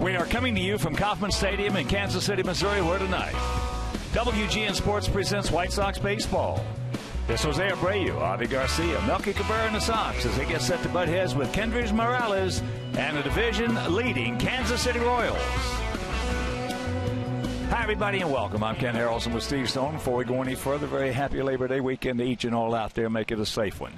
We are coming to you from Kauffman Stadium in Kansas City, Missouri, where tonight WGN Sports presents White Sox baseball. This was Jose Abreu, Avi Garcia, Melky Cabrera, and the Sox as they get set to butt heads with Kendrys Morales and the division-leading Kansas City Royals. Hi, everybody, and welcome. I'm Ken Harrelson with Steve Stone. Before we go any further, very happy Labor Day weekend to each and all out there. Make it a safe one.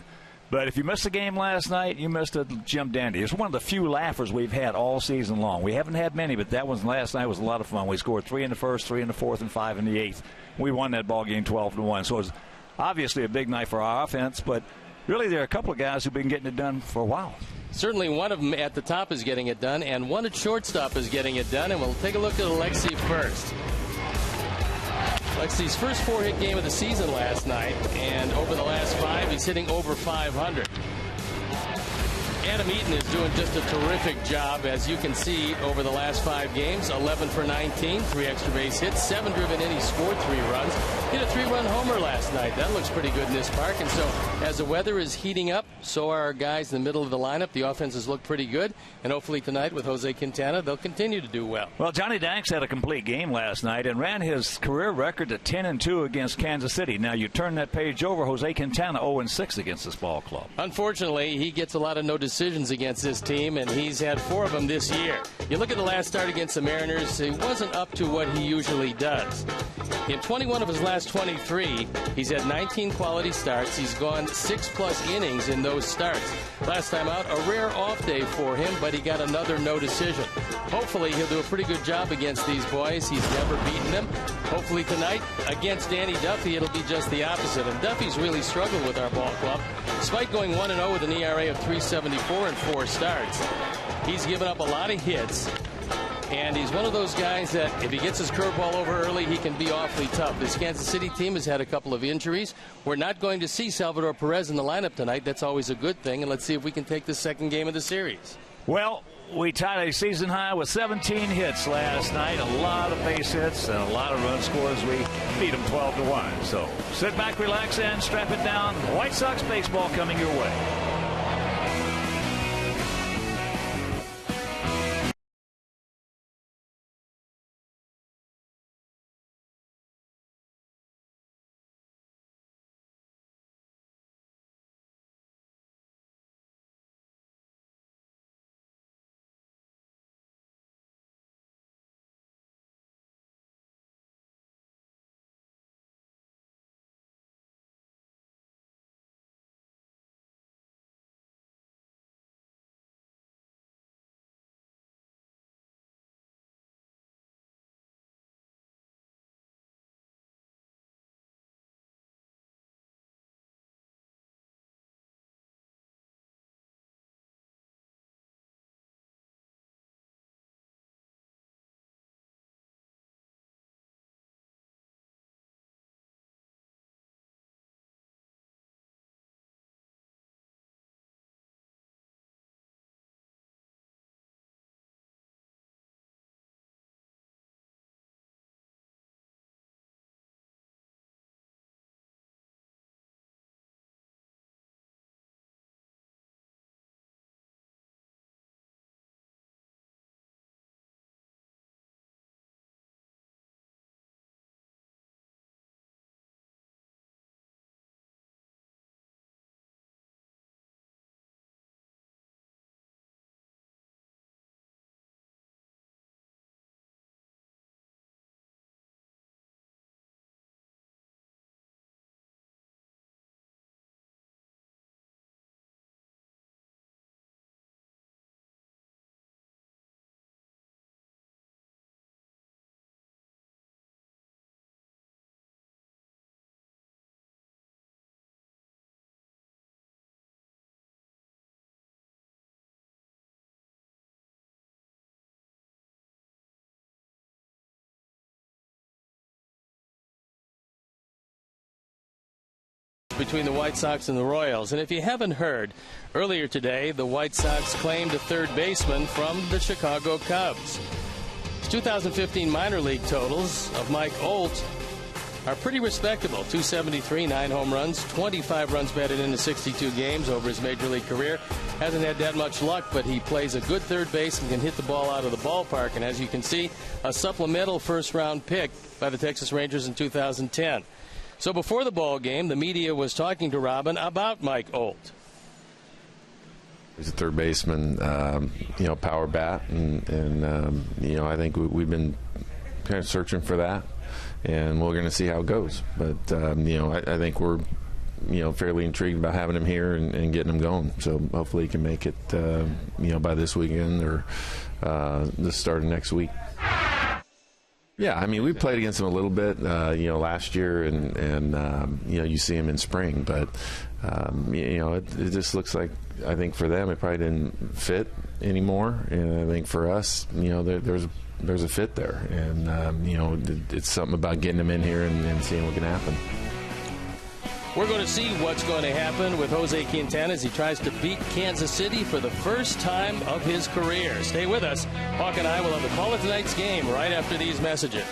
But if you missed the game last night, you missed a Jim Dandy. It's one of the few laughers we've had all season long. We haven't had many, but that one last night was a lot of fun. We scored 3 in the first, 3 in the fourth, and 5 in the eighth. We won that ball game 12-1. So it was obviously a big night for our offense, but really there are a couple of guys who've been getting it done for a while. Certainly one of them at the top is getting it done, and one at shortstop is getting it done. And we'll take a look at Alexi first. Alexi's first 4-hit game of the season last night, and over the last 5, he's hitting over 500. Adam Eaton is doing just a terrific job, as you can see, over the last 5 games. 11 for 19, 3 extra base hits, 7 driven in. He scored 3 runs. Hit a 3-run homer last night. That looks pretty good in this park. And so as the weather is heating up, so are our guys in the middle of the lineup. The offenses look pretty good. And hopefully tonight with Jose Quintana, they'll continue to do well. Well, Johnny Danks had a complete game last night and ran his career record to 10-2 against Kansas City. Now you turn that page over, Jose Quintana 0-6 against this ball club. Unfortunately, he gets a lot of no decisions against this team, and he's had 4 of them this year. You look at the last start against the Mariners, he wasn't up to what he usually does. In 21 of his last 23, he's had 19 quality starts. He's gone 6+ innings in those starts. Last time out, a rare off day for him, but he got another no decision. Hopefully, he'll do a pretty good job against these boys. He's never beaten them. Hopefully tonight, against Danny Duffy, it'll be just the opposite. And Duffy's really struggled with our ball club. Despite going 1-0 with an ERA of 3.74 in 4 starts, he's given up a lot of hits. And he's one of those guys that if he gets his curveball over early, he can be awfully tough. This Kansas City team has had a couple of injuries. We're not going to see Salvador Perez in the lineup tonight. That's always a good thing. And let's see if we can take the second game of the series. Well, we tied a season high with 17 hits last night. A lot of base hits and a lot of run scores. We beat them 12-1. So sit back, relax, and strap it down. White Sox baseball coming your way. Between the White Sox and the Royals. And if you haven't heard, earlier today, the White Sox claimed a third baseman from the Chicago Cubs. His 2015 minor league totals of Mike Olt are pretty respectable. 273, 9 home runs, 25 runs batted into 62 games over his major league career. Hasn't had that much luck, but he plays a good third base and can hit the ball out of the ballpark. And as you can see, a supplemental first-round pick by the Texas Rangers in 2010. So before the ball game, the media was talking to Robin about Mike Olt. He's a third baseman, power bat, and I think we've been kind of searching for that. And we're going to see how it goes. But, I think we're, fairly intrigued about having him here and getting him going. So hopefully he can make it, by this weekend or the start of next week. Yeah, I mean, we played against him a little bit, last year, and you see him in spring. But, it just looks like, I think for them, it probably didn't fit anymore. And I think for us, there's a fit there, and it's something about getting him in here and seeing what can happen. We're going to see what's going to happen with Jose Quintana as he tries to beat Kansas City for the first time of his career. Stay with us. Hawk and I will have the call of tonight's game right after these messages.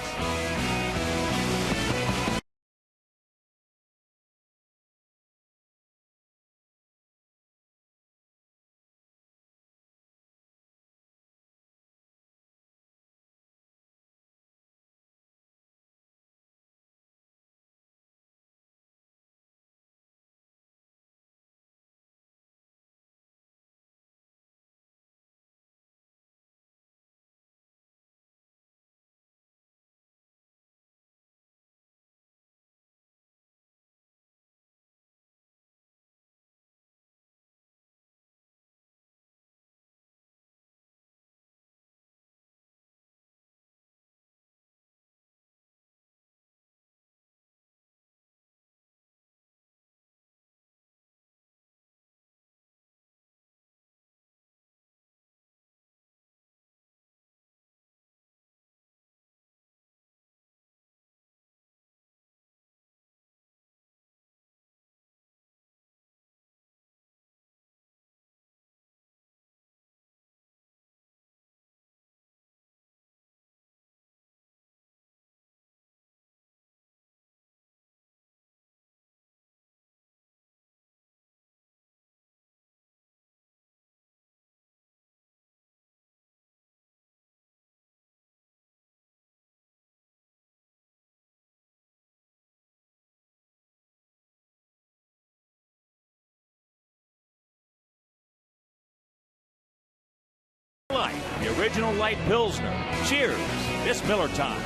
Light, the original light Pilsner. Cheers, it's Miller time.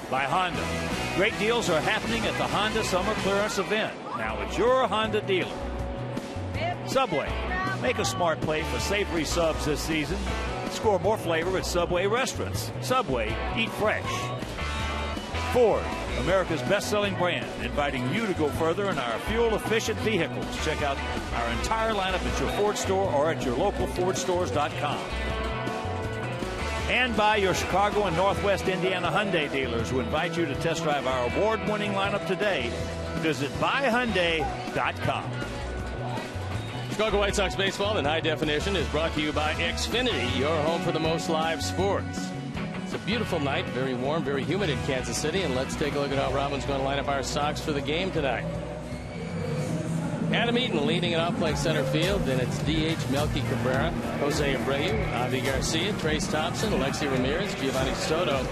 By Honda. Great deals are happening at the Honda Summer Clearance event. Now at your Honda dealer. Subway. Make a smart play for savory subs this season. Score more flavor at Subway restaurants. Subway, eat fresh. Ford, America's best-selling brand, inviting you to go further in our fuel-efficient vehicles. Check out our entire lineup at your Ford store or at your local FordStores.com. And by your Chicago and Northwest Indiana Hyundai dealers who invite you to test drive our award-winning lineup today. Visit buyhyundai.com. Chicago White Sox baseball in high definition is brought to you by Xfinity, your home for the most live sports. It's a beautiful night, very warm, very humid in Kansas City, and let's take a look at how Robin's going to line up our Sox for the game tonight. Adam Eaton leading it off, playing center field. Then it's DH Melky Cabrera, Jose Abreu, Avi Garcia, Trace Thompson, Alexi Ramirez, Giovanni Soto.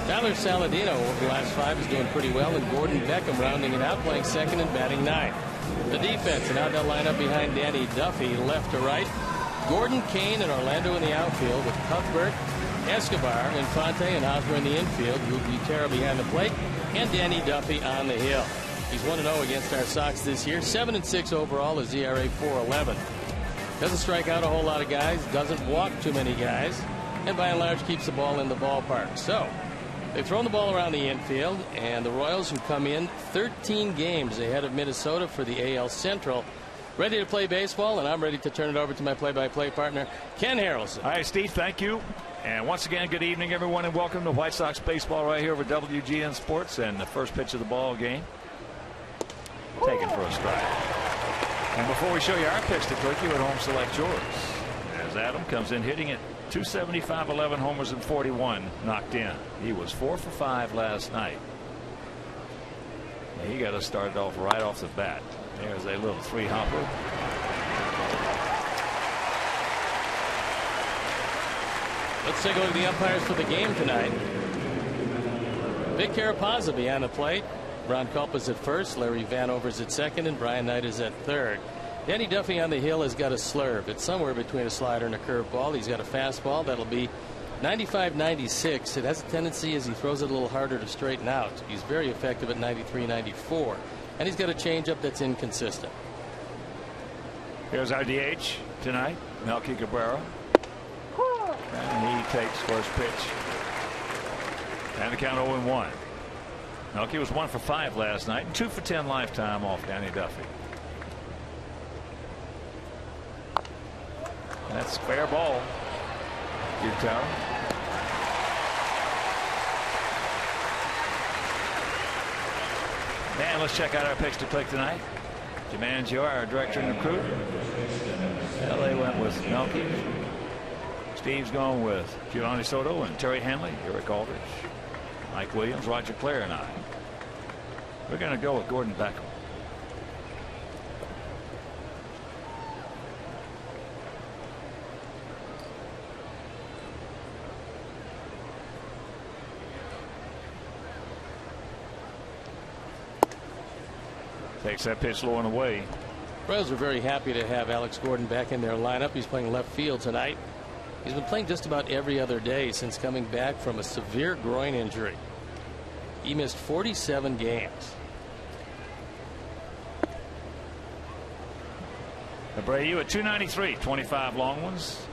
Tyler Saladino over the last 5 is doing pretty well, and Gordon Beckham rounding it out, playing second and batting 9th. The defense, and how they'll line up behind Danny Duffy, left to right. Gordon, Kane, and Orlando in the outfield with Cuthbert, Escobar, Infante, and Hosmer in the infield. Gutierrez behind the plate, and Danny Duffy on the hill. He's 1-0 against our Sox this year. 7-6 overall, his ERA .411. Doesn't strike out a whole lot of guys, doesn't walk too many guys, and by and large keeps the ball in the ballpark. So they've thrown the ball around the infield, and the Royals, who come in 13 games ahead of Minnesota for the AL Central, ready to play baseball, and I'm ready to turn it over to my play-by-play partner, Ken Harrelson. Hi, Steve. Thank you. And once again, good evening, everyone, and welcome to White Sox baseball right here over WGN Sports. And the first pitch of the ball game, taken for a strike. And before we show you our picks to click, you at home select yours. As Adam comes in hitting it .275, 11 homers and 41 knocked in. He was 4 for 5 last night. He got us started off right off the bat. There's a little 3-hopper. Let's take a look at the umpires for the game tonight. Vic Carapazza behind the plate. Ron Culp is at first. Larry Vanover's at second, and Brian Knight is at third. Danny Duffy on the hill has got a slurve. It's somewhere between a slider and a curveball. He's got a fastball that'll be 95-96. It has a tendency as he throws it a little harder to straighten out. He's very effective at 93-94. And he's got a changeup that's inconsistent. Here's our DH tonight, Melky Cabrera. And he takes first pitch. And the count 0-1. Melky was 1 for 5 last night and 2 for 10 lifetime off Danny Duffy. That's fair ball. Utah. And let's check out our picks to click tonight. Jumanjo, our director and recruit. LA went with Melky. Steve's going with Giovanni Soto and Terry Hanley, Eric Aldrich, Mike Williams, Roger Clare, and I. We're going to go with Gordon Beckham. Takes that pitch low and away. Royals are very happy to have Alex Gordon back in their lineup. He's playing left field tonight. He's been playing just about every other day since coming back from a severe groin injury. He missed 47 games. Abreu at 293, 25 long ones,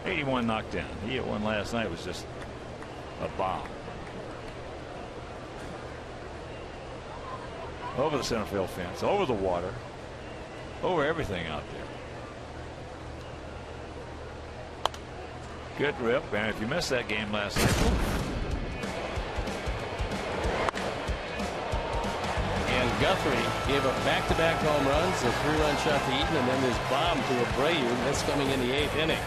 81 knocked in. He hit one last night, was just a bomb. Over the center field fence, over the water, over everything out there. Good rip, and if you missed that game last night. And Guthrie gave up back-to-back home runs, a 3-run shot to Eaton, and then this bomb to Abreu. That's coming in the 8th inning,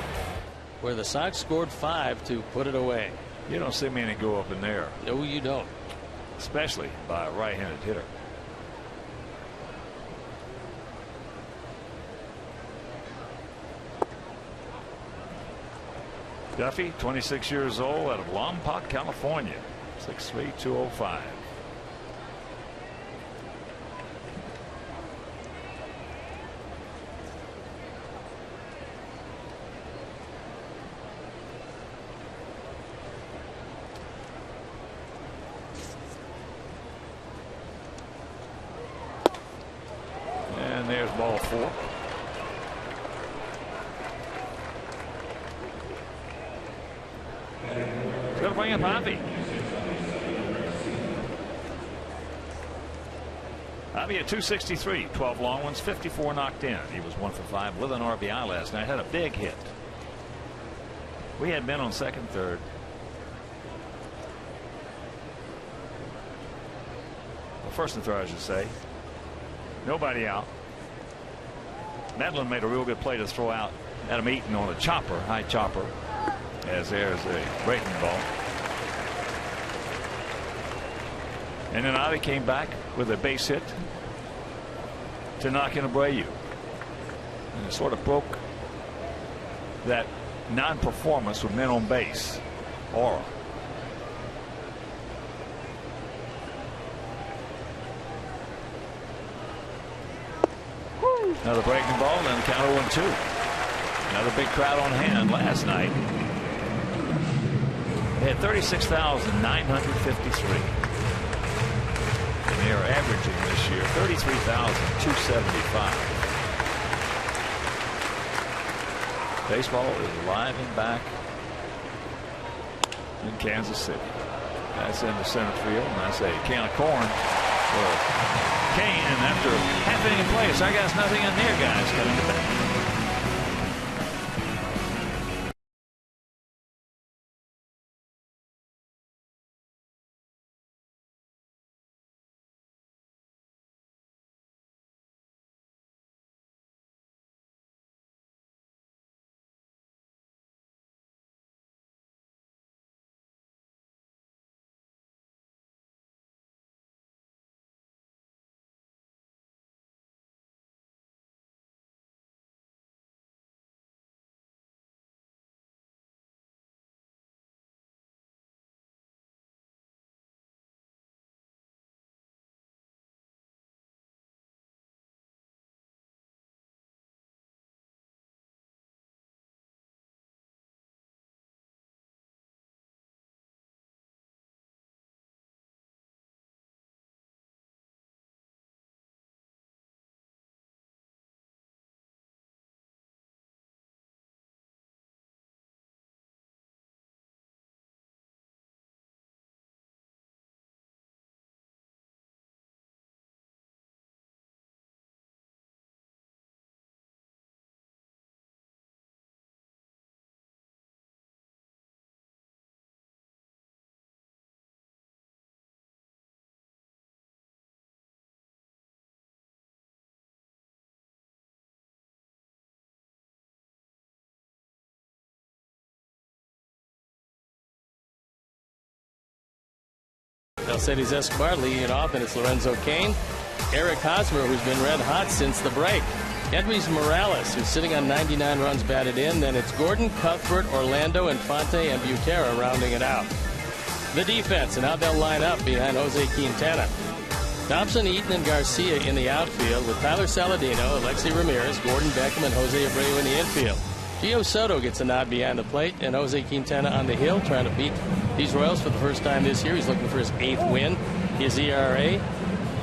where the Sox scored 5 to put it away. You don't see many go up in there. No, you don't. Especially by a right-handed hitter. Duffy, 26 years old, out of Lompoc, California, 6'3", 205. And there's ball 4. Going to bring up Javi. Javi at 263, 12 long ones, 54 knocked in. He was 1 for 5 with an RBI last night. Had a big hit. We had men on second, third. Well, first and third, I should say. Nobody out. Medlin made a real good play to throw out Adam Eaton on a chopper, high chopper. As there's a breaking ball. And then Avi came back with a base hit to knock in Abreu. And it sort of broke that non-performance with men on base aura. Another breaking ball, and then count 0-2. Another big crowd on hand last night. They had 36,953. And they are averaging this year 33,275. Baseball is alive and back in Kansas City. That's in the center field, and that's a can of corn for Kane. And after half inning in play, so I got nothing in there, guys, coming to bat. Alcides Escobar leading it off, and it's Lorenzo Cain. Eric Hosmer, who's been red hot since the break. Edwin Morales, who's sitting on 99 runs batted in. Then it's Gordon, Cuthbert, Orlando, Infante, and Butera rounding it out. The defense, and how they'll line up behind Jose Quintana. Thompson, Eaton, and Garcia in the outfield with Tyler Saladino, Alexi Ramirez, Gordon Beckham, and Jose Abreu in the infield. Gio Soto gets a nod behind the plate, and Jose Quintana on the hill trying to beat these Royals for the first time this year. He's looking for his 8th win. His ERA,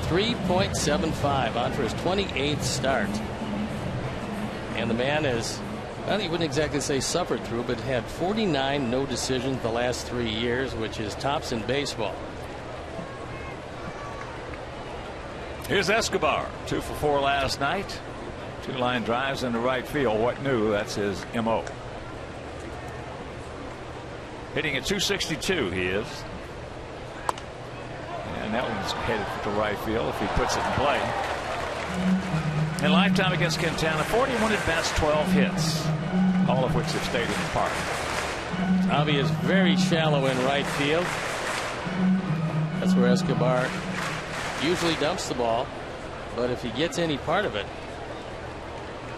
3.75 on for his 28th start. And the man has, well, he wouldn't exactly say suffered through, but had 49 no decisions the last 3 years, which is tops in baseball. Here's Escobar, 2 for 4 last night. 2 line drives into right field. What new? That's his MO. Hitting at 262, he is. And that one's headed to right field if he puts it in play. In lifetime against Quintana, 41 at bats, 12 hits, all of which have stayed in the park. Avi is very shallow in right field. That's where Escobar usually dumps the ball, but if he gets any part of it,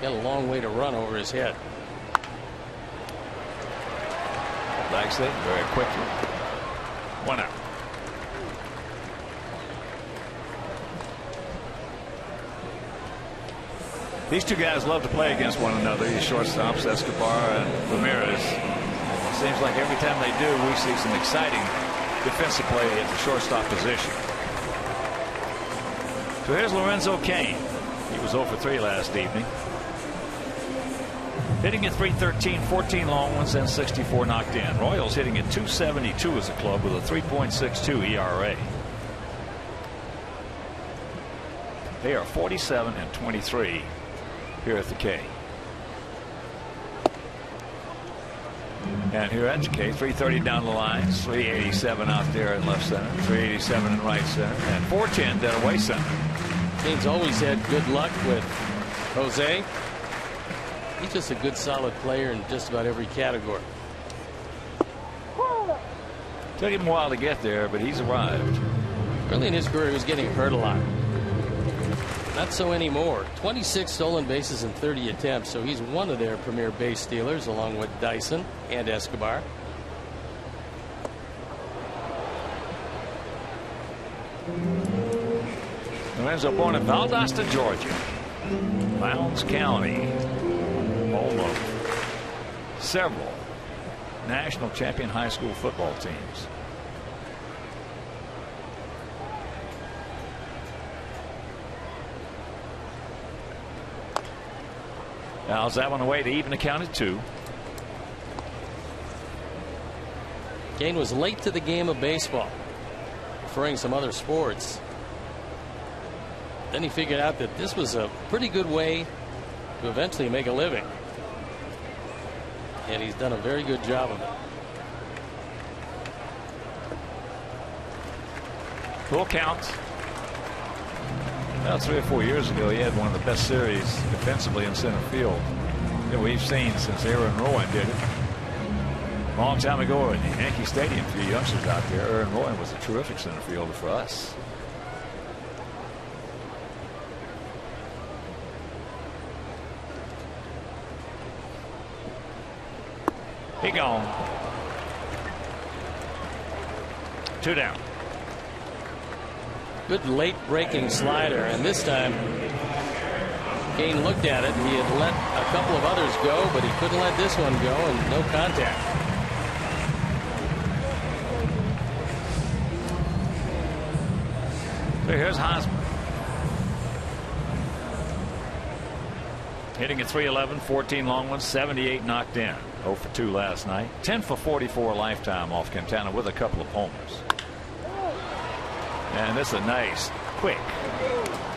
got a long way to run over his head. Likes it very quickly. 1 out. These two guys love to play against one another, these shortstops, Escobar and Ramirez. It seems like every time they do, we see some exciting defensive play at the shortstop position. So here's Lorenzo Cain. He was 0 for 3 last evening. Hitting at 313, 14 long ones, and 64 knocked in. Royals hitting at 272 as a club with a 3.62 ERA. They are 47 and 23 here at the K. And here at the K, 330 down the lines, 387 out there in left center, 387 in right center, and 410 dead away center. Kane's always had good luck with Jose. He's just a good, solid player in just about every category. Took him a while to get there, but he's arrived. Early in his career, he was getting hurt a lot. Not so anymore. 26 stolen bases in 30 attempts, so he's one of their premier base stealers, along with Dyson and Escobar. Lorenzo born in Valdosta, Georgia, Lowndes County, home of several national champion high school football teams. Now that one away to even the count at 2. Kane was late to the game of baseball, preferring some other sports. Then he figured out that this was a pretty good way to eventually make a living. And he's done a very good job of it. Full count. About 3 or 4 years ago, he had one of the best series defensively in center field that we've seen since Aaron Rowan did it. A long time ago in Yankee Stadium for you youngsters out there, Aaron Rowan was a terrific center fielder for us. He gone. 2 down. Good late breaking slider, and this time Kane looked at it. He had let a couple of others go, but he couldn't let this one go, and no contact. So here's Hosmer. Hitting at 311, 14 long ones, 78 knocked in. 0 for 2 last night. 10 for 44 lifetime off Quintana with a couple of homers. And this is a nice, quick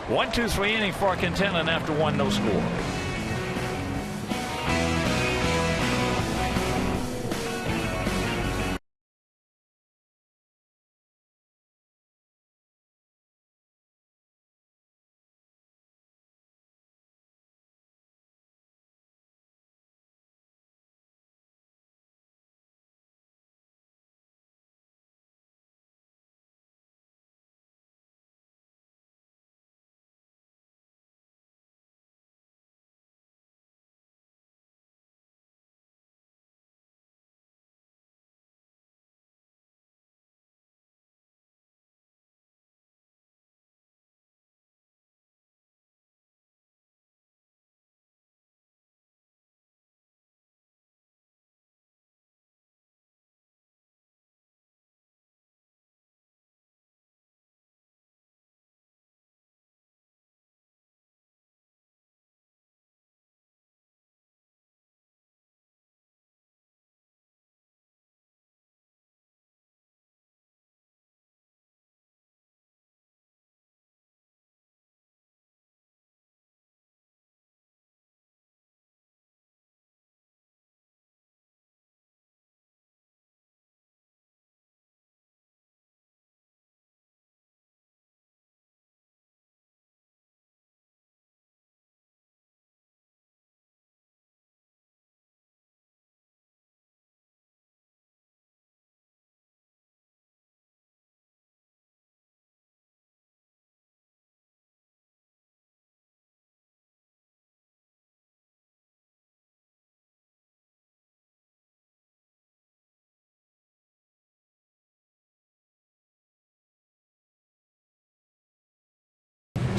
1-2-3 inning for Quintana, and after 1, no score.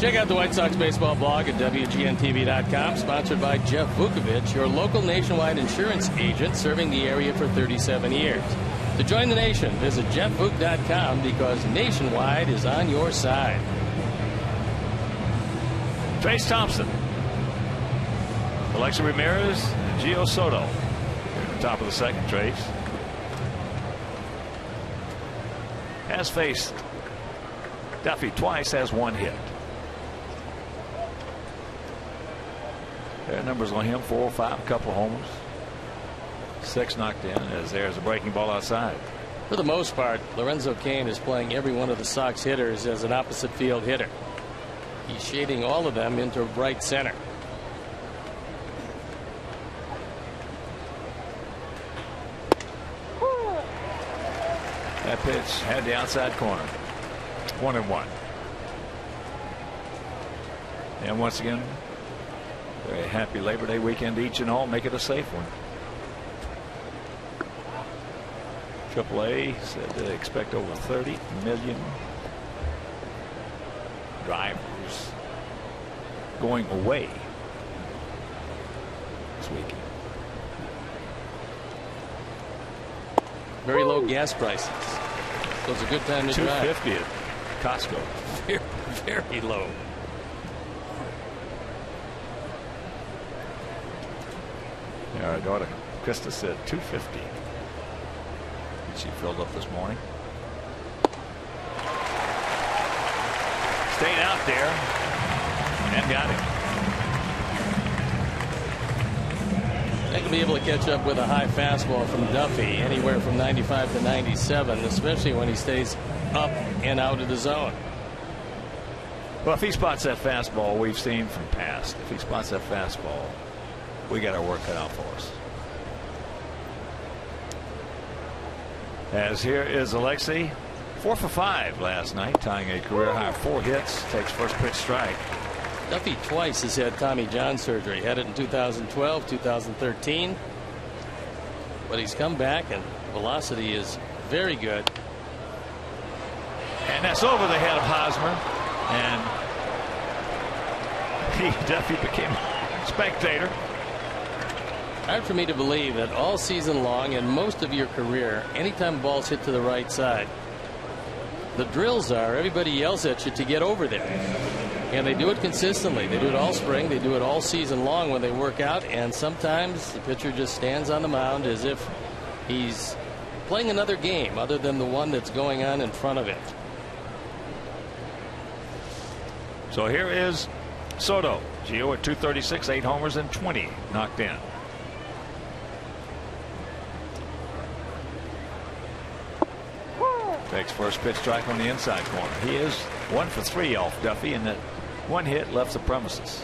Check out the White Sox baseball blog at WGNTV.com, sponsored by Jeff Vukovich, your local nationwide insurance agent serving the area for 37 years. To join the nation, visit JeffVuk.com because Nationwide is on your side. Trace Thompson, Alexa Ramirez, and Gio Soto. Here at the top of the second, Trace has faced Duffy twice, has one hit. Their numbers on him: 4 or 5, a couple of homers, 6 knocked in, as there's a breaking ball outside. For the most part, Lorenzo Cain is playing every one of the Sox hitters as an opposite field hitter. He's shading all of them into right center. That pitch had the outside corner. 1-1. And once again, very happy Labor Day weekend each and all. Make it a safe one. AAA said they expect over 30 million drivers going away this weekend. Very low gas prices. So it's a good time to drive. $2.50 at Costco. Very, very low. Yeah, our daughter Krista said $2.50. She filled up this morning. Stayed out there and got him. They can be able to catch up with a high fastball from Duffy, anywhere from 95 to 97, especially when he stays up and out of the zone. Well, if he spots that fastball, we've seen from past, if he spots that fastball, we got our work cut out for us. As here is Alexei, 4 for 5 last night, tying a career high 4 hits. Takes first pitch strike. Duffy twice has had Tommy John surgery. Had it in 2012, 2013. But he's come back, and velocity is very good. And that's over the head of Hosmer. And Duffy became a spectator. Hard for me to believe that all season long and most of your career, anytime balls hit to the right side, the drills are everybody yells at you to get over there. And they do it consistently. They do it all spring. They do it all season long when they work out. And sometimes the pitcher just stands on the mound as if he's playing another game other than the one that's going on in front of it. So here is Soto. Gio at 236, 8 homers and 20 knocked in. Takes first pitch strike on the inside corner. He is 1 for 3 off Duffy, and that one hit left the premises.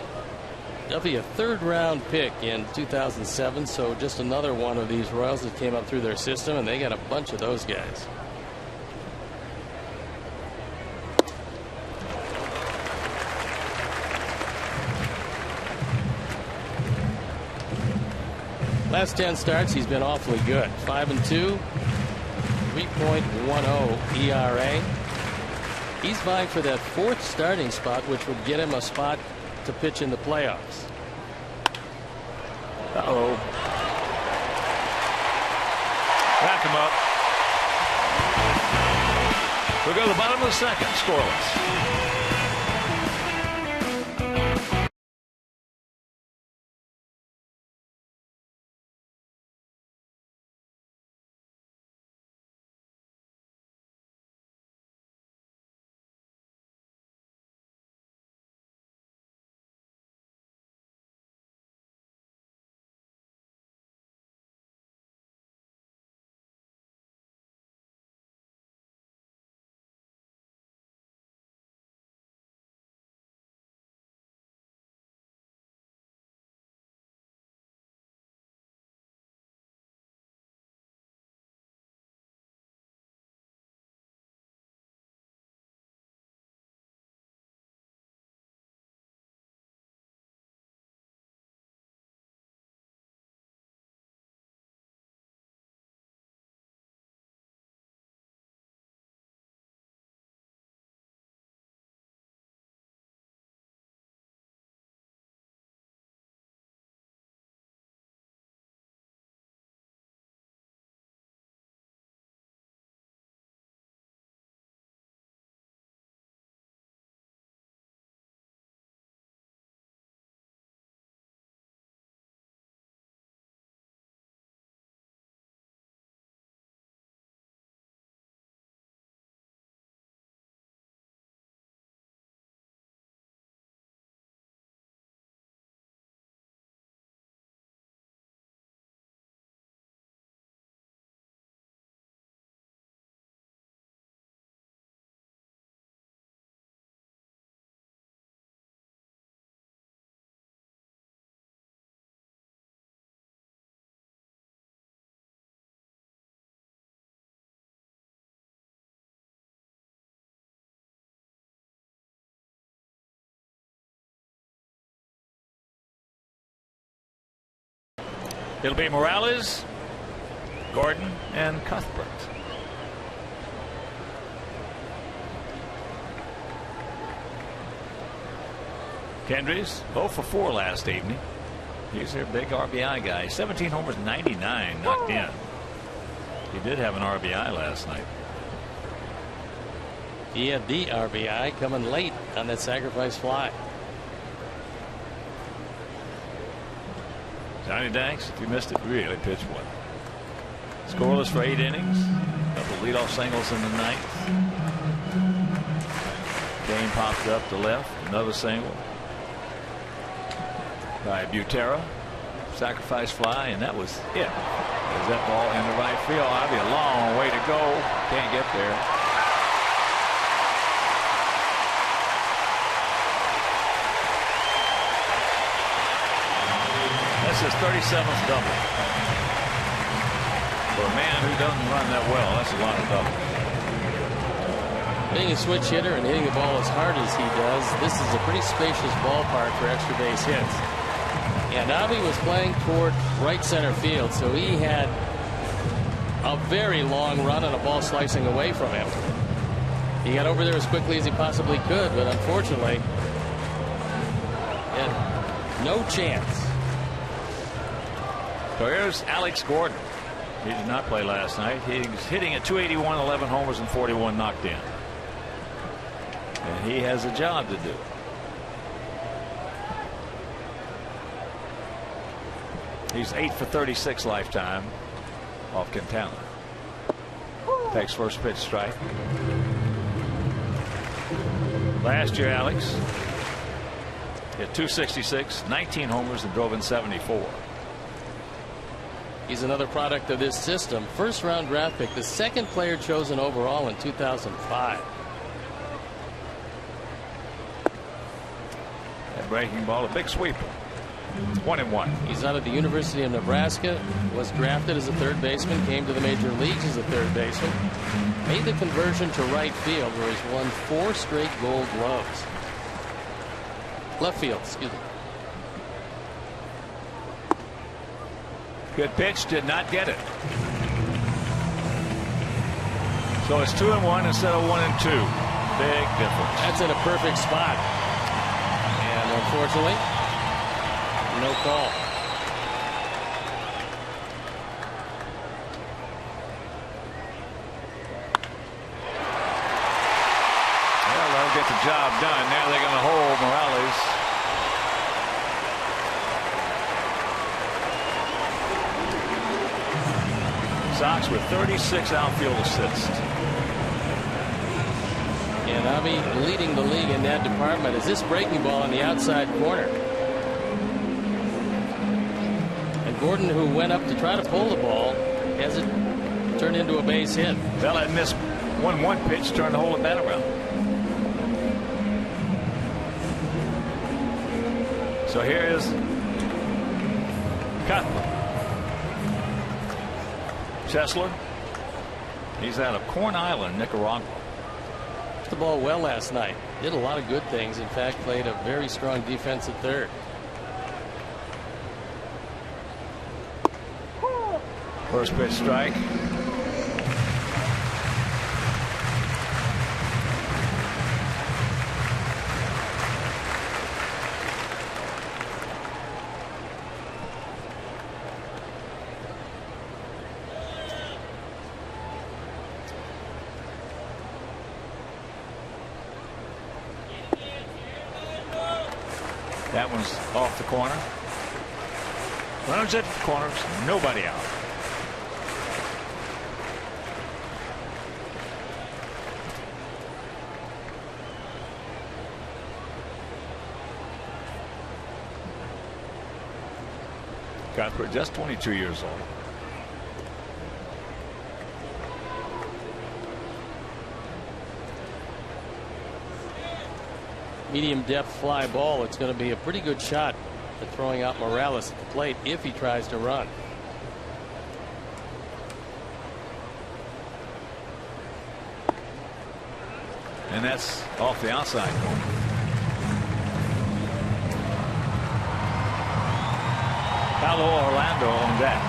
Duffy, a third-round pick in 2007, so just another one of these Royals that came up through their system, and they got a bunch of those guys. Last 10 starts, he's been awfully good. 5-2. 3.10 ERA. He's vying for that 4th starting spot, which would get him a spot to pitch in the playoffs. Uh-oh. Back him up. We'll go to the bottom of the second, scoreless. It'll be Morales, Gordon, and Cuthbert. Kendrys 0 for 4 last evening. He's their big RBI guy. 17 homers, 99 knocked in. He did have an RBI last night. He had the RBI coming late on that sacrifice fly. Johnny Danks, if you missed it, really pitched well. Scoreless for 8 innings. Couple leadoff singles in the ninth. Kane popped up to left. Another single by Butera. Sacrifice fly, and that was it. There's that ball in the right field. That'll be a long way to go. Can't get there. That's his 37th double. For a man who doesn't run that well, that's a lot of doubles. Being a switch hitter and hitting the ball as hard as he does, this is a pretty spacious ballpark for extra base hits. And Avi was playing toward right center field, so he had a very long run on a ball slicing away from him. He got over there as quickly as he possibly could, but unfortunately, had no chance. So here's Alex Gordon. He did not play last night. He's hitting at 281, 11 homers, and 41 knocked in. And he has a job to do. He's 8 for 36 lifetime off Quintana. Takes first pitch strike. Last year, Alex hit 266, 19 homers, and drove in 74. He's another product of this system. First round draft pick, the second player chosen overall in 2005. That breaking ball, a big sweeper. 1-1. He's out of the University of Nebraska, was drafted as a third baseman, came to the major leagues as a third baseman, made the conversion to right field where he's won 4 straight gold gloves. Left field, excuse me. Good pitch, did not get it. So it's 2-1 instead of 1-2. Big difference. That's in a perfect spot. And unfortunately, no call. Well, they'll get the job done. Now they're going to hold Morales. Sox with 36 outfield assists. And Avi leading the league in that department is this breaking ball on the outside corner. And Gordon, who went up to try to pull the ball, has it turned into a base hit. Well, that missed 1-1 pitch, trying to hold it bat around. So here is Cuthbert. Chesler. He's out of Corn Island, Nicaragua. The ball well last night. Did a lot of good things. In fact, played a very strong defense at third. First pitch strike. That one's off the corner. Runners at the corners, nobody out. Cuthbert, just 22 years old. Medium depth fly ball. It's going to be a pretty good shot at throwing out Morales at the plate if he tries to run. And that's off the outside corner. Paulo Orlando Orlando on deck.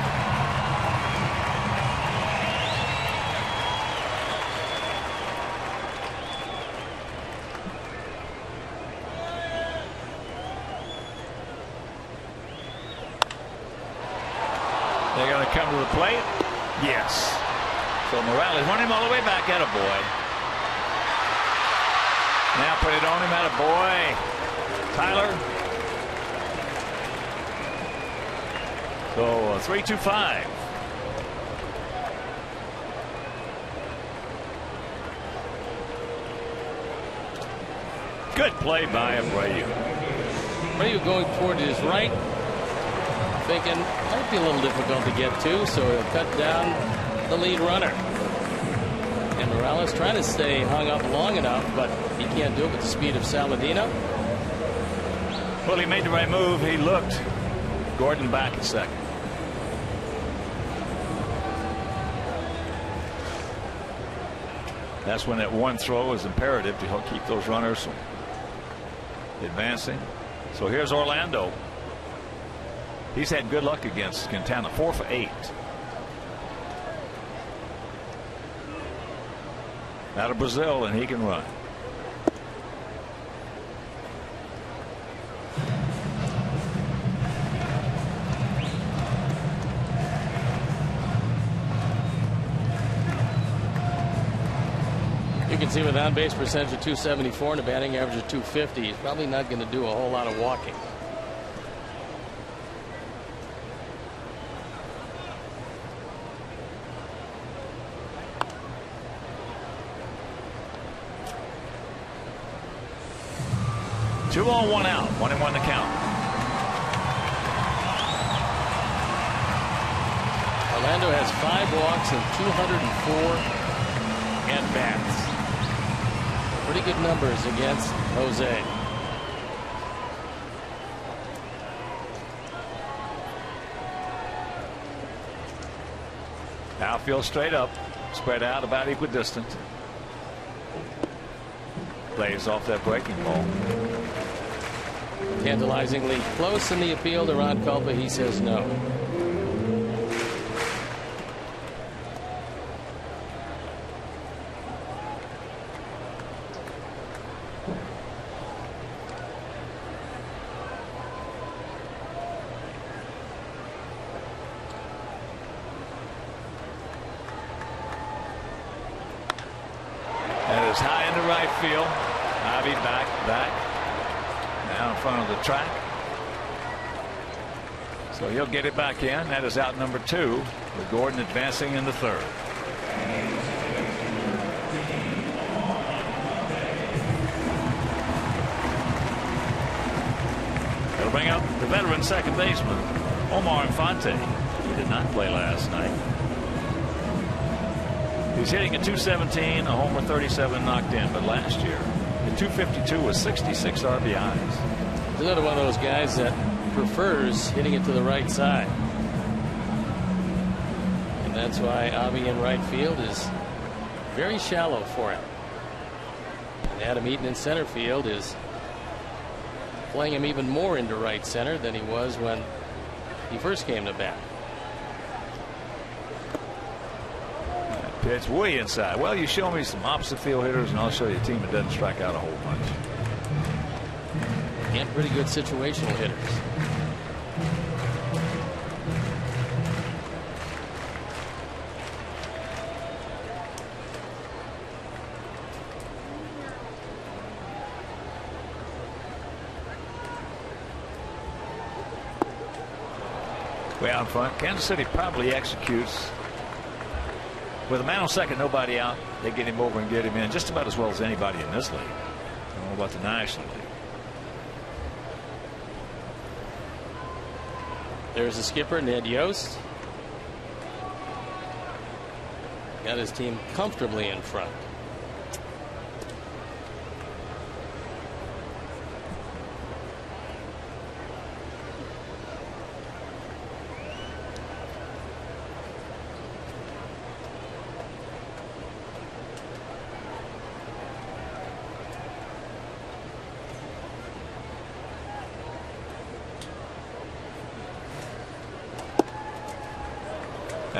They're going to come to the plate. Yes. So Morales won him all the way back. Attaboy. Now put it on him. Attaboy. Tyler. So 3-2-5. Good play by Abreu. Abreu going toward his right, thinking might be a little difficult to get to, so he'll cut down the lead runner. And Morales trying to stay hung up long enough, but he can't do it with the speed of Saladino. Well, he made the right move. He looked. Gordon back at second. That's when that one throw is imperative to help keep those runners from advancing. So here's Orlando. He's had good luck against Quintana. 4 for 8. Out of Brazil, and he can run. You can see with on-base percentage of 274 and a batting average of 250, he's probably not going to do a whole lot of walking. Two on, one out. 1-1 the count. Orlando has 5 walks and 204 at-bats. Pretty good numbers against Jose. Outfield straight up, spread out about equidistant. Plays off that breaking ball. Tantalizingly close in the appeal to Ron Culpa. He says no. That is high into right field. Ivy back. Now in front of the track. So he'll get it back in. That is out number 2, with Gordon advancing in the 3rd. That'll bring up the veteran second baseman, Omar Infante. He did not play last night. He's hitting a .217, a homer, 37 knocked in, but last year the .252 was 66 RBIs. He's another one of those guys that prefers hitting it to the right side, and that's why Avi in right field is very shallow for him. And Adam Eaton in center field is playing him even more into right center than he was when he first came to bat. Pitch way inside. Well, you show me some opposite field hitters, and I'll show you a team that doesn't strike out a whole bunch. And pretty good situational hitters. Way out in front. Kansas City probably executes. With a man on second, nobody out, they get him over and get him in just about as well as anybody in this league. I don't know about the National League. There's the skipper, Ned Yost. Got his team comfortably in front.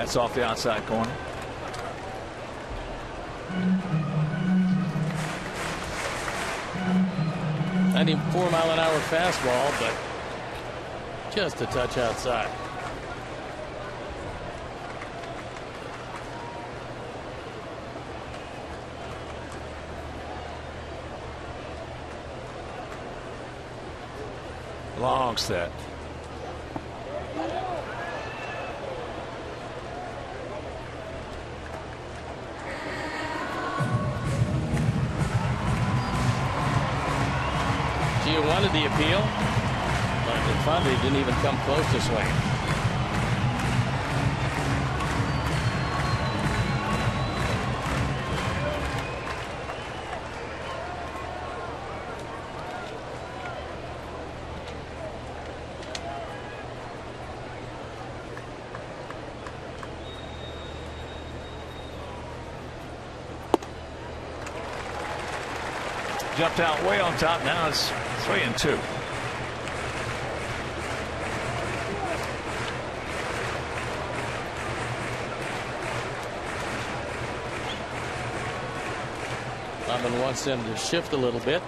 That's off the outside corner. I need 4-mile-an-hour fastball, but just a touch outside. Long set. Gia wanted the appeal, but finally didn't even come close to swinging. Jumped out way on top. Now it's 3-2. Lemon wants them to shift a little bit.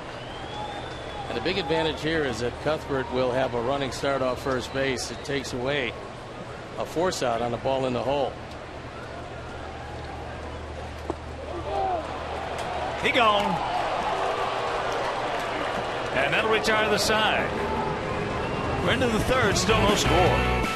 And the big advantage here is that Cuthbert will have a running start off first base. It takes away a force out on a ball in the hole. He gone. And that'll retire the side. We're into the third, still no score.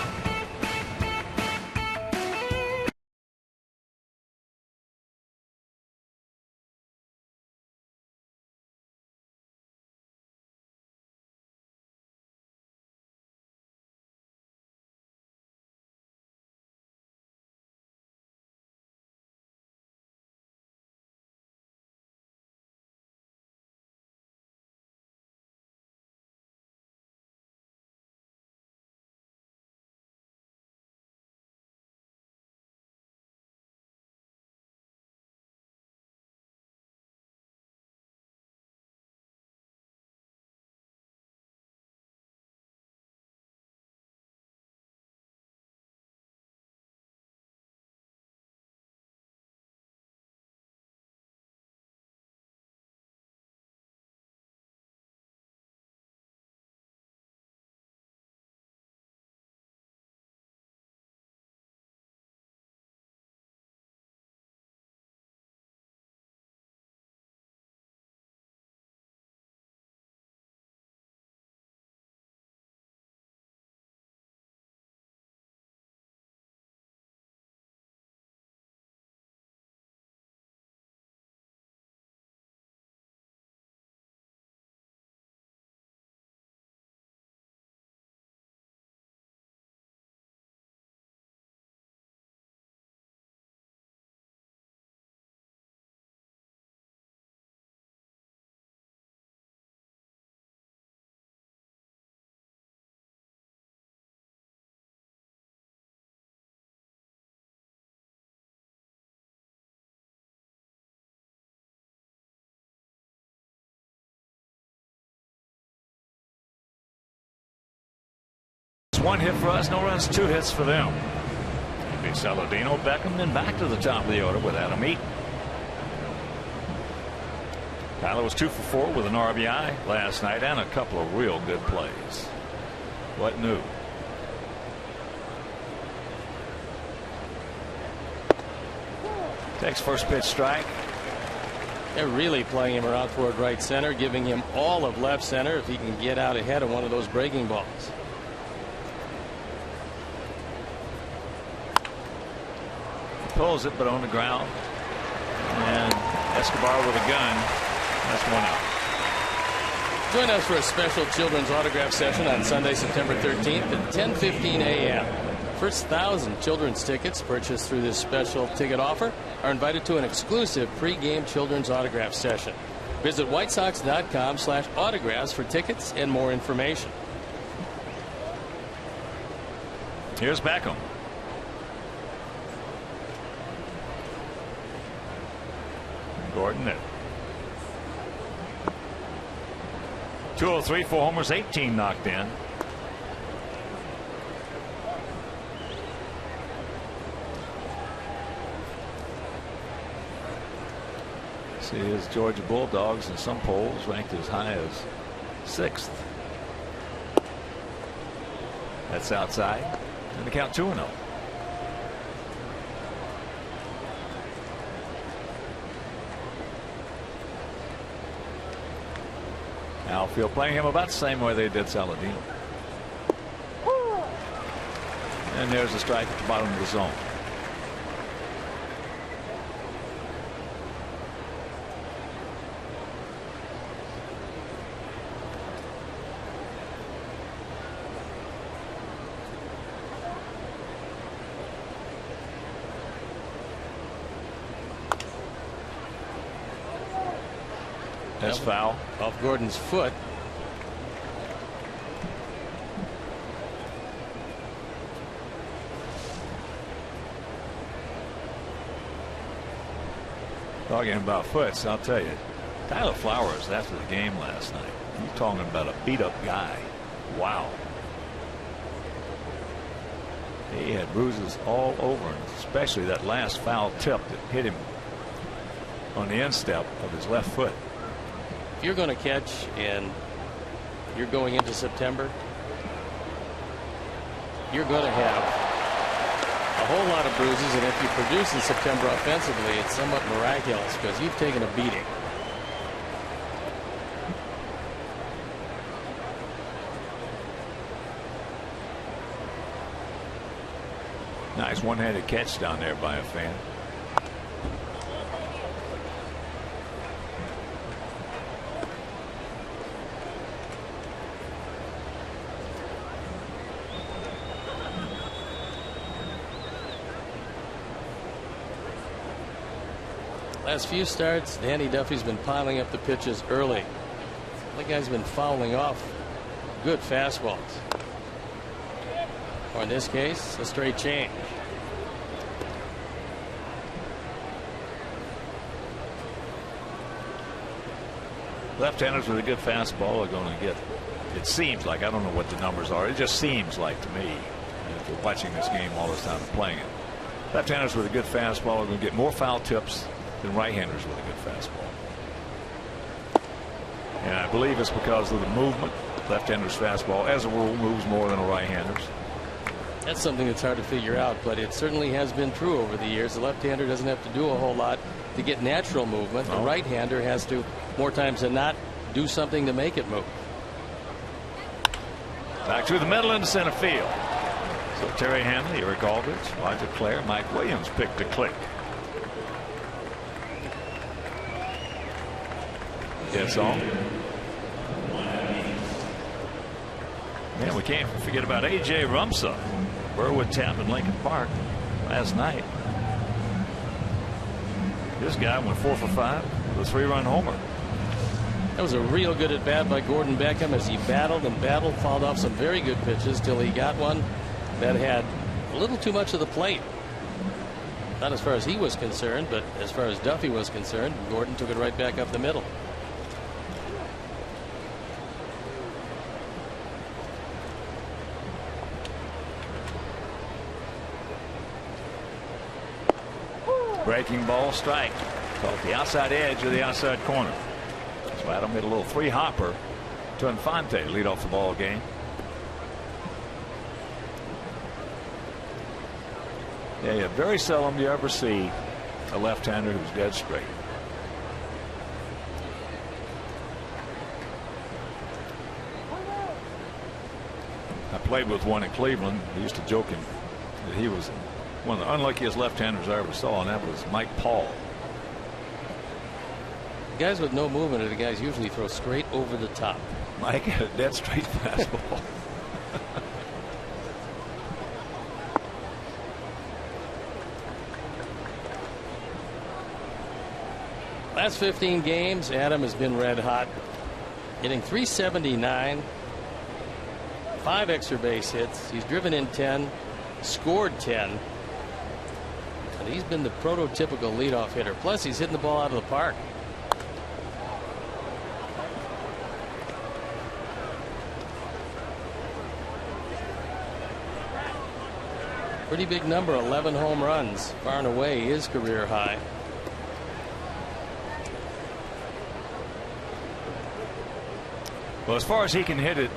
One hit for us, no runs, 2 hits for them. It'll be Saladino, Beckham, then back to the top of the order with Adam Eaton. Tyler was 2 for 4 with an RBI last night and a couple of real good plays. What new? Takes first pitch strike. They're really playing him around toward right center, giving him all of left center if he can get out ahead of one of those breaking balls. Pulls it, but on the ground. And Escobar with a gun. That's 1 out. Join us for a special children's autograph session on Sunday, September 13th at 10:15 a.m. First 1,000 children's tickets purchased through this special ticket offer are invited to an exclusive pregame children's autograph session. Visit whitesox.com/autographs for tickets and more information. Here's Beckham. Gordon at 203, 4 homers, 18 knocked in. See his Georgia Bulldogs in some polls ranked as high as 6th. That's outside. And the count 2-0. Outfield playing him about the same way they did Saladino. And there's a strike at the bottom of the zone. That's foul. Off Gordon's foot. Talking about foots, I'll tell you, Tyler Flowers after the game last night, you're talking about a beat up guy. Wow. He had bruises all over him, especially that last foul tip that hit him on the instep of his left foot. If you're going to catch and you're going into September, you're going to have a whole lot of bruises, and if you produce in September offensively, it's somewhat miraculous because you've taken a beating. Nice one-handed catch down there by a fan. Last few starts, Danny Duffy's been piling up the pitches early. The guy's been fouling off good fastballs. Or in this case, a straight change. Left-handers with a good fastball are going to get, it seems like, I don't know what the numbers are, it just seems like to me, if you're watching this game all this time and playing it, left-handers with a good fastball are going to get more foul tips than right-handers with a good fastball. And I believe it's because of the movement. Left-handers fastball, as a rule, moves more than a right-handers. That's something that's hard to figure out, but it certainly has been true over the years. The left-hander doesn't have to do a whole lot to get natural movement. The right-hander has to, more times than not, do something to make it move. Back through the middle into center field. So Terry Hanley, Eric Aldrich, Roger Clare, Mike Williams picked the click. That's all. Man, we can't forget about A.J. Rumsa. Burwood Tap in Lincoln Park last night. This guy went 4 for 5 with a 3-run homer. That was a real good at bat by Gordon Beckham as he battled and battled, fouled off some very good pitches till he got one that had a little too much of the plate. Not as far as he was concerned, but as far as Duffy was concerned, Gordon took it right back up the middle. Breaking ball, strike. Caught the outside edge of the outside corner. So Adam hit a little 3-hopper to Infante lead off the ball game. Yeah, very seldom do you ever see a left-hander who's dead straight. I played with one in Cleveland. He used to joke him that he was one of the unluckiest left-handers I ever saw, and that was Mike Paul. Guys with no movement are the guys usually throw straight over the top. Mike had a dead straight fastball. Last 15 games, Adam has been red hot, hitting .379, 5 extra base hits. He's driven in 10, scored 10. And he's been the prototypical leadoff hitter. Plus, he's hitting the ball out of the park. Pretty big number, 11 home runs, far and away his career high. Well, as far as he can hit it,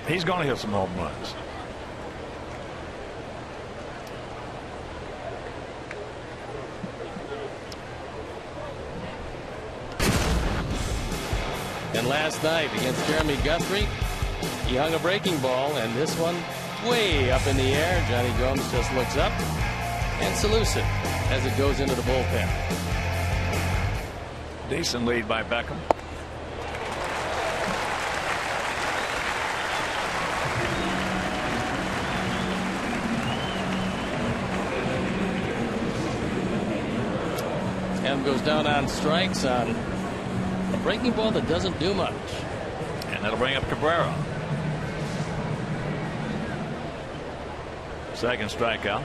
he's going to hit some home runs. And last night against Jeremy Guthrie, he hung a breaking ball, and this one way up in the air. Johnny Gomes just looks up and salutes it as it goes into the bullpen. Decent lead by Beckham. And goes down on strikes on a breaking ball that doesn't do much. And that'll bring up Cabrera. Second strikeout.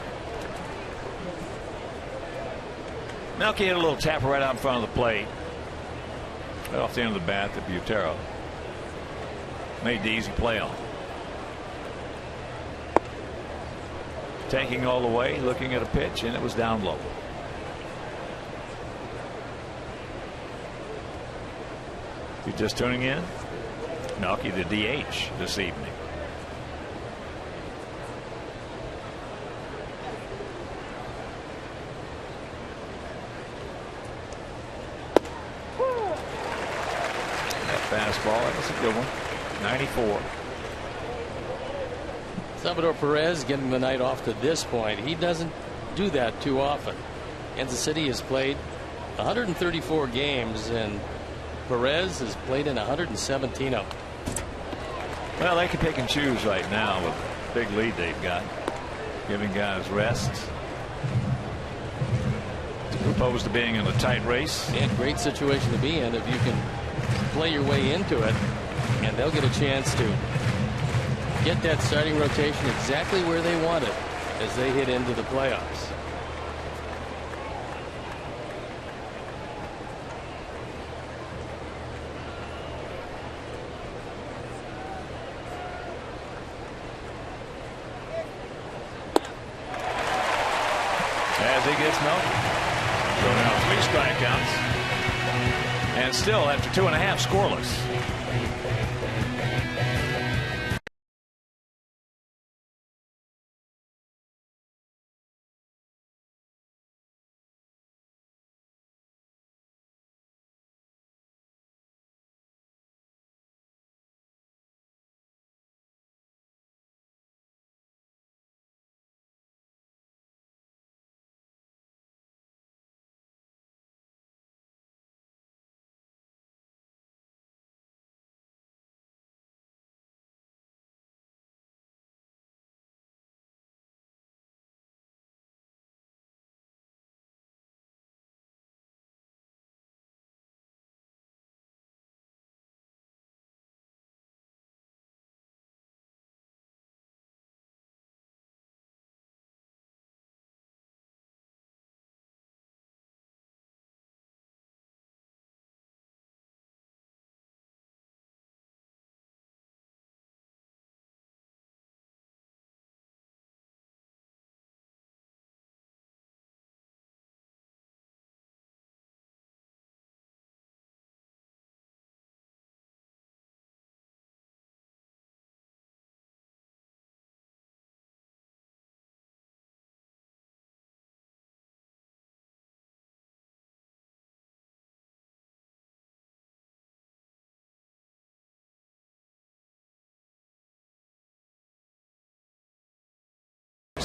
Melky hit a little tapper right out in front of the plate. Right off the end of the bat to Butero. Made the easy play on. Taking all the way, looking at a pitch, and it was down low. You're just tuning in? Melky, the DH this evening. That fastball, that was a good one. 94. Salvador Perez getting the night off to this point. He doesn't do that too often. Kansas City has played 134 games, and Perez has played in 117 of them. Well, they can pick and choose right now with the big lead they've got, giving guys rest, as opposed to being in a tight race. And great situation to be in if you can play your way into it, and they'll get a chance to get that starting rotation exactly where they want it as they hit into the playoffs. As he gets Melky. So now 3 strikeouts. And still after 2.5 scoreless.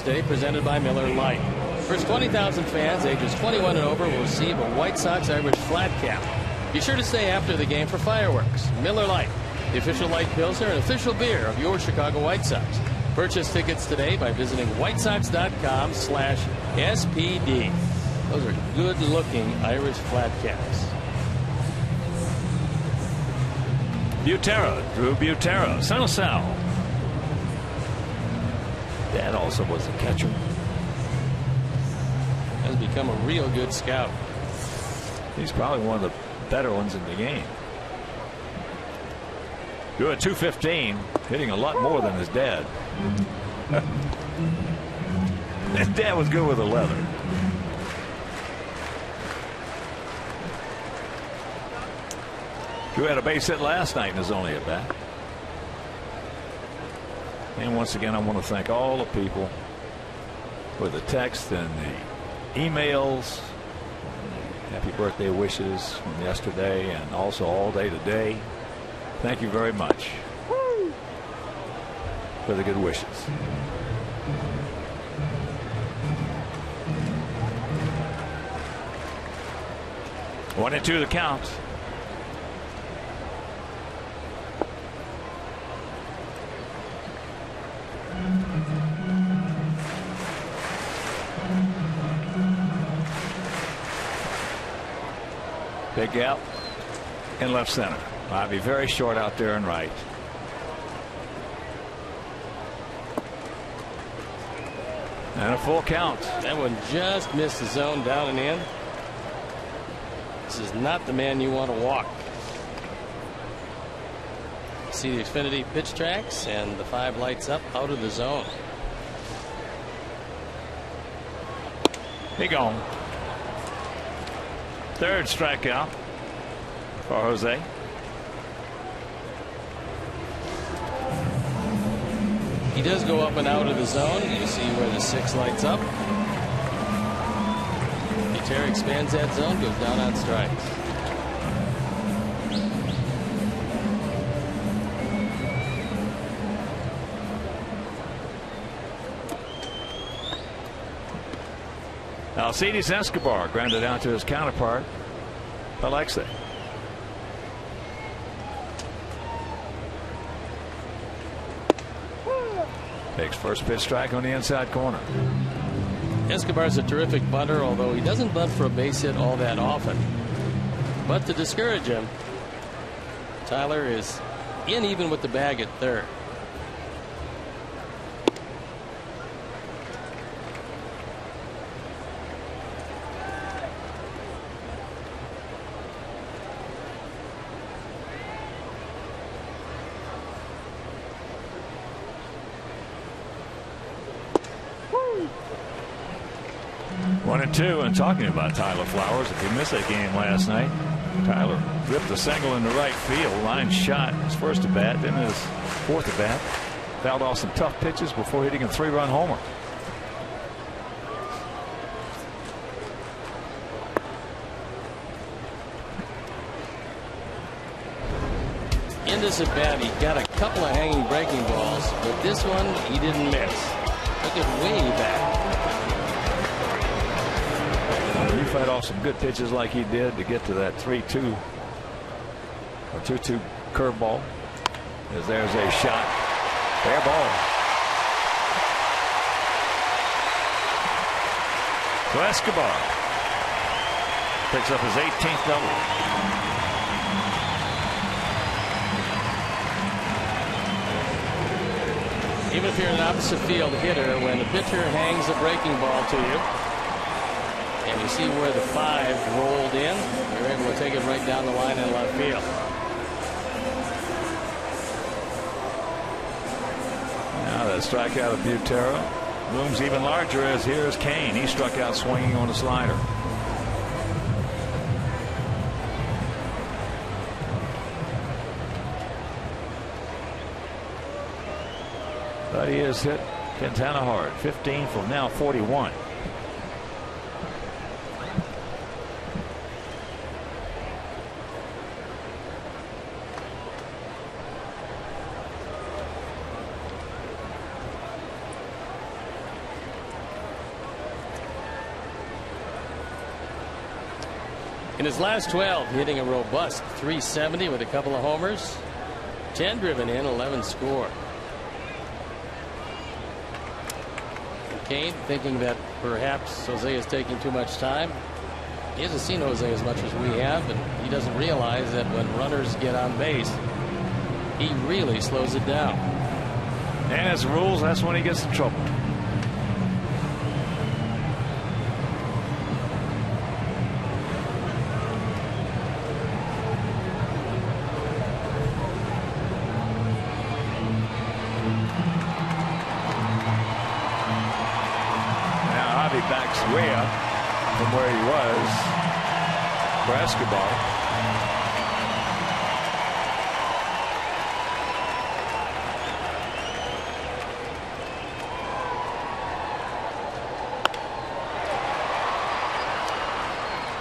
Day presented by Miller Lite. First 20,000 fans ages 21 and over will receive a White Sox Irish flat cap. Be sure to stay after the game for fireworks. Miller Lite, the official light pilsner and official beer of your Chicago White Sox. Purchase tickets today by visiting whitesox.com/SPD. Those are good-looking Irish flat caps. Butero, Drew Butero, son of Sal. Dad also was a catcher. Has become a real good scout. He's probably one of the better ones in the game. Good, 215, hitting a lot more than his dad. His dad was good with the leather. who had a base hit last night in his only at bat. And once again, I want to thank all the people for the text and the emails, happy birthday wishes from yesterday and also all day today. Thank you very much for the good wishes. One and two the count. Big gap in left center. I'll be very short out there and right. And a full count. That one just missed the zone, down and in. This is not the man you want to walk. See the Xfinity pitch tracks, and the 5 lights up out of the zone. He gone. Third strikeout for Jose. He does go up and out of the zone. You see where the 6 lights up. Terry expands that zone, goes down on strikes. Alcides Escobar grounded out to his counterpart, Alexei. Takes first pitch strike on the inside corner. Escobar's a terrific bunter, although he doesn't bunt for a base hit all that often. But to discourage him, Tyler is in even with the bag at third. One and two, and talking about Tyler Flowers, if you missed that game last night, Tyler ripped a single into right field, line shot, his first at bat, then his fourth at bat, fouled off some tough pitches before hitting a 3-run homer. In this at bat, he got a couple of hanging breaking balls, but this one he didn't miss. Took it way back. He fed off some good pitches like he did to get to that 3-2 or 2-2 curveball. As there's a shot. Fair ball. So Escobar picks up his 18th double. Even if you're an opposite field hitter, when the pitcher hangs a breaking ball to you, and you see where the 5 rolled in, you're able to take it right down the line in left field. Now that strikeout of Butera looms even larger as here's Kane. He struck out swinging on a slider. But he has hit Quintana hard. 15 from now 41. In his last 12, hitting a robust .370 with a couple of homers, 10 driven in, 11 scored. Kane thinking that perhaps Jose is taking too much time. He hasn't seen Jose as much as we have, and he doesn't realize that when runners get on base, he really slows it down. And as rules, that's when he gets in trouble. Backs way up from where he was for Escobar.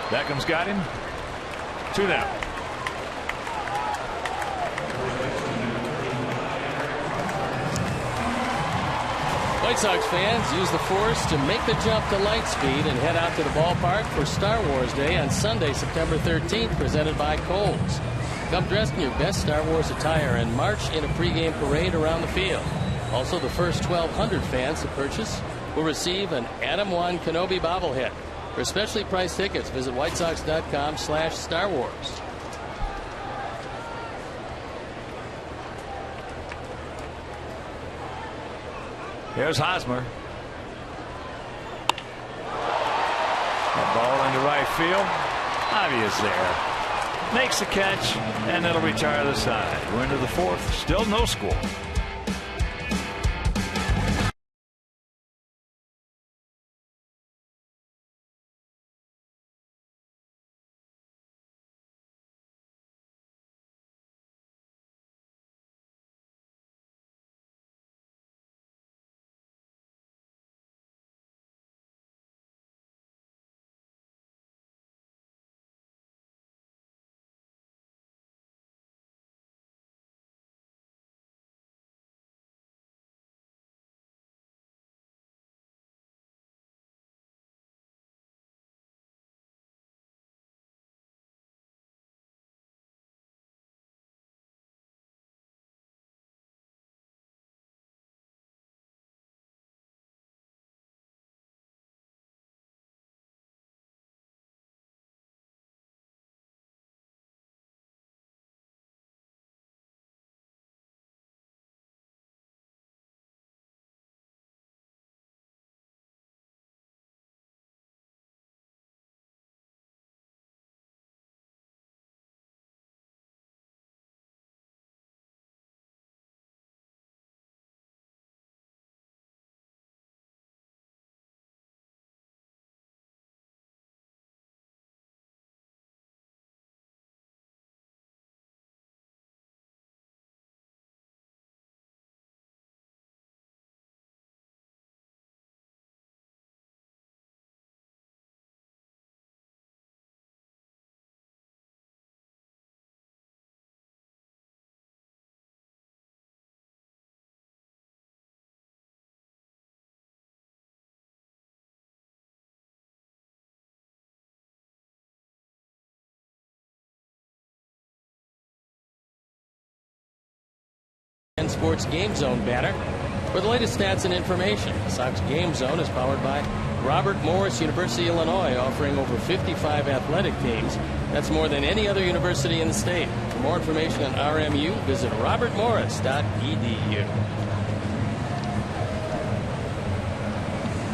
Beckham's got him. 2 down. White Sox fans use the Force to make the jump to light speed and head out to the ballpark for Star Wars Day on Sunday, September 13th, presented by Kohl's. Come dressed in your best Star Wars attire and march in a pregame parade around the field. Also, the first 1,200 fans to purchase will receive an Adam 1 Kenobi bobblehead. For specially priced tickets, visit whitesox.com/Star Wars. Here's Hosmer. That ball into right field. Obvious there. Makes the catch, and it'll retire the side. We're into the 4th. Still no score. Sports Game Zone banner for the latest stats and information. The Sox Game Zone is powered by Robert Morris University, Illinois, offering over 55 athletic teams. That's more than any other university in the state. For more information on RMU, visit robertmorris.edu.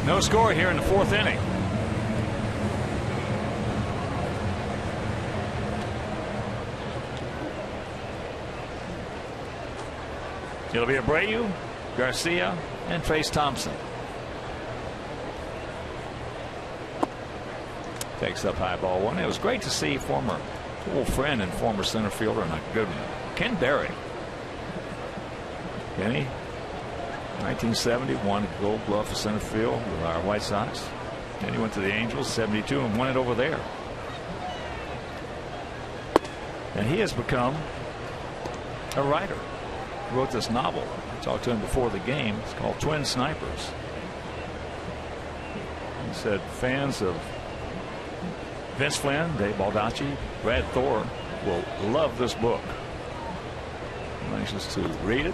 No score here in the 4th inning. It'll be Abreu, Garcia, and Trace Thompson. Takes up high ball 1. It was great to see former old friend and former center fielder, and a good one, Ken Berry. Kenny, 1970, won Gold Glove for center field with our White Sox. Then he went to the Angels, 72, and won it over there. And he has become a writer. Wrote this novel. I talked to him before the game. It's called Twin Snipers. He said fans of Vince Flynn, Dave Baldacci, Brad Thor will love this book. I'm anxious to read it.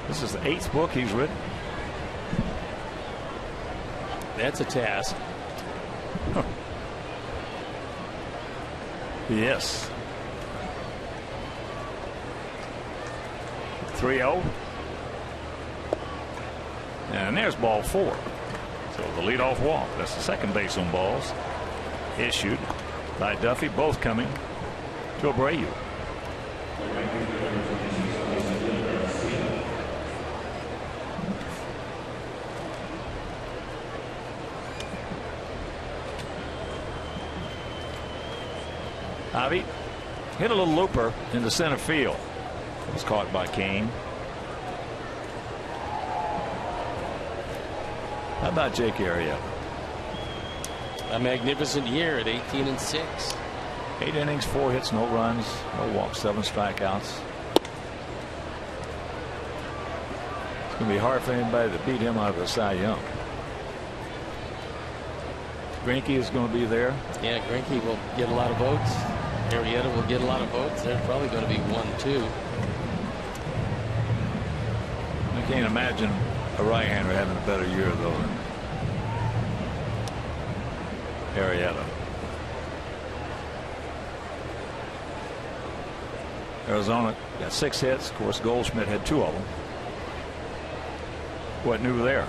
This is the 8th book he's written. That's a task. Huh. Yes. 3-0. And there's ball 4. So the leadoff walk. That's the second base on balls. Issued by Duffy. Both coming to Abreu. Javi hit a little looper into center field. was caught by Kane. How about Jake Arrieta? A magnificent year at 18-6. 8 innings, 4 hits, no runs, no walks, 7 strikeouts. It's going to be hard for anybody to beat him out of the Cy Young. Greinke is going to be there. Yeah, Greinke will get a lot of votes. Arrieta will get a lot of votes. They're probably going to be 1-2. I can't imagine a right-hander having a better year though than Arrieta. Arizona got 6 hits. Of course, Goldschmidt had 2 of them. What new there?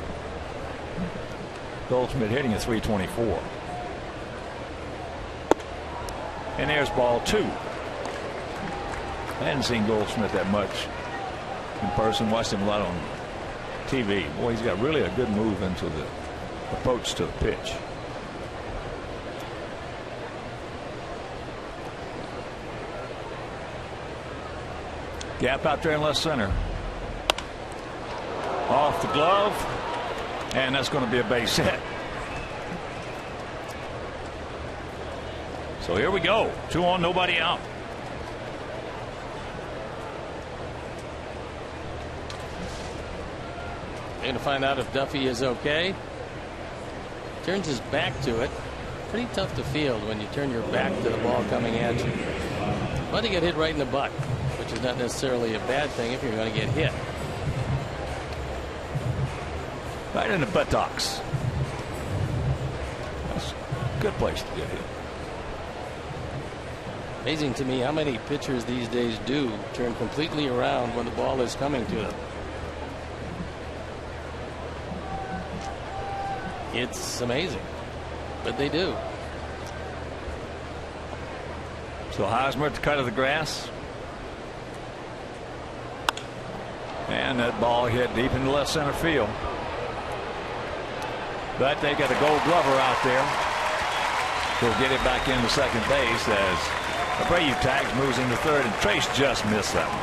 Goldschmidt hitting a .324. And there's ball 2. I hadn't seen Goldschmidt that much in person. Watched him a lot on TV. Boy, he's got really a good move into the approach to the pitch. Gap out there in left center. Off the glove. And that's going to be a base hit. So here we go. 2 on, nobody out. Going to find out if Duffy is okay. Turns his back to it. Pretty tough to field when you turn your back to the ball coming at you. But he got hit right in the butt, which is not necessarily a bad thing if you're going to get hit. Right in the buttocks. That's a good place to get hit. Amazing to me how many pitchers these days do turn completely around when the ball is coming to them. It's amazing, but they do. So Hosmer at the cut of the grass. And that ball hit deep in the left center field. But they got a Gold Glover out there. He'll get it back into second base as Abreu tags, moves into third, and Trace just missed that one.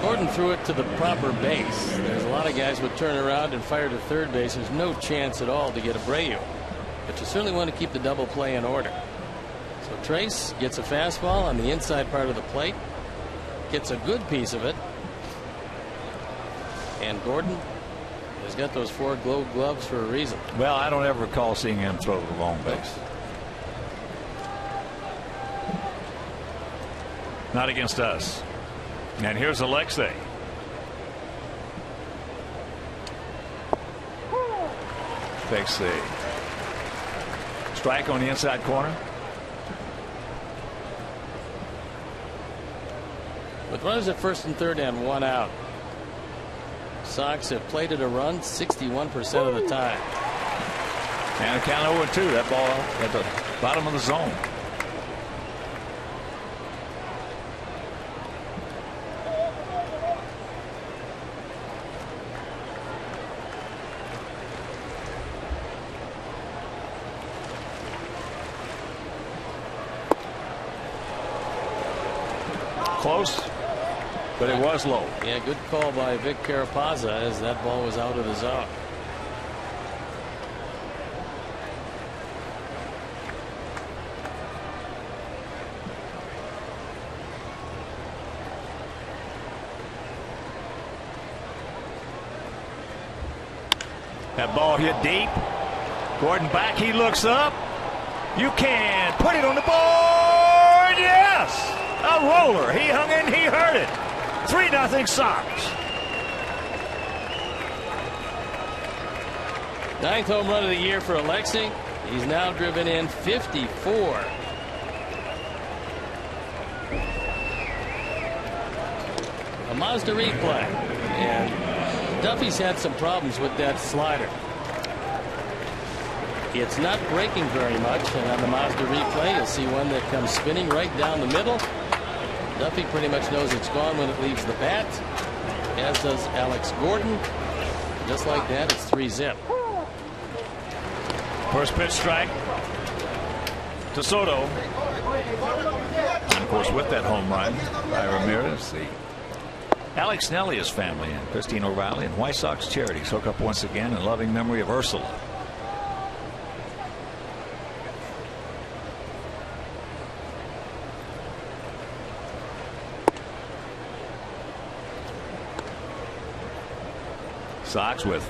Gordon threw it to the proper base. There's a lot of guys would turn around and fire to third base. There's no chance at all to get Abreu. But you certainly want to keep the double play in order. So Trace gets a fastball on the inside part of the plate. Gets a good piece of it. And Gordon has got those 4 Gold Gloves for a reason. Well, I don't ever recall seeing him throw to the wrong base. Not against us. And here's Alexei. Takes the strike on the inside corner. With runners at first and third and 1 out. Sox have plated a run 61% of the time. And a count 0-2. That ball at the bottom of the zone. Close, but it was low. Yeah, good call by Vic Carapazza as that ball was out of the zone. That ball hit deep. Gordon back. He looks up. You can put it on the board. Yes. A roller. He hung in. He heard it. 3-0 Sox. 9th home run of the year for Alexei. He's now driven in 54. A Mazda replay. And Duffy's had some problems with that slider. It's not breaking very much, and on the Mazda replay you'll see one that comes spinning right down the middle. Duffy pretty much knows it's gone when it leaves the bat, as does Alex Gordon. Just like that, it's 3-0. First pitch strike to Soto. of course, with that home run by Ramirez. The Alex Nellia's family and Christine O'Reilly and White Sox Charities hook up once again in loving memory of Ursula. Sox with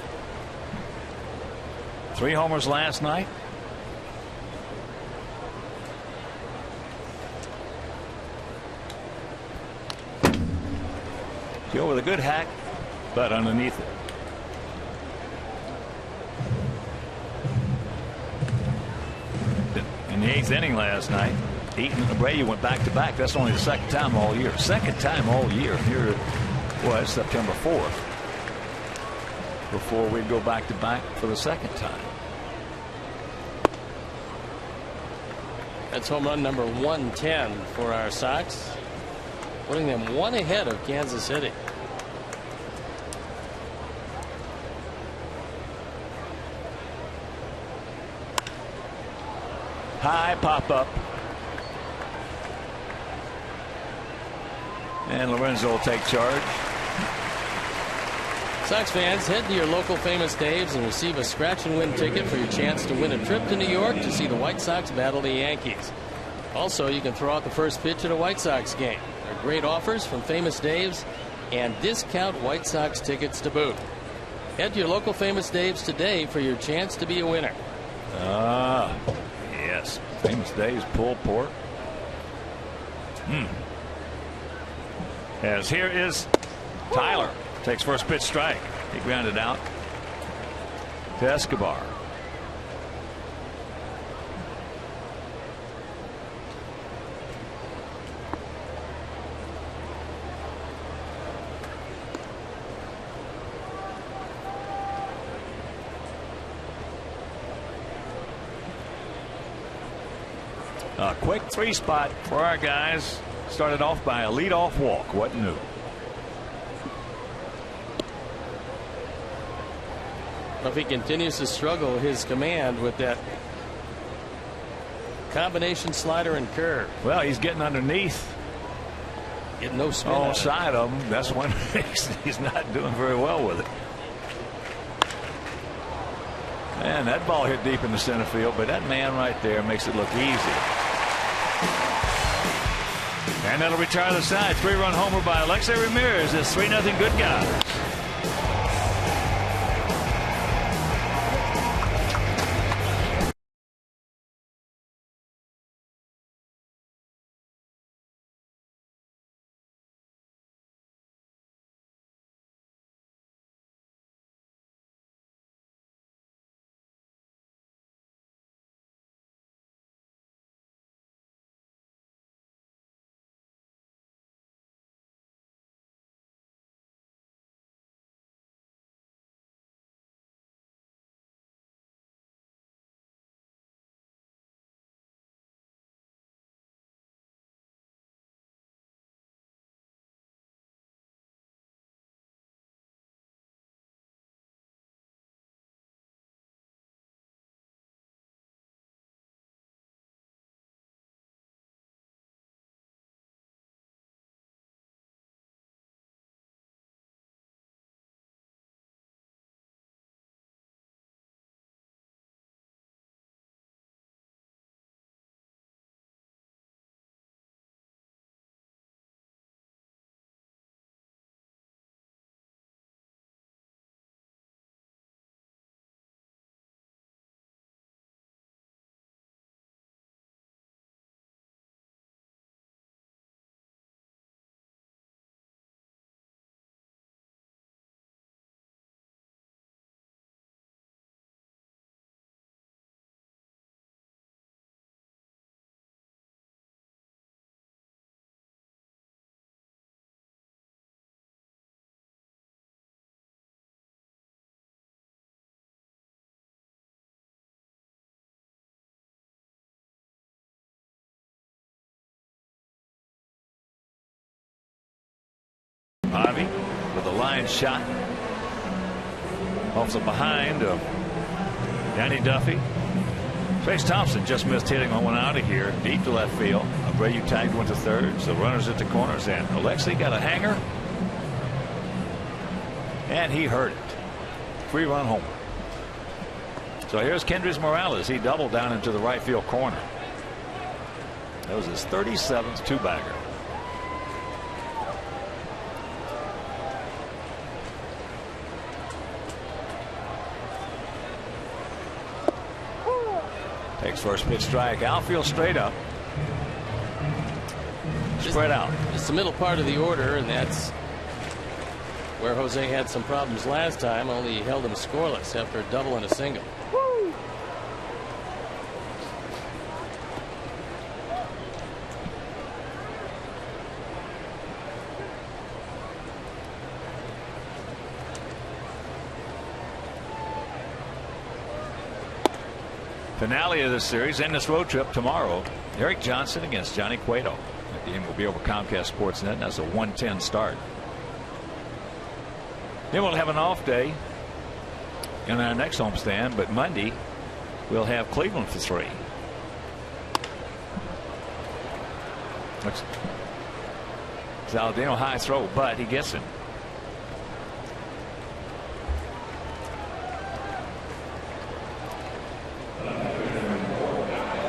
3 homers last night. Joe with a good hack, but underneath it. In the 8th inning last night, Eaton and Abreu went back to back. That's only the second time all year. Second time all year. Here it was September 4th. Before we'd go back to back for the second time. That's home run number 110 for our Sox, putting them 1 ahead of Kansas City. High pop up. And Lorenzo will take charge. Sox fans, head to your local Famous Dave's and receive a scratch and win ticket for your chance to win a trip to New York to see the White Sox battle the Yankees. Also, you can throw out the first pitch at a White Sox game. There are great offers from Famous Dave's and discount White Sox tickets to boot. Head to your local Famous Dave's today for your chance to be a winner. Yes. Famous Dave's pulled pork. As here is Tyler. Takes first pitch strike. He grounded out to Escobar. A quick 3-spot for our guys. Started off by a leadoff walk. What new? If he continues to struggle his command with that combination slider and curve. Well, he's getting underneath. Getting no spin On side of him. That's when he's not doing very well with it. Man, that ball hit deep in the center field, but that man right there makes it look easy. And that'll retire the side. 3-run homer by Alexei Ramirez. It's 3-0 good guys. Ivy with a line shot off the behind of Danny Duffy. Trace Thompson just missed hitting on one out of here deep to left field. A Abreu tagged one to third, so runners at the corners, and Alexi got a hanger, and he hurt it. 3-run homer. So here's Kendrys Morales. He doubled down into the right field corner. That was his 37th two-bagger. Takes first pitch strike. Outfield straight up. Spread out. It's the middle part of the order, and that's where Jose had some problems last time, only he held him scoreless after a double and a single. Finale of this series and this road trip tomorrow. Eric Johnson against Johnny Cueto. That game will be over Comcast Sportsnet, and that's a 1:10 start. Then we'll have an off day in our next homestand, but Monday we'll have Cleveland for 3. Saladino high throw, but he gets him.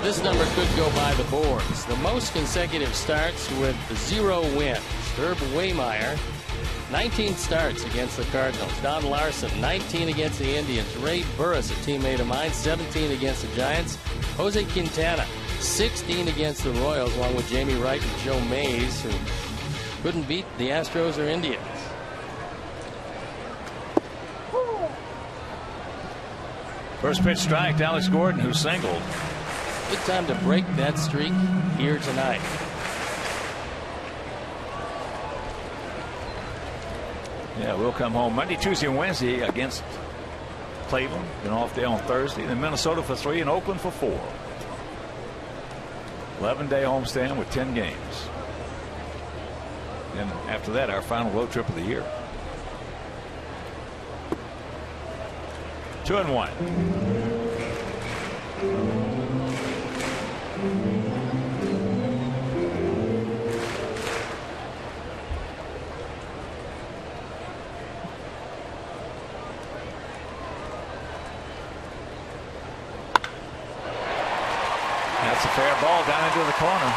This number could go by the boards. The most consecutive starts with 0 wins. Herb Waymeyer, 19 starts against the Cardinals. Don Larson, 19 against the Indians. Ray Burris, a teammate of mine, 17 against the Giants. Jose Quintana, 16 against the Royals, along with Jamie Wright and Joe Mays, who couldn't beat the Astros or Indians. First pitch strike to Alex Gordon, who singled. Good time to break that streak here tonight. Yeah, we'll come home Monday, Tuesday, and Wednesday against Cleveland. An off day on Thursday. Then Minnesota for 3 and Oakland for 4. 11-day homestand with 10 games. And after that, our final road trip of the year. 2-1. That's a fair ball down into the corner.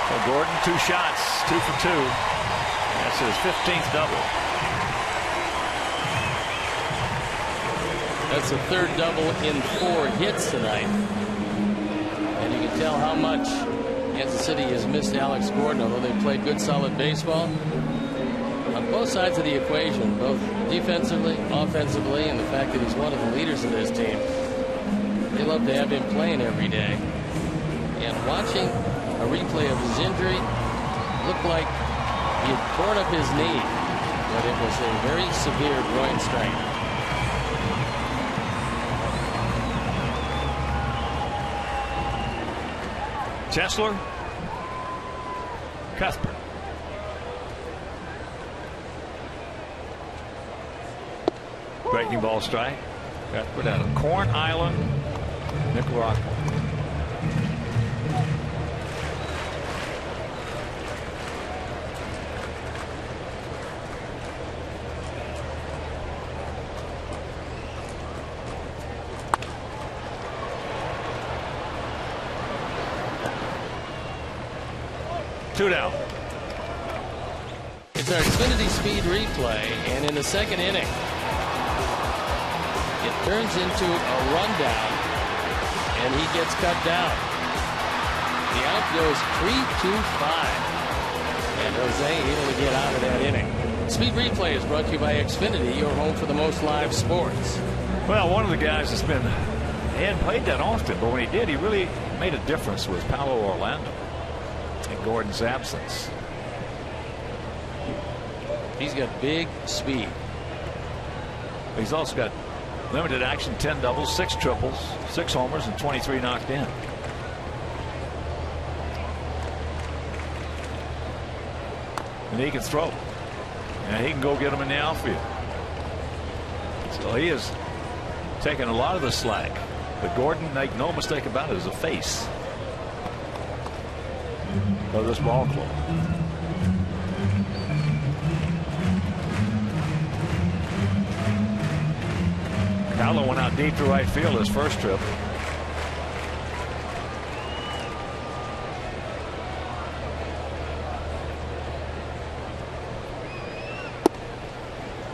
So Gordon, 2 shots, 2 for 2. That's his 15th double. That's the 3rd double in 4 hits tonight. And you can tell how much Kansas City has missed Alex Gordon, although they played good, solid baseball. On both sides of the equation, both defensively, offensively, and the fact that he's one of the leaders of this team. They love to have him playing every day. And watching a replay of his injury, looked like he had torn up his knee, but it was a very severe groin strain. Chesler, Cuthbert. Breaking ball strike. Cuthbert out of Corn Island, Nicaragua. Two down. It's our Xfinity Speed replay, and in the 2nd inning, it turns into a rundown, and he gets cut down. The out goes 3-2-5, and Jose able to get out of that inning. Speed replay is brought to you by Xfinity, your home for the most live sports. Well, one of the guys that's been, he hadn't played that often, but when he did, he really made a difference was Paulo Orlando in Gordon's absence. He's got big speed. He's also got limited action, 10 doubles, 6 triples, 6 homers, and 23 knocked in. And he can throw. And he can go get them in the outfield. So he is taking a lot of the slack. But Gordon, make no mistake about it, is a face of this ball club. Gallo went out deep to right field his first trip.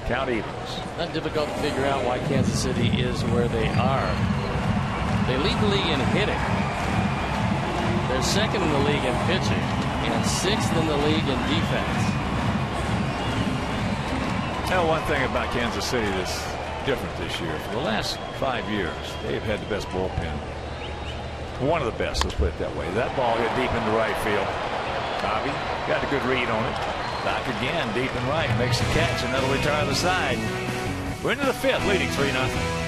Count evens. Not difficult to figure out why Kansas City is where they are. They lead the league in hitting. They're second in the league in pitching and sixth in the league in defense. Tell one thing about Kansas City that's different this year. For the last 5 years, they've had the best bullpen. One of the best, let's put it that way. That ball hit deep into right field. Bobby got a good read on it. Back again, deep and right, makes the catch, and that'll retire the side. We're into the fifth, leading 3-0.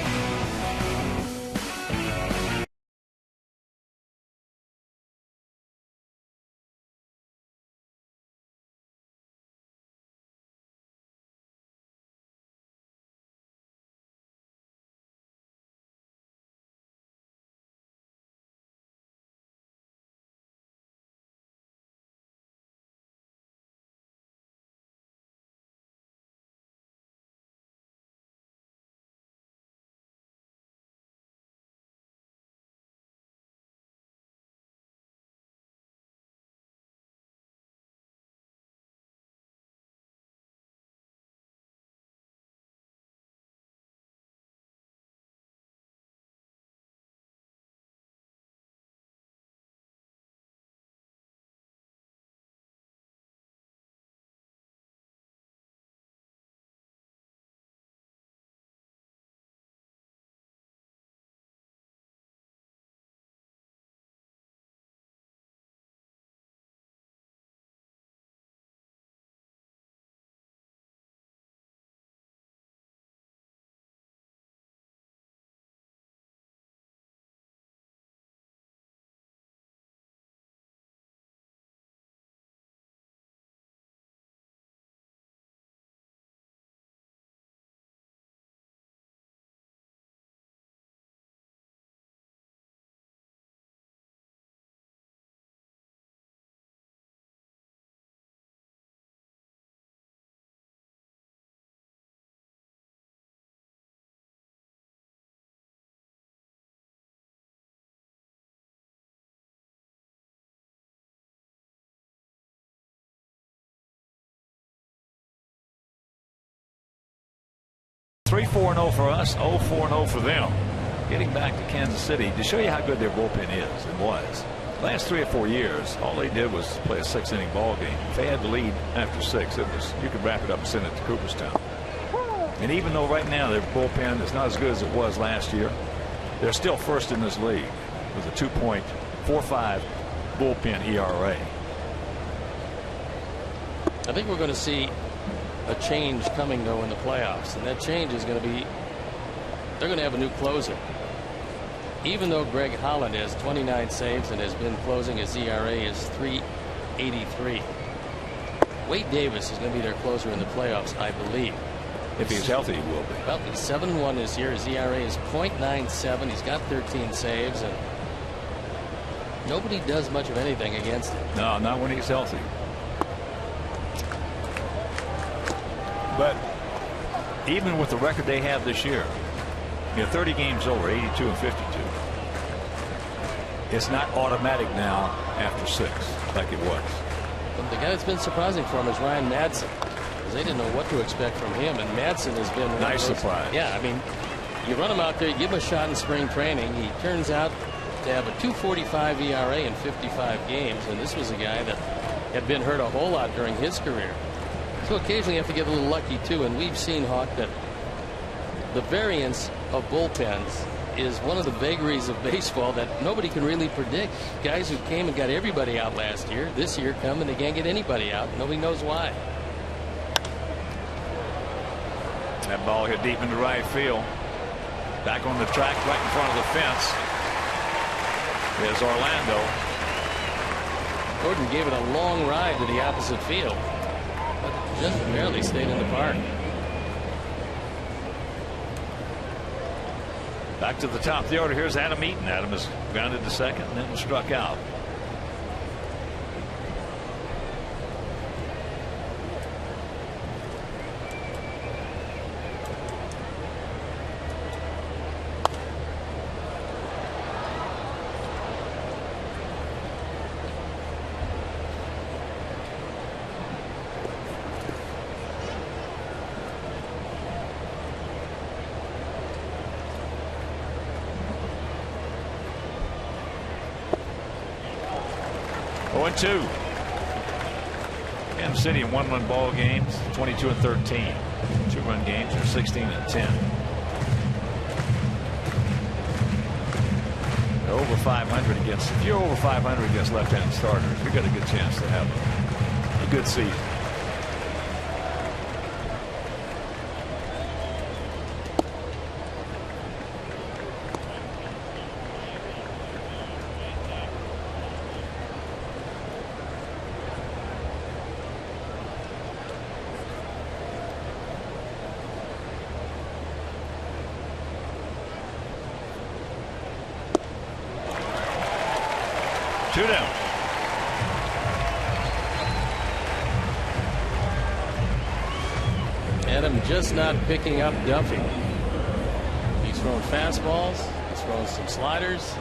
Three 4-0 for us, 0-4-0 for them. Getting back to Kansas City to show you how good their bullpen is and was. Last 3 or 4 years, all they did was play a 6-inning ball game. If they had the lead after 6, it was, you could wrap it up and send it to Cooperstown. And even though right now their bullpen is not as good as it was last year, they're still first in this league with a 2.45 bullpen ERA. I think we're going to see a change coming though in the playoffs, and that change is going to be they're going to have a new closer. Even though Greg Holland has 29 saves and has been closing, his ERA is 3.83. Wade Davis is going to be their closer in the playoffs, I believe. If he's healthy, he will be. Well, he's 7-1 this year. His ERA is .97. He's got 13 saves, and nobody does much of anything against him. No, not when he's healthy. But even with the record they have this year, 30 games over, 82 and 52. It's not automatic now after 6 like it was. But the guy that's been surprising for him is Ryan Madsen, because they didn't know what to expect from him, and Madsen has been a nice surprise. Yeah, I mean, you run him out there, you give him a shot in spring training. He turns out to have a 2.45 ERA in 55 games, and this was a guy that had been hurt a whole lot during his career. So occasionally you have to get a little lucky too, and we've seen, Hawk, that the variance of bullpens is one of the vagaries of baseball that nobody can really predict. Guys who came and got everybody out last year, this year come and they can't get anybody out. Nobody knows why. That ball hit deep into right field. Back on the track right in front of the fence is Orlando. Gordon gave it a long ride to the opposite field, but just barely stayed in the park. Back to the top of the order. Here's Adam Eaton. Adam is grounded to second and then struck out. Two. Kansas City in 1-run ball games, 22 and 13. 2-run games are 16 and 10. They're over 500 against. If you're over 500 against left-handed starters, you've got a good chance to have a good season. Two down. Adam just not picking up Duffy. He's throwing fastballs. He's throwing some sliders.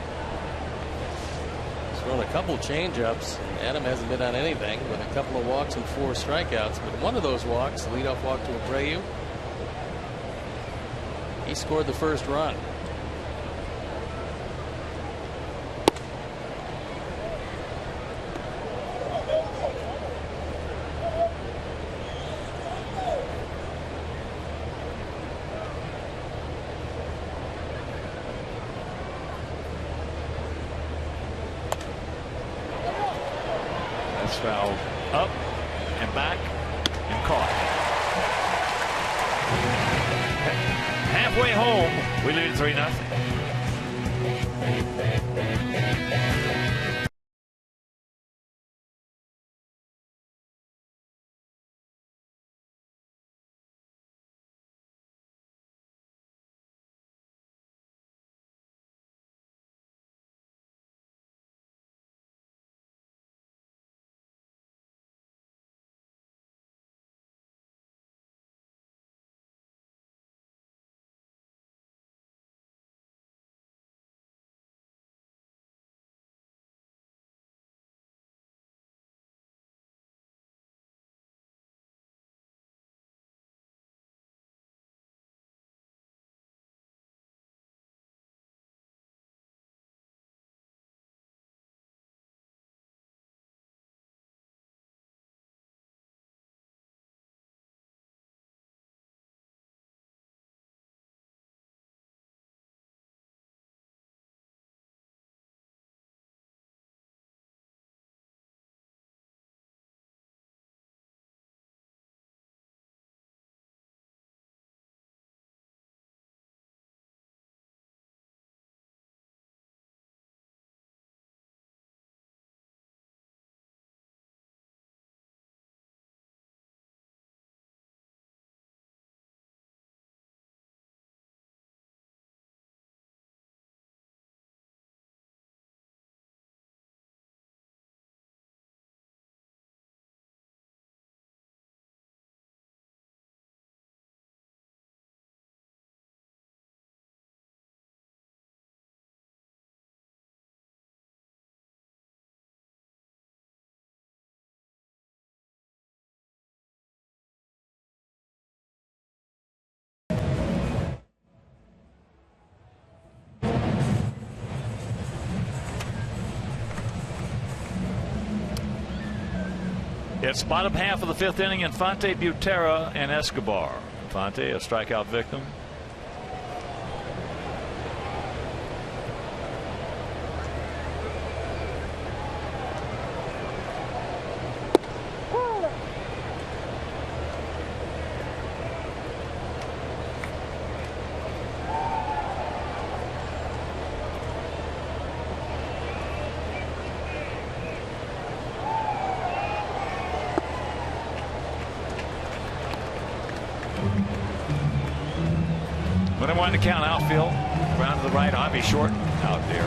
He's thrown a couple changeups. Adam hasn't been on anything with a couple of walks and 4 strikeouts. But one of those walks, the leadoff walk to Abreu, he scored the first run. Fouled up and back and caught. Halfway home, we lead 3-0. It's bottom half of the 5th inning. Infante, Butera, and Escobar. Infante, a strikeout victim. 1 to count. Outfield. Round to the right. Avi Short out there.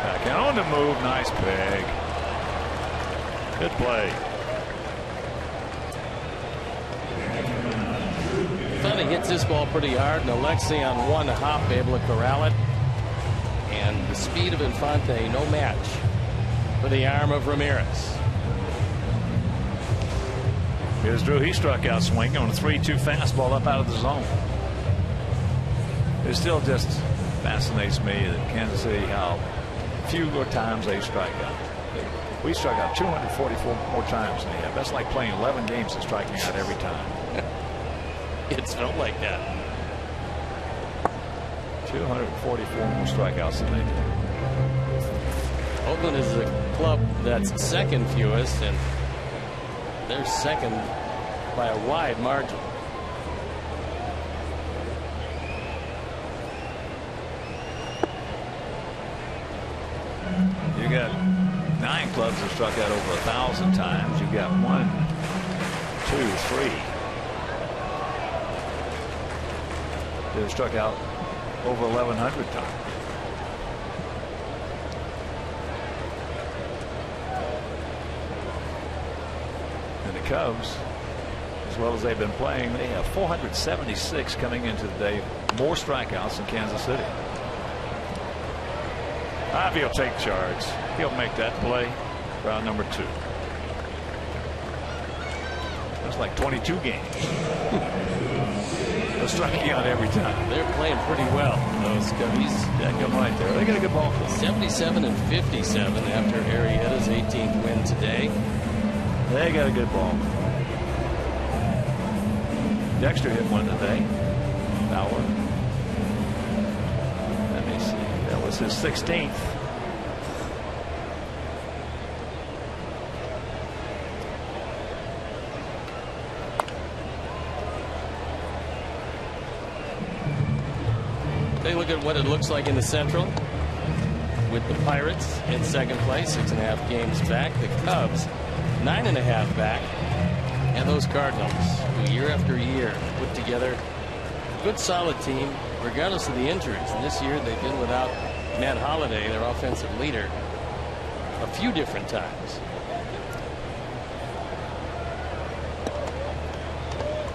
Back and on the move. Nice peg. Good play. Thought he hits this ball pretty hard, and Alexei on one hop able to corral it. And the speed of Infante, no match for the arm of Ramirez. Here's Drew. He struck out swinging on a 3-2 fastball up out of the zone. It still just fascinates me that Kansas City, how few times they strike out. We struck out 244 more times than they have. That's like playing 11 games and striking out every time. It's felt like that. 244 more strikeouts than they do. Oakland is a club that's second fewest, and they're second by a wide margin. You got 9 clubs that struck out over 1,000 times. You got 1, 2, 3 that have struck out over 1,100 times. And the Cubs, as well as they've been playing, they have 476 coming into the day, more strikeouts than Kansas City. Ivy will take charge. He'll make that play. Round number 2. That's like 22 games. They're striking out every time. They're playing pretty well, those Cubbies. That come right there. They got a good ball club. 77 and 57 after Arrieta's 18th win today. They got a good ball. Dexter hit one today. Bauer. Let me see. That was his 16th. Take a look at what it looks like in the Central with the Pirates in second place, 6.5 games back. The Cubs 9.5 back, and those Cardinals, who year after year put together a good solid team regardless of the injuries. And this year they've been without Matt Holliday, their offensive leader, a few different times.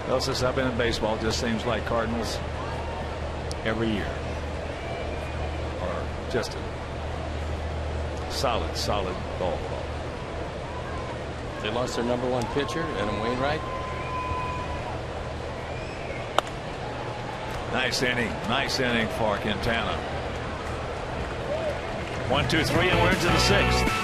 Well, since I've been in baseball, it just seems like Cardinals every year are just a solid ball club. They lost their number 1 pitcher, Adam Wainwright. Nice inning for Quintana. 1, 2, 3, and we're into the 6th.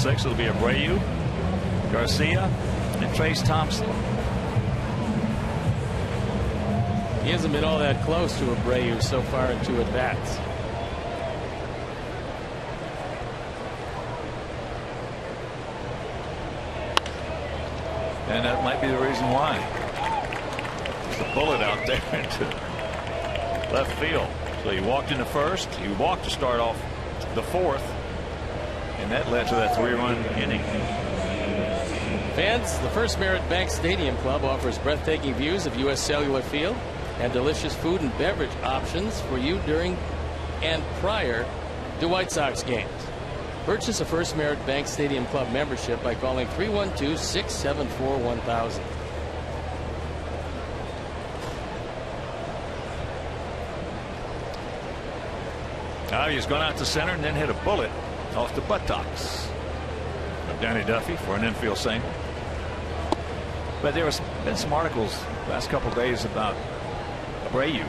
6. It'll be Abreu, Garcia, and Trace Thompson. He hasn't been all that close to Abreu so far in 2 at-bats. And that might be the reason why. There's a bullet out there into left field. So he walked into first. He walked to start off the 4th. And that led to that 3-run inning. Fans, the First Merit Bank Stadium Club offers breathtaking views of U.S. Cellular Field and delicious food and beverage options for you during and prior to White Sox games. Purchase a First Merit Bank Stadium Club membership by calling 312-674-1000. Now he's gone out to center and then hit a bullet off the buttocks of Danny Duffy for an infield single. But there has been some articles the last couple of days about Abreu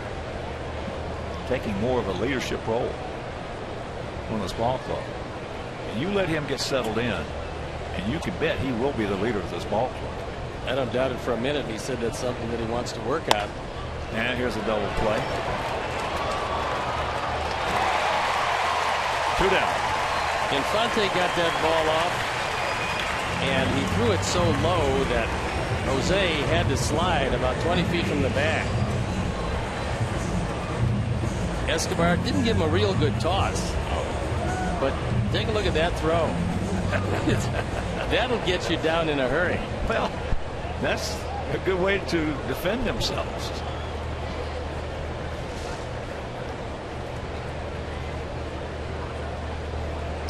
taking more of a leadership role on this ball club. And you let him get settled in, and you can bet he will be the leader of this ball club. I don't doubt it for a minute. He said that's something that he wants to work on. And here's a double play. 2 down. Infante got that ball off, and he threw it so low that Jose had to slide about 20 feet from the bag. Escobar didn't give him a real good toss, but take a look at that throw. That'll get you down in a hurry. Well, that's a good way to defend themselves.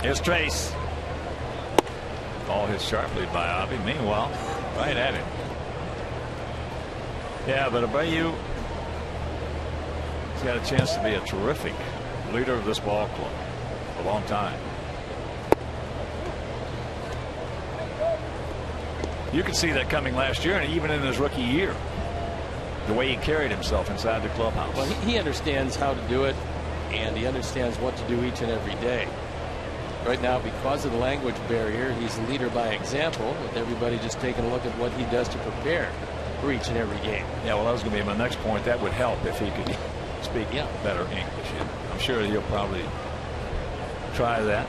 Here's Trace. Ball hit sharply by Avi. Meanwhile, right at him. Yeah, but Abreu has got a chance to be a terrific leader of this ball club for a long time. You could see that coming last year and even in his rookie year. The way he carried himself inside the clubhouse. Well, he understands how to do it, and he understands what to do each and every day. Right now, because of the language barrier, he's a leader by example, with everybody just taking a look at what he does to prepare for each and every game. Yeah, well, that was going to be my next point. That would help if he could speak better English. I'm sure he'll probably try that.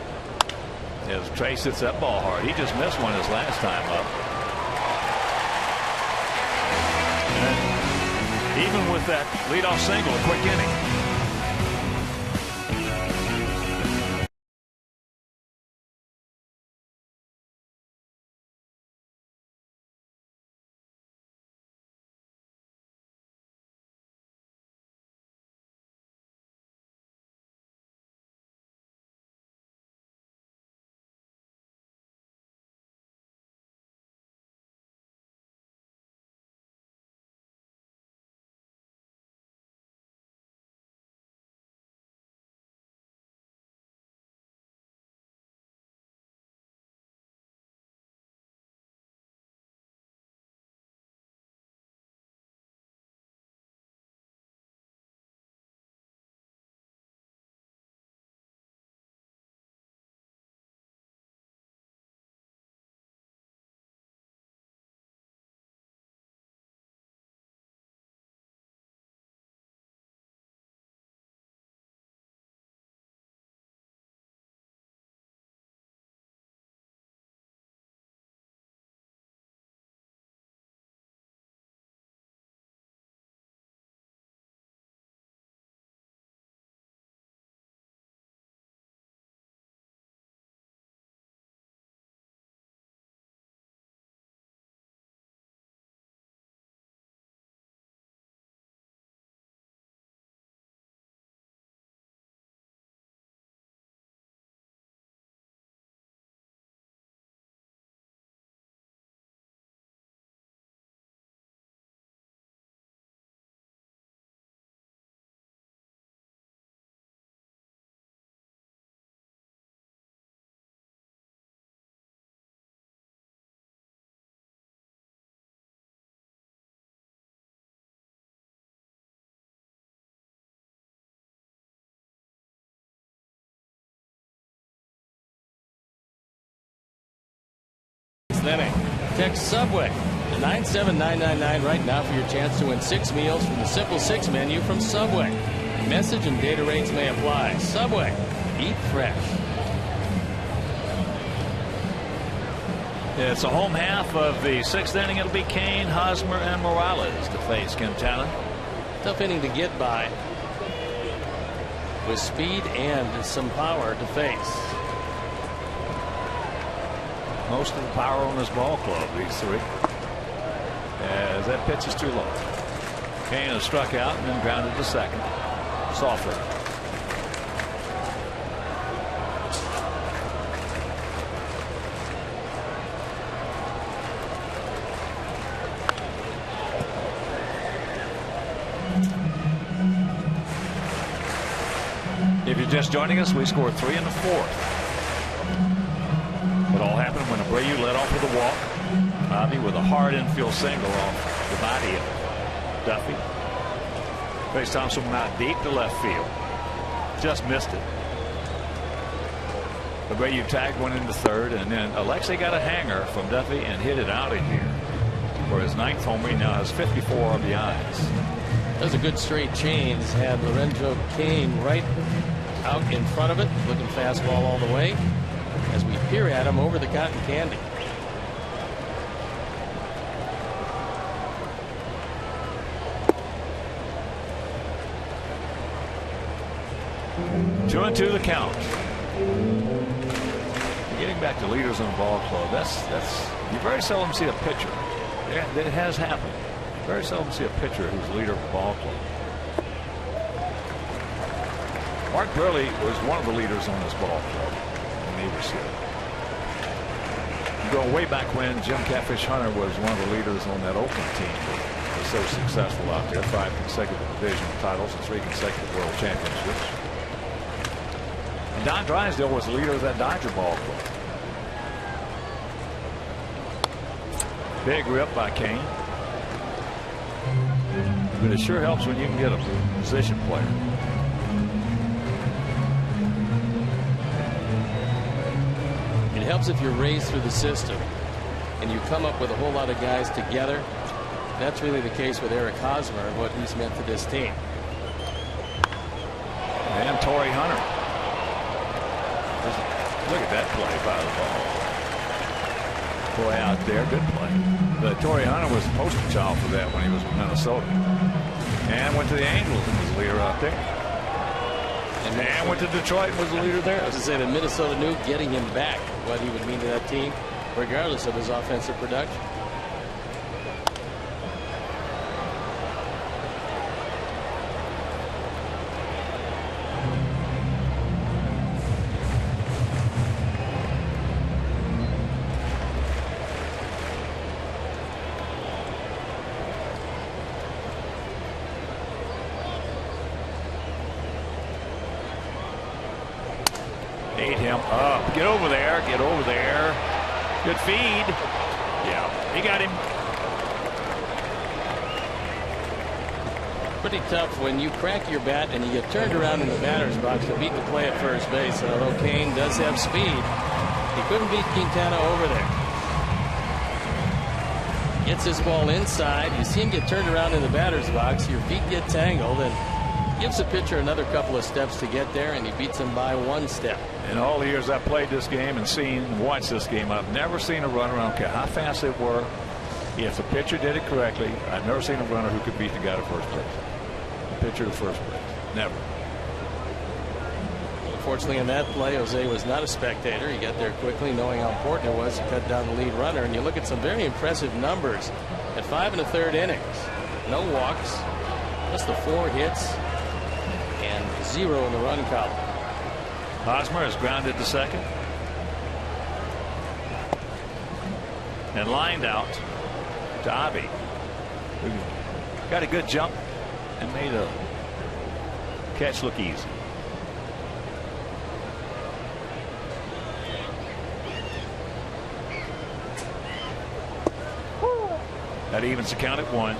As Trace hits that ball hard. He just missed one his last time up. And even with that leadoff single, a quick inning. 12th inning. Text Subway to 97999 right now for your chance to win 6 meals from the Simple 6 menu from Subway. Message and data rates may apply. Subway, eat fresh. It's a home half of the 6th inning. It'll be Kane, Hosmer, and Morales to face Quintana. Tough inning to get by with speed and some power to face. Most of the power on this ball club, these three. As that pitch is too low. Kane has struck out and then grounded to second. Softly. If you're just joining us, we scored 3 in the 4th. It all happened when Abreu led off with a walk. Bobby with a hard infield single off the body of Duffy. Trace Thompson went out deep to left field. Just missed it. Abreu tagged one into third, and then Alexei got a hanger from Duffy and hit it out of here for his 9th homer. He now has 54 RBIs. That was a good straight change. Had Lorenzo Cain right out in front of it, looking fastball all the way as we peer at him over the cotton candy. Two and two the count. Getting back to leaders in the ball club. That's you very seldom see a pitcher. It has happened. Very seldom see a pitcher who's leader of the ball club. Mark Burley was one of the leaders on this ball club when he was here. Going way back when Jim Catfish Hunter was one of the leaders on that Oakland team that was so successful out there. 5 consecutive division titles and 3 consecutive world championships. And Don Drysdale was the leader of that Dodger ball club. Big rip by Kane. But it sure helps when you can get a position player. It helps if you're raised through the system and you come up with a whole lot of guys together. That's really the case with Eric Hosmer and what he's meant to this team. And Torrey Hunter. Look at that play by the ball. Boy out there, good play. But Torrey Hunter was the poster child for that when he was with Minnesota. And went to the Angels and was the leader out there. And went to Detroit and was the leader there. I was going to say that Minnesota knew getting him back what he would mean to that team, regardless of his offensive production. Ate him up. Get over there. Get over there. Good feed. Yeah, he got him. Pretty tough when you crack your bat and you get turned around in the batter's box to beat the play at first base. And although Kane does have speed, he couldn't beat Quintana over there. Gets his ball inside. You see him get turned around in the batter's box. Your feet get tangled and gives the pitcher another couple of steps to get there, and he beats him by 1 step. In all the years I played this game and watched this game, I've never seen a runner, I don't care how fast they were, if the pitcher did it correctly, I've never seen a runner who could beat the guy to first base. The pitcher to first base. Never. Unfortunately, in that play, Jose was not a spectator. He got there quickly, knowing how important it was to cut down the lead runner. And you look at some very impressive numbers at 5 1/3 innings. No walks, just the 4 hits, and 0 in the run column. Hosmer is grounded to second and lined out to Avi, who got a good jump and made a catch look easy. That evens the count at 1.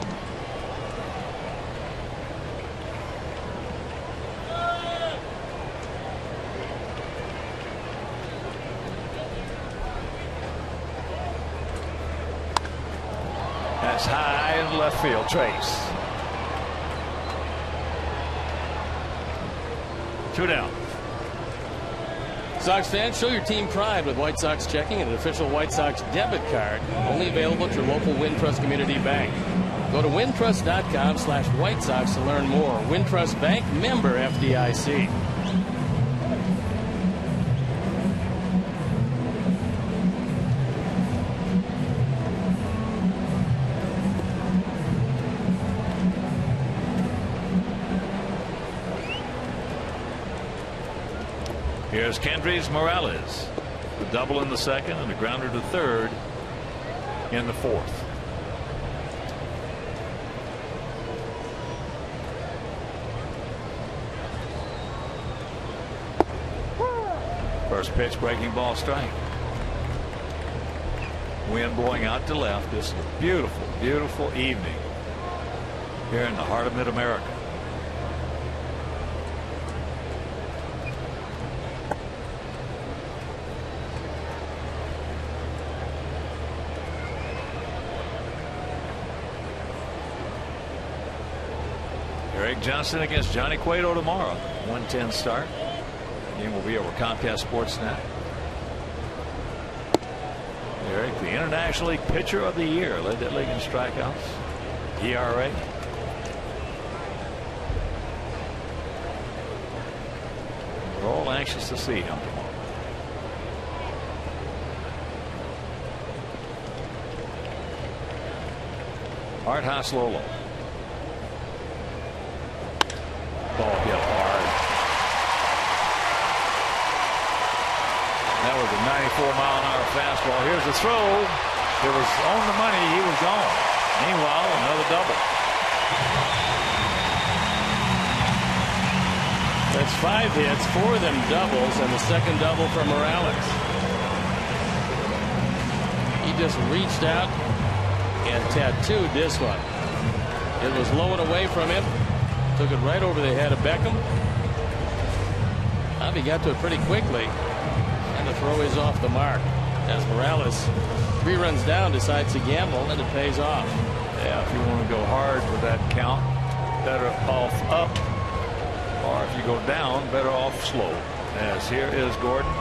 That's high in left field. Trace. 2 down. Sox fans, show your team pride with White Sox checking and an official White Sox debit card. Only available at your local Wintrust Community Bank. Go to wintrust.com/White Sox to learn more. Wintrust Bank, member FDIC. Here's Kendrys Morales. A double in the second and a grounder to third in the fourth. First pitch, breaking ball, strike. Wind blowing out to left. This is a beautiful, beautiful evening here in the heart of Mid-America. Greg Johnson against Johnny Cueto tomorrow. 1:10 start. The game will be over Comcast Sportsnet. Eric, the International League Pitcher of the Year, led that league in strikeouts, ERA. We're all anxious to see him tomorrow. Art Haslolo. Ball hit hard. That was a 94-mile-an-hour fastball. Here's the throw. It was on the money. He was gone. Meanwhile, another double. That's 5 hits, 4 of them doubles, and the second double for Morales. He just reached out and tattooed this one. It was low and away from him. Took it right over the head of Beckham. He got to it pretty quickly. And the throw is off the mark. As Morales, 3 runs down, decides to gamble, and it pays off. Yeah, if you want to go hard with that count, better off up. Or if you go down, better off slow. As here is Gordon.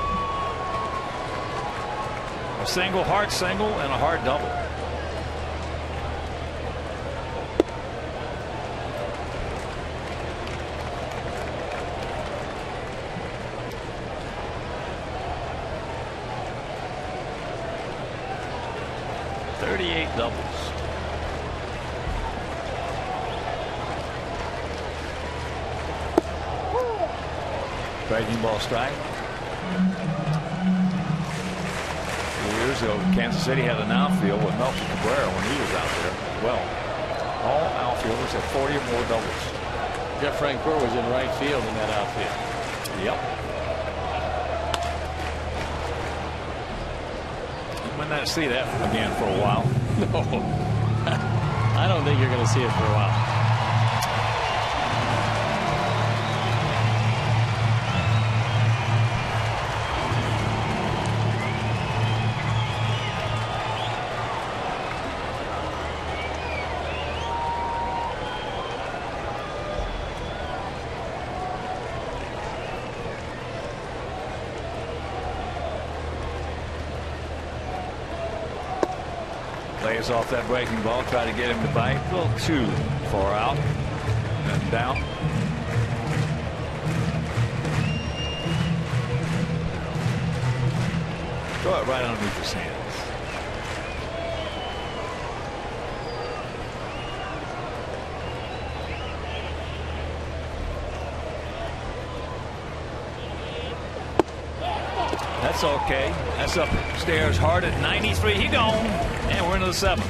A single, hard single, and a hard double. Doubles. Breaking ball, strike. Years ago, Kansas City had an outfield with Melky Cabrera when he was out there. Well, all outfielders have 40 or more doubles. Jeff Francoeur was in right field in that outfield. Yep. You might not see that again for a while. No, I don't think you're going to see it for a while. Lays off that breaking ball, try to get him to bite. A little too far out and down. Throw it right underneath his hands. That's okay. That's upstairs hard at 93. He gone. And we're into the 7th.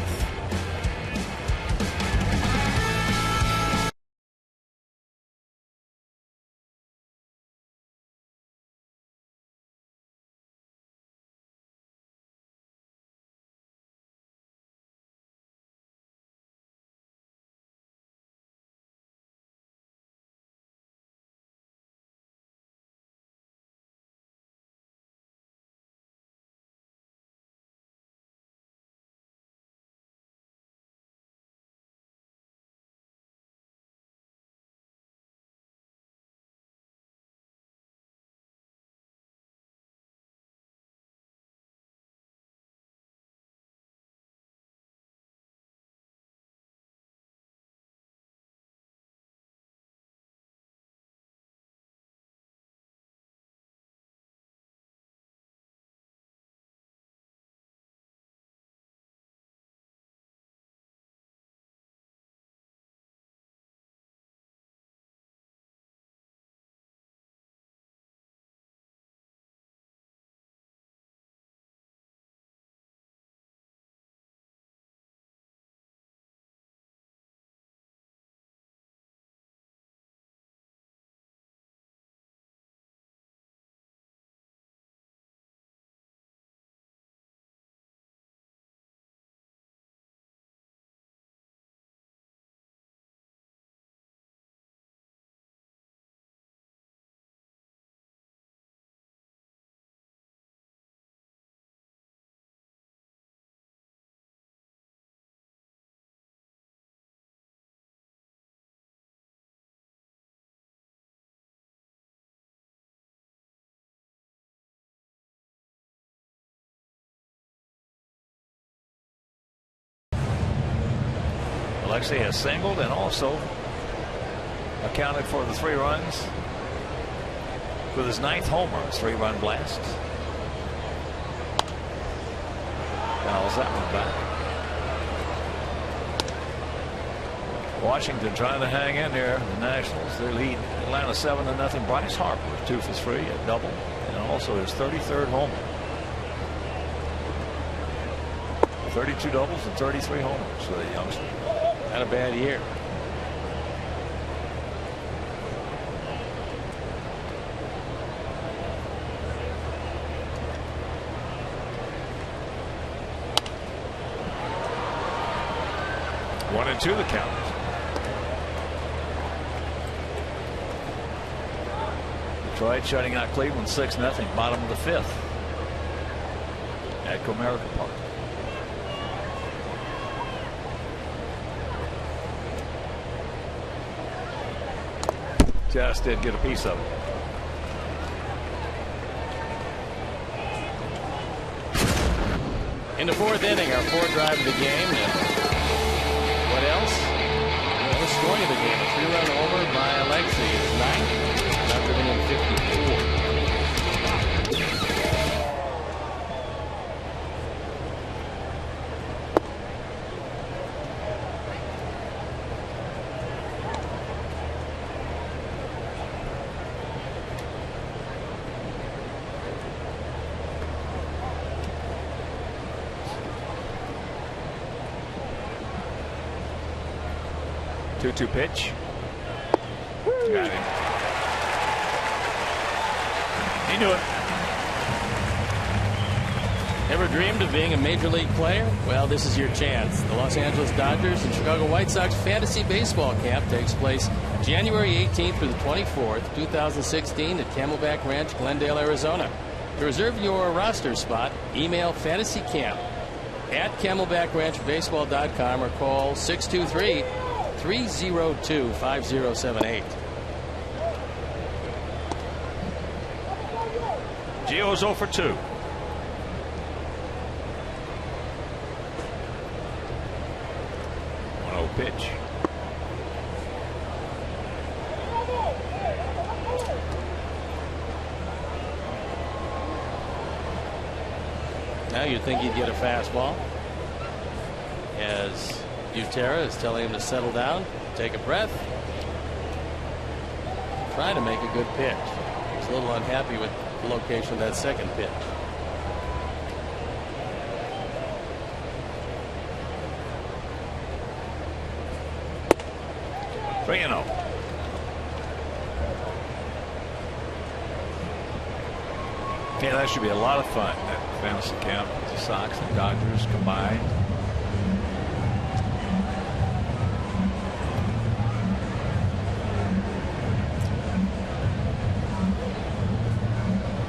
Alexei has singled and also accounted for the 3 runs with his 9th homer, 3-run blast. Fouls that one back. Washington trying to hang in there. The Nationals, they lead Atlanta 7-0. Bryce Harper 2 for 3, a double, and also his 33rd homer. 32 doubles and 33 homers for the youngster. Not a bad year. One and 2 the count. Detroit shutting out Cleveland 6-0, bottom of the 5th at Comerica Park. Just did get a piece of it. In the 4th inning, our 4th drive of the game. And what else? Well, the story of the game. A 3-run homer by Alexei. His 9th. After inning 54. 2-2 pitch. Got him. He knew it. Ever dreamed of being a major league player? Well, this is your chance. The Los Angeles Dodgers and Chicago White Sox Fantasy Baseball Camp takes place January 18th through the 24th, 2016 at Camelback Ranch, Glendale, Arizona. To reserve your roster spot, email fantasycamp@camelbackranchbaseball.com or call 623-302-5078. Gio's 0 for 2. Pitch. Now you'd think he'd get a fastball, as Utera is telling him to settle down, take a breath, try to make a good pitch. He's a little unhappy with the location of that second pitch. Bring it on. Yeah, that should be a lot of fun. That fantasy camp with the Sox and Dodgers combined.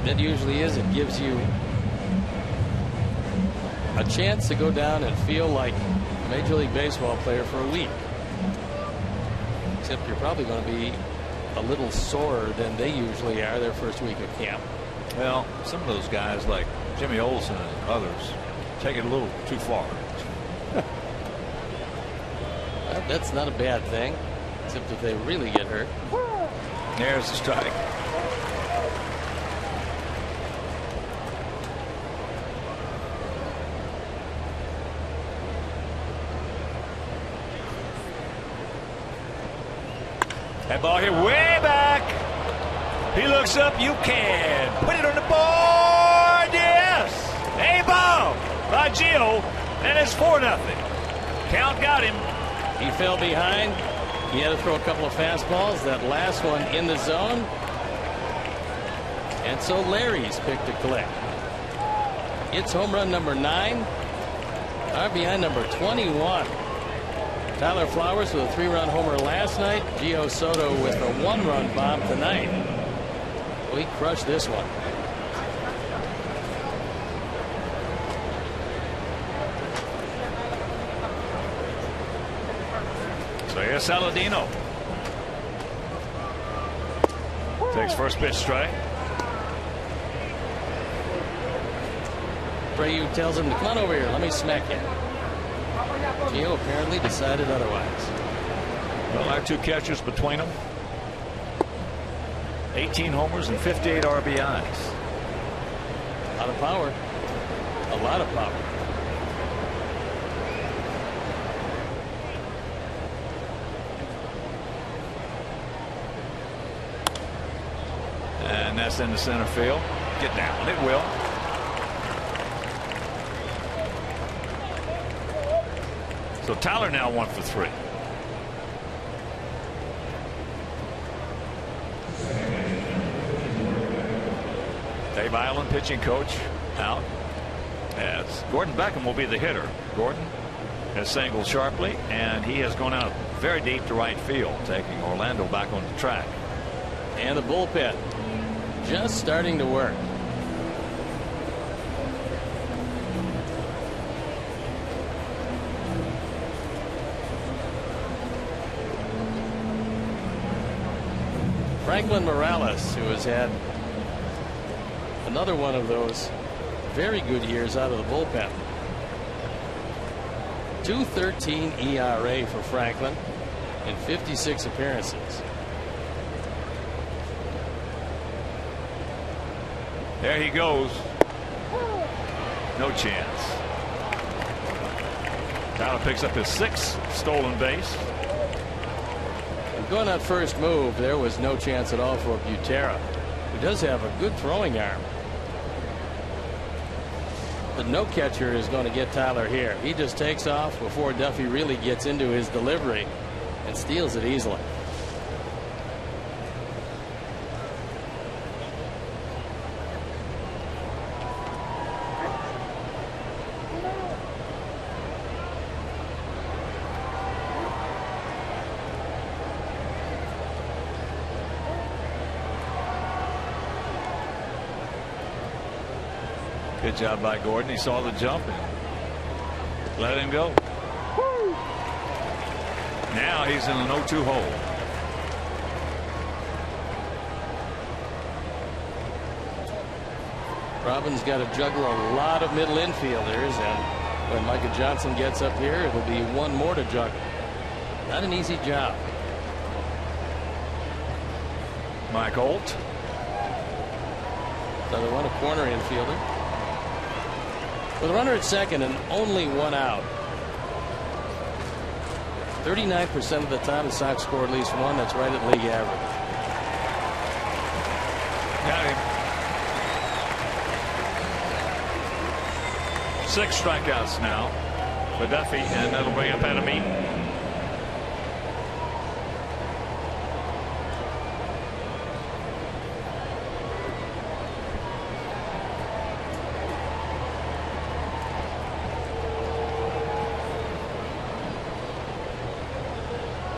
It usually is. It gives you a chance to go down and feel like a Major League Baseball player for a week. Except you're probably going to be a little sorer than they usually are their first week of camp. Well, some of those guys like Jimmy Olsen and others take it a little too far. Well, that's not a bad thing, except if they really get hurt. There's the strike. That ball here way back. He looks up. You can put it on the board. Yes. A ball by Gio. And it's 4-0. Count got him. He fell behind. He had to throw a couple of fastballs. That last one in the zone. And so Larry's picked to collect. It's home run number 9. RBI number 21. Tyler Flowers with a 3-run homer last night. Gio Soto with a 1-run bomb tonight. We crushed this one. So here's Saladino. Takes first pitch strike. Brayu tells him to come on over here. Let me smack you. Gio apparently decided otherwise. Well, our two catchers between them, 18 homers and 58 RBIs. A lot of power. A lot of power. And that's in the center field. Get down. It will. So Tyler now 1 for 3. Dave Island, pitching coach, out. As Gordon Beckham will be the hitter. Gordon has singled sharply, and he has gone out very deep to right field, taking Orlando back on the track. And the bullpen just starting to work. Franklin Morales, who has had another one of those very good years out of the bullpen. 2.13 ERA for Franklin in 56 appearances. There he goes. No chance. Tyler picks up his 6th stolen base. Going on first move, there was no chance at all for Butera, who does have a good throwing arm. But no catcher is going to get Tyler here. He just takes off before Duffy really gets into his delivery and steals it easily. Good job by Gordon. He saw the jump and let him go. Woo! Now he's in an 0-2 hole. Robin's got to juggle a lot of middle infielders, and when Micah Johnson gets up here, it'll be one more to juggle. Not an easy job. Mike Holt. Another one, a corner infielder. With a runner at second and only one out. 39% of the time the Sox score at least one. That's right at league average. Got him. 6 strikeouts now for Duffy, and that'll bring up Adam Eaton.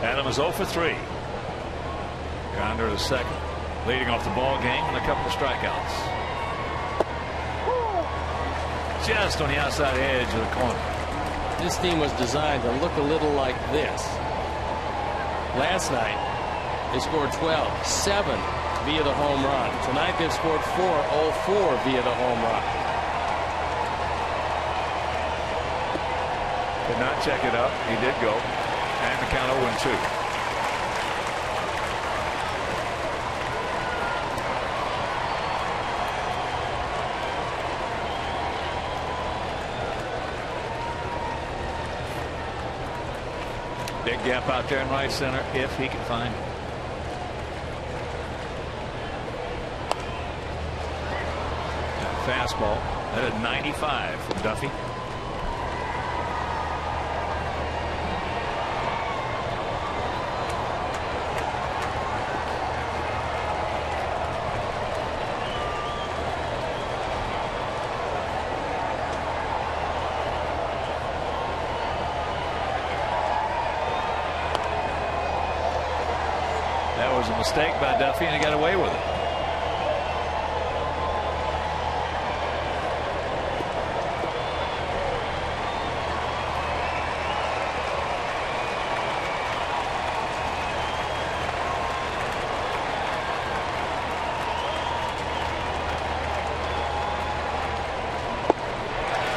Adam is 0 for 3. Grounder to second, leading off the ball game with a couple of strikeouts. Just on the outside edge of the corner. This team was designed to look a little like this. Last night they scored 12, 7 via the home run. Tonight they've scored 4, all 4 via the home run. Did not check it up. He did go. And the count 0-2. Big gap out there in right center if he can find it. Fastball at a 95 from Duffy. That was a mistake by Duffy, and he got away with it.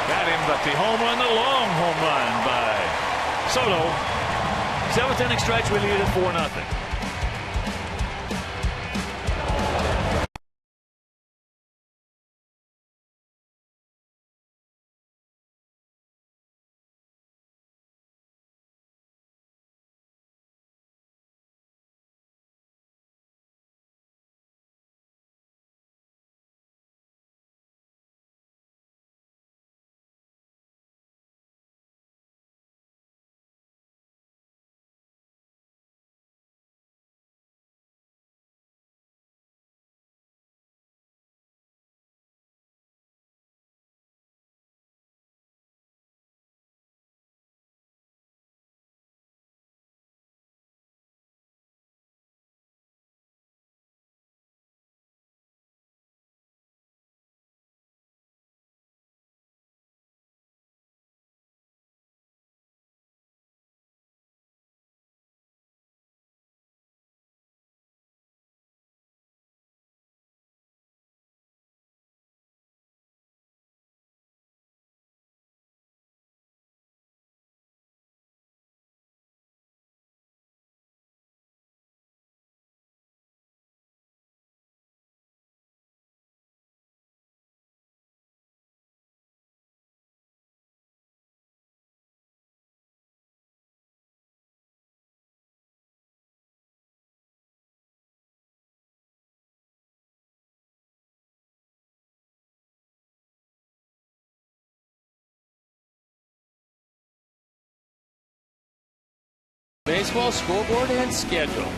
Got him, but the home run, the long home run by Soto. 7th inning stretch, we lead it 4-0. Baseball scoreboard and schedule.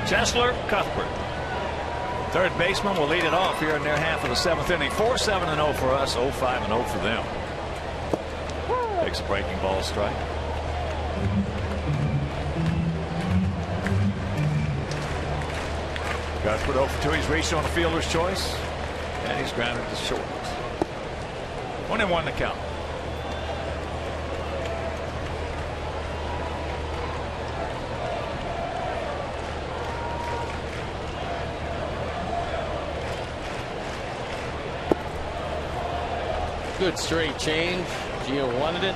Chesler, Cuthbert. Third baseman will lead it off here in their half of the 7th inning. 4-7-0 for us, 0-5-0 for them. Takes a breaking ball strike. Cuthbert 0 for 2. He's reached on a fielder's choice, and he's grounded to short. 1-1 to count. Good straight change. Gio wanted it.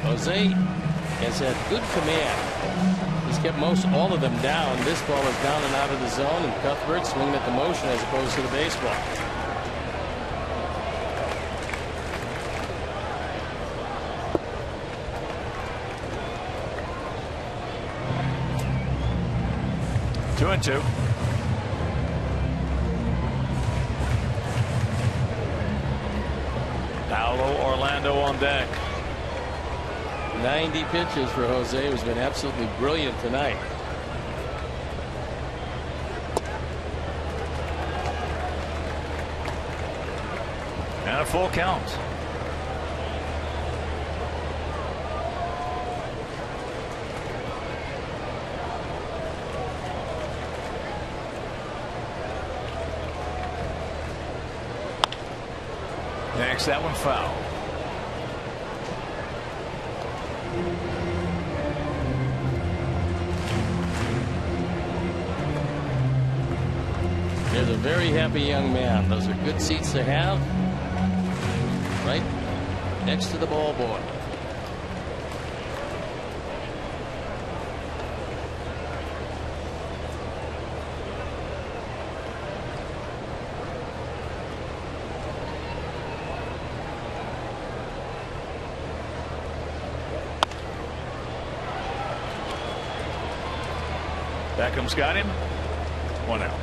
Jose has had good command. He's kept all of them down. This ball is down and out of the zone, and Cuthbert swinging at the motion as opposed to the baseball. Two and two. Orlando on deck. 90 pitches for Jose, who's been absolutely brilliant tonight. And a full count. Next, that one foul. There's a very happy young man. Those are good seats to have. Right next to the ball boy. Beckham's got him. 1 out.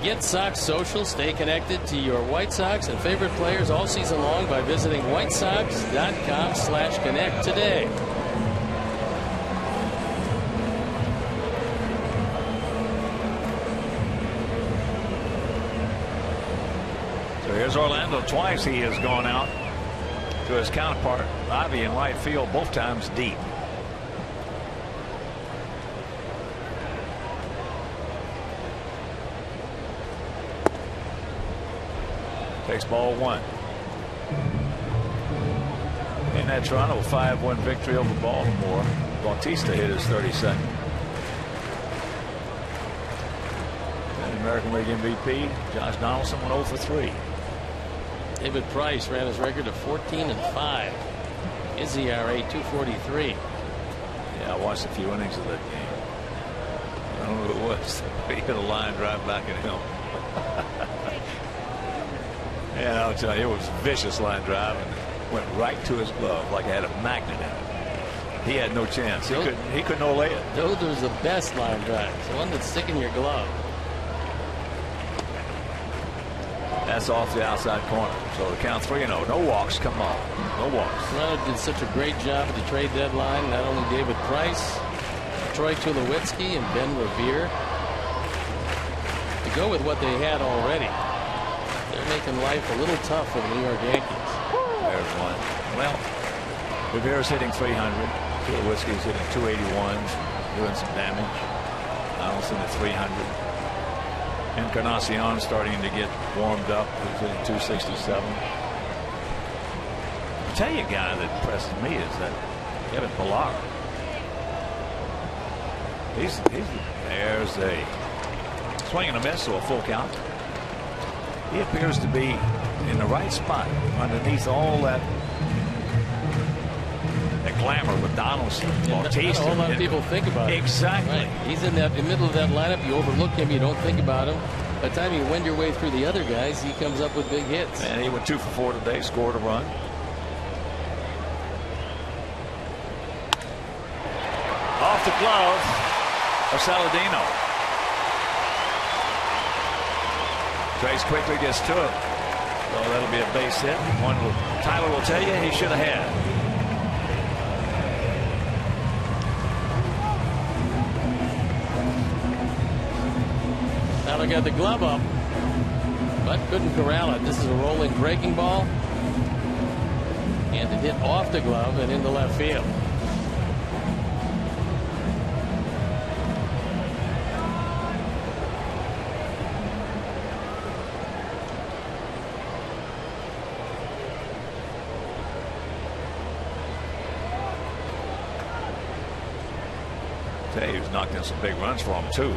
Get Sox Social. Stay connected to your White Sox and favorite players all season long by visiting whitesox.com/connect today. So here's Orlando. Twice he has gone out to his counterpart, Ivy, in right field, both times deep. Takes ball 1. In that Toronto 5-1 victory over Baltimore, Bautista hit his 32nd. And American League MVP Josh Donaldson went 0 for 3. David Price ran his record to 14-5. His ERA 2.43. Yeah, I watched a few innings of that game. I don't know who it was. He hit a line drive back at him. And I'll tell you, it was a vicious line drive and went right to his glove like it had a magnet in it. He had no chance. He couldn't lay it. Those are the best line drives. The one that's sticking your glove. That's off the outside corner. So the count 3-0. No walks. Come on. No walks. Toronto did such a great job at the trade deadline. Not only David Price, Troy Tulowitzki, and Ben Revere. To go with what they had already. They're making life a little tough for the New York Yankees. There's one. Well, Revere's hitting 300. Tulowitzki's hitting 281. Doing some damage. Donaldson at 300. Encarnacion starting to get warmed up. He's hitting 267. I'll tell you a guy that impresses me is that Kevin Pillar. There's a swing and a miss, so a full count. He appears to be in the right spot underneath all that glamour with Donaldson. Not a whole lot of people think about it. Exactly. Right. He's in the middle of that lineup. You overlook him. You don't think about him. By the time you wend your way through the other guys, he comes up with big hits. And he went 2 for 4 today. Scored a run. Off the glove of Saladino. Trace quickly gets to it. So that'll be a base hit. Tyler will tell you he should have had. Tyler got the glove up, but couldn't corral it. This is a rolling breaking ball. And it hit off the glove and into left field. He was knocked in some big runs for him too.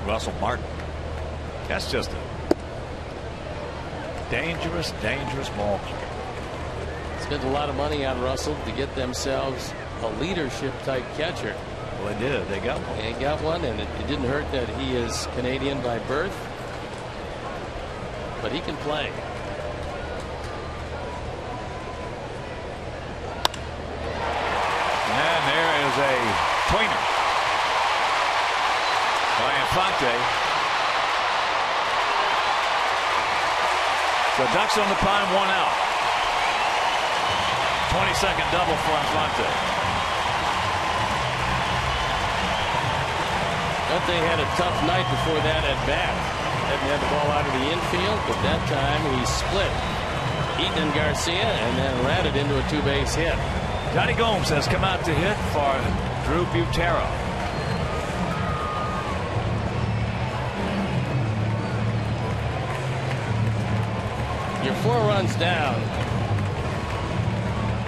Russell Martin. That's just a dangerous ball player. Spent a lot of money on Russell to get themselves a leadership type catcher. Well, they did. They got one. They got one, and it didn't hurt that he is Canadian by birth. But he can play. And there is a tweener by Infante. So Ducks on the pine, 1 out. 22nd double for Infante. But they had a tough night before that at bat. Hadn't had the ball out of the infield, but that time he split Eaton and Garcia and then ran it into a 2-base hit. Johnny Gomes has come out to hit for Drew Butera. You're 4 runs down.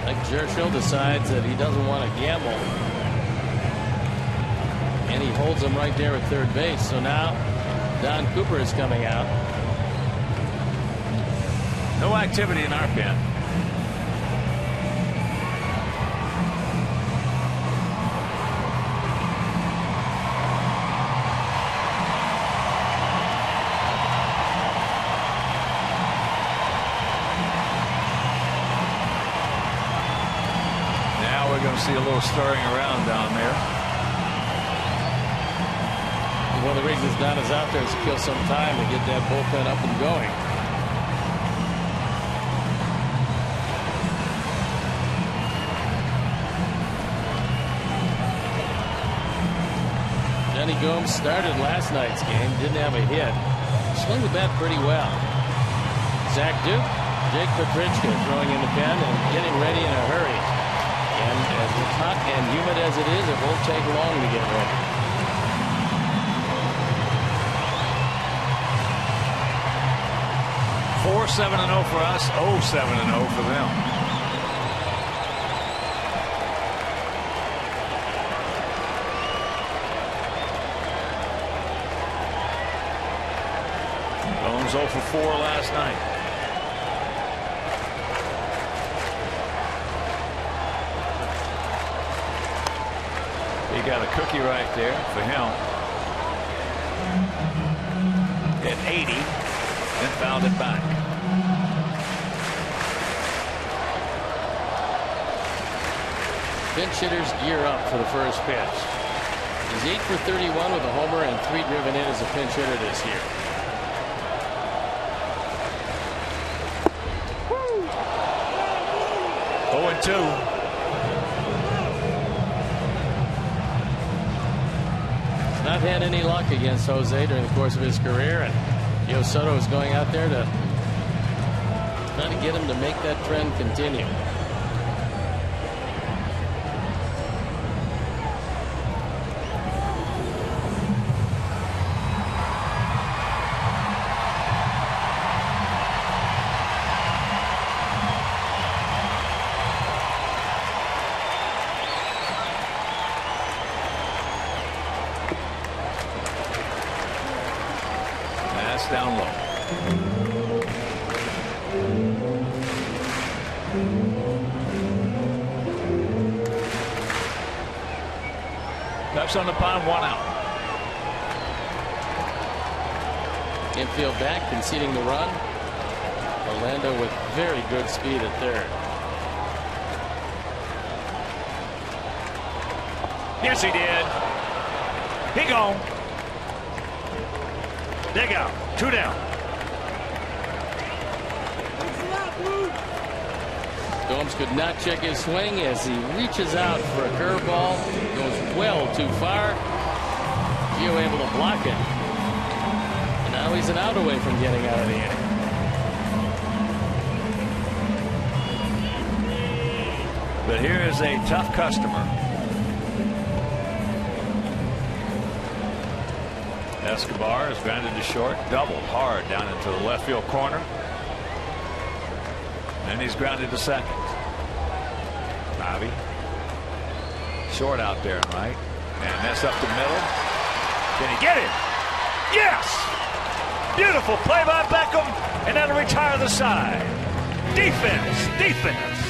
Like Churchill decides that he doesn't want to gamble. And he holds him right there at third base. So now Don Cooper is coming out. No activity in our pen. See a little stirring around down there. One of the reasons Don is out there is to kill some time to get that bullpen up and going. Johnny Gomes started last night's game, didn't have a hit. Swung the bat pretty well. Zach Duke, Jake Petrichka throwing in the pen and getting ready in a hurry. And as hot and humid as it is, it won't take long to get ready. We're 7-0 for us. 7-0 for them. Bones 0 for 4 last night. He got a cookie right there for him. Hit 80 and fouled it back. Pinch hitters gear up for the first pitch. He's 8 for 31 with a homer and 3 driven in as a pinch hitter this year. Woo. 0-2. Not had any luck against Jose during the course of his career, and Yo Soto is going out there to try to get him to make that trend continue. Down low. Ducks on the pond, 1 out. Infield back, conceding the run. Orlando with very good speed at third. Yes, he did. He gone. Dig out. 2 down. Gomes could not check his swing as he reaches out for a curveball. Goes well too far. Gio able to block it. And now he's an out away from getting out of the inning. But here is a tough customer. Escobar is grounded to short, doubled hard down into the left field corner. And he's grounded to second. Bobby. Short out there, right? And that's up the middle. Can he get it? Yes! Beautiful play by Beckham, and that'll retire the side. Defense, defense.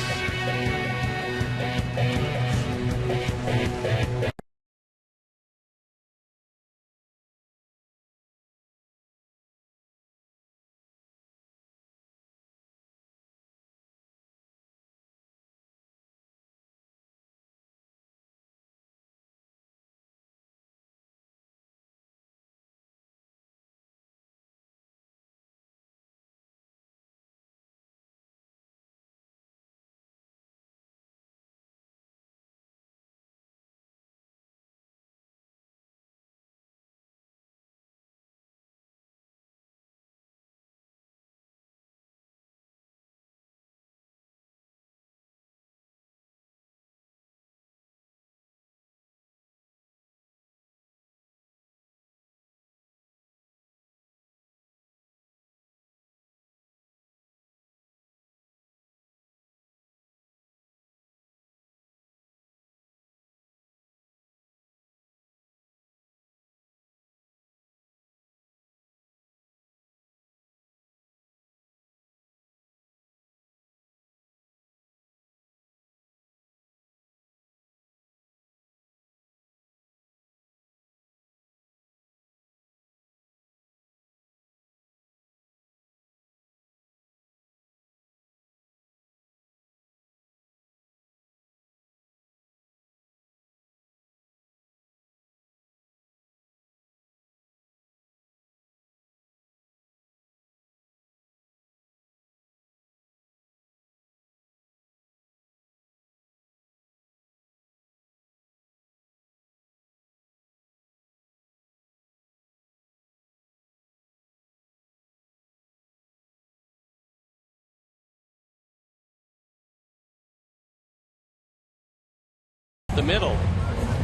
The middle.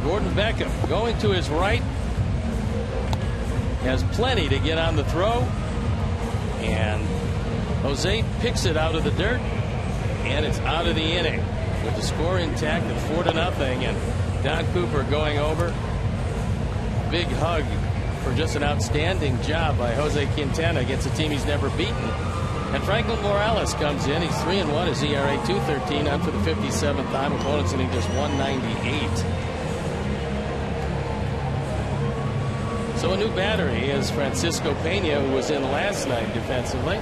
Gordon Beckham going to his right. Has plenty to get on the throw. And Jose picks it out of the dirt, and it's out of the inning with the score intact at 4-0. And Don Cooper going over. Big hug for just an outstanding job by Jose Quintana against a team he's never beaten. And Franklin Morales comes in. He's 3-1. His ERA 2.13, on for the 57th time. Opponents hitting just 198. So a new battery is Francisco Pena, who was in last night defensively,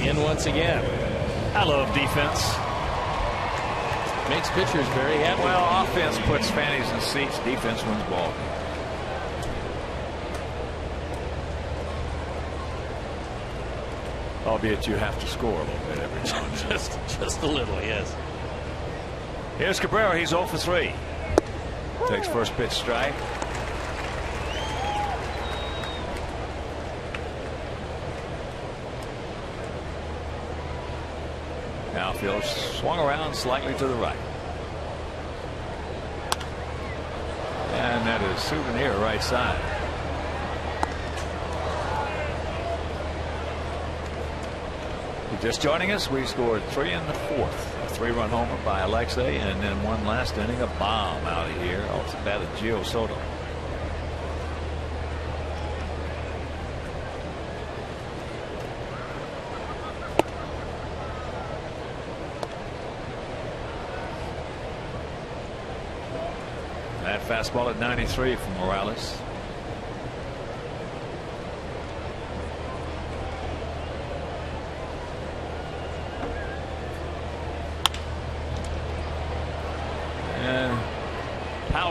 in once again. I love defense. Makes pitchers very happy. Well, offense puts fannies in seats. Defense wins ball. Albeit you have to score a little bit every now and then. just a little, yes. Here's Cabrera. He's 0 for 3. Takes first pitch strike. Outfield swung around slightly to the right. And that is Souvenir right side. Just joining us, we scored 3 in the 4th. A 3-run homer by Alexei, and then one last inning, a bomb out of here. Off the bat of Gio Soto. That fastball at 93 from Morales.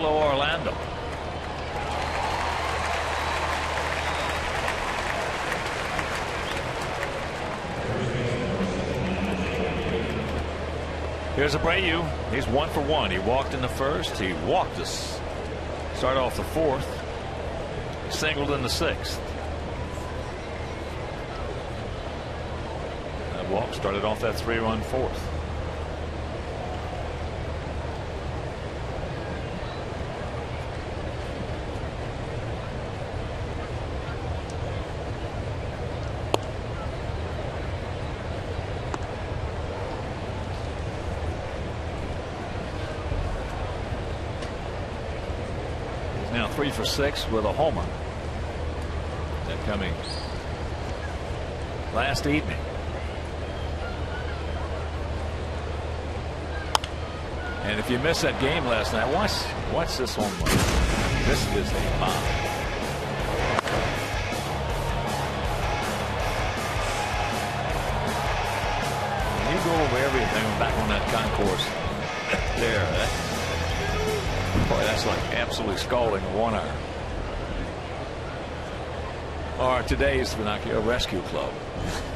Orlando. Here's Abreu. He's 1 for 1. He walked in the first. He walked us. Start off the 4th. Singled in the 6th. That walk started off that 3-run 4th. Now 3 for 6 with a homer. That coming last evening. And if you missed that game last night, watch this home run. This is a bomb. When you go over everything back on that concourse there, boy, that's like absolutely scalding a 1 iron. Or today's Vernacular Rescue Club.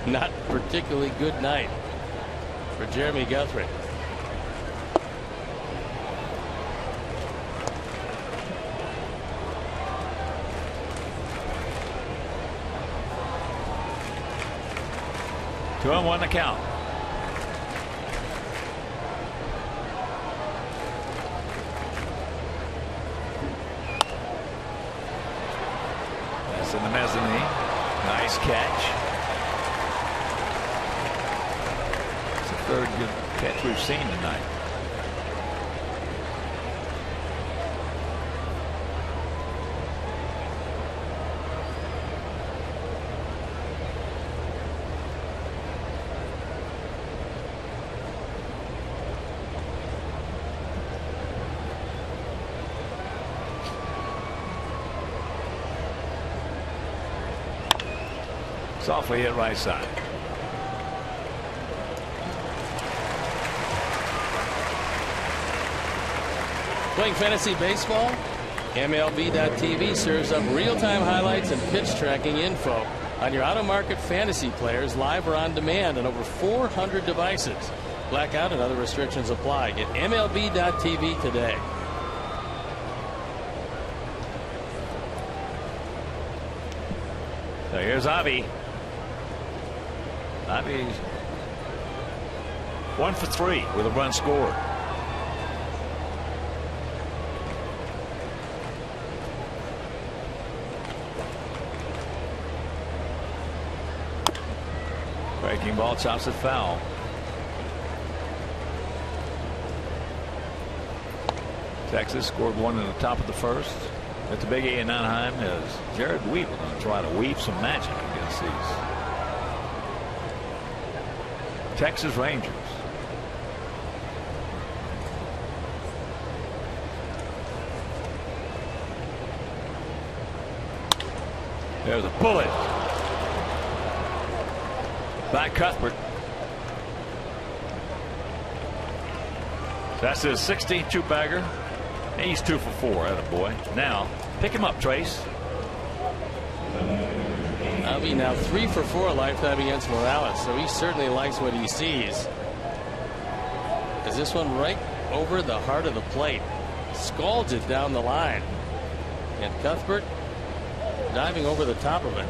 Not particularly good night for Jeremy Guthrie. Two on one to count. That's in the mezzanine. Nice catch. It's the third good catch we've seen tonight. Softly hit right side. Playing fantasy baseball? MLB.tv serves up real-time highlights and pitch tracking info on your out-of-market fantasy players live or on demand on over 400 devices. Blackout and other restrictions apply. Get MLB.tv today. So here's Avi. Avi's 1 for 3 with a run scored. Breaking ball, chops it foul. Texas scored one in the top of the first. At the Big A in Anaheim is Jared Weaver going to try to weave some magic against these Texas Rangers. There's a bullet by Cuthbert. That's his 16th two-bagger. He's 2 for 4. Attaboy. Now, pick him up, Trace. I'll be now 3 for 4 lifetime against Morales, so he certainly likes what he sees. Is this one right over the heart of the plate? Scalds it down the line. And Cuthbert diving over the top of it.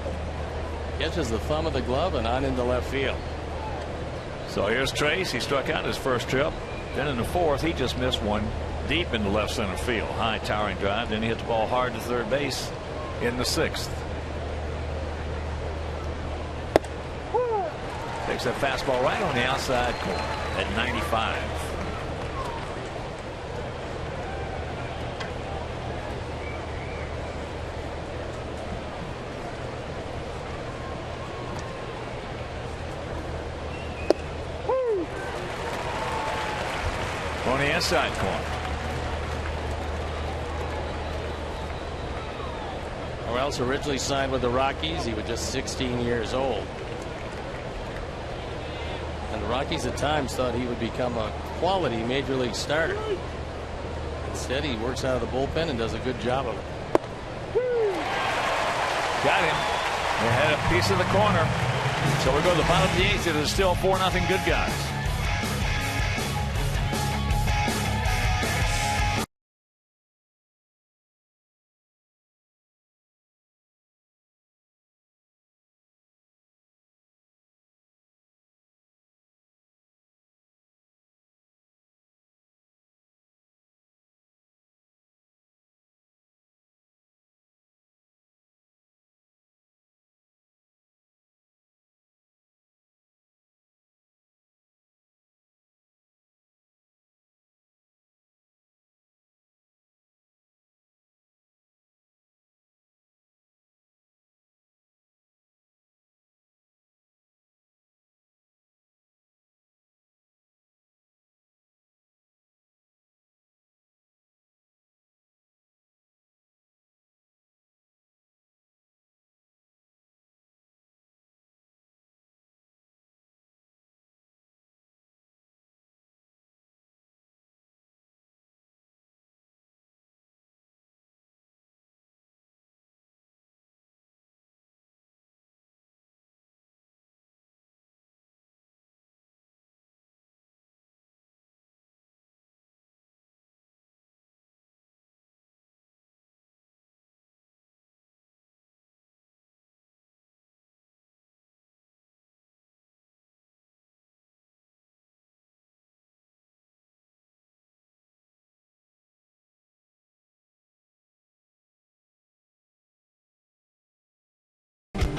Catches the thumb of the glove and on into left field. So here's Trace. He struck out his first trip. Then in the fourth, he just missed one deep into left center field. High towering drive. Then he hit the ball hard to third base in the sixth. Takes that fastball right on the outside corner at 95. On the inside corner. Morales originally signed with the Rockies. He was just 16 years old. And the Rockies at times thought he would become a quality major league starter. Instead, he works out of the bullpen and does a good job of it. Got him. They had a piece of the corner. So we go to the bottom of the eighth. It is still 4-0 good guys.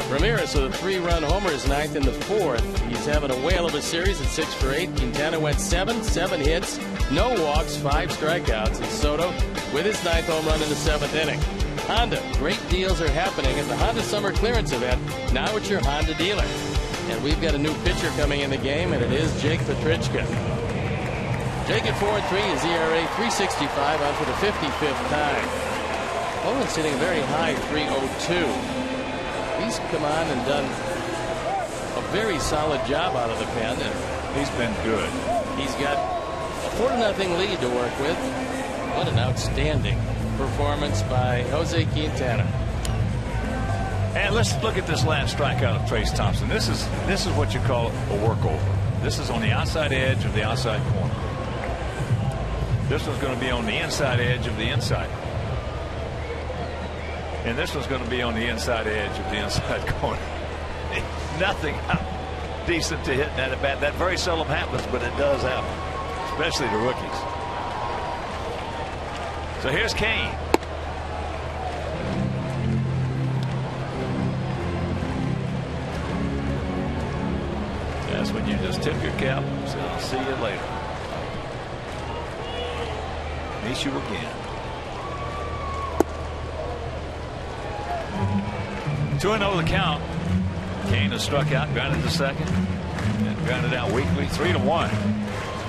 Ramirez with a 3-run homer is ninth in the fourth. He's having a whale of a series at 6 for 8. Quintana went 7 hits, no walks, 5 strikeouts. And Soto with his 9th home run in the 7th inning. Honda, great deals are happening at the Honda Summer Clearance Event. Now at your Honda dealer. And we've got a new pitcher coming in the game, and it is Jake Petrichka. Jake at 4-3, his ERA 3.65 on for the 55th time. Owen's sitting very high, 3.02. He's come on and done a very solid job out of the pen, and he's been good. He's got a 4-0 lead to work with. What an outstanding performance by Jose Quintana. And let's look at this last strikeout of Trace Thompson. This is what you call a workover. This is on the outside edge of the outside corner. This one's going to be on the inside edge of the inside. And this one's going to be on the inside edge of the inside corner. Nothing decent to hit that at bat. That very seldom happens, but it does happen, especially to rookies. So here's Kane. That's when you just tip your cap and say, I'll see you later. Meet you again. 2-0 the count. Kane has struck out, grounded to second, and grounded out weakly. 3-1.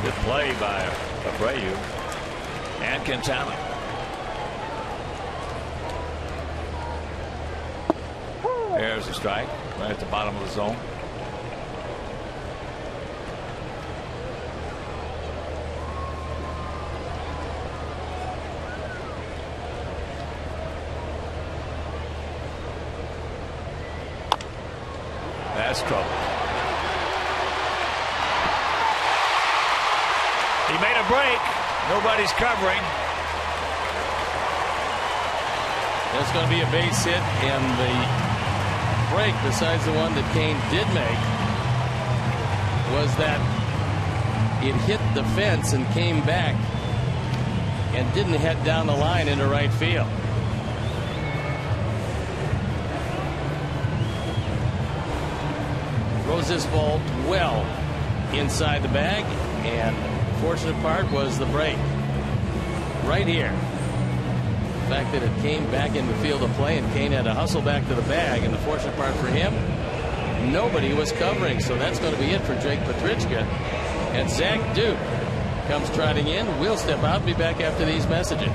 Good play by Abreu and Quintana. There's a strike right at the bottom of the zone. That's trouble. He made a break. Nobody's covering. There's going to be a base hit, and the break, besides the one that Kane did make, was that it hit the fence and came back and didn't head down the line into right field. Throws this ball well inside the bag, and the fortunate part was the break right here. The fact that it came back in the field of play and Kane had to hustle back to the bag, and the fortunate part for him, nobody was covering. So that's going to be it for Jake Petrichka. And Zach Duke comes trotting in. We'll step out and be back after these messages.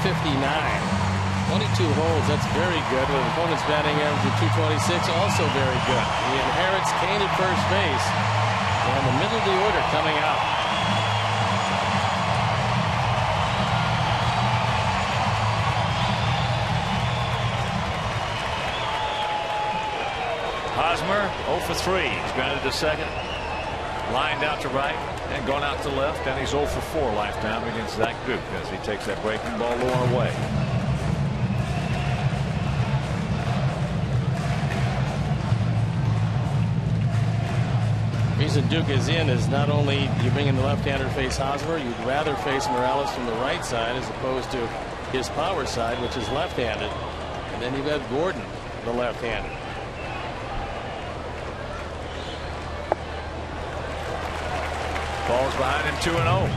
.59, 22 holes. That's very good. With opponent's batting average of .226, also very good. He inherits Kane at first base, and the middle of the order coming out. Hosmer 0 for 3. He's grounded to second, lined out to right, and gone out to left, and he's 0 for 4 lifetime against Zach Duke as he takes that breaking ball low and away. The reason Duke is in is not only you bring in the left-hander to face Hosmer, you'd rather face Morales from the right side as opposed to his power side, which is left-handed. And then you've got Gordon, the left-hander. Ball's behind him 2-0.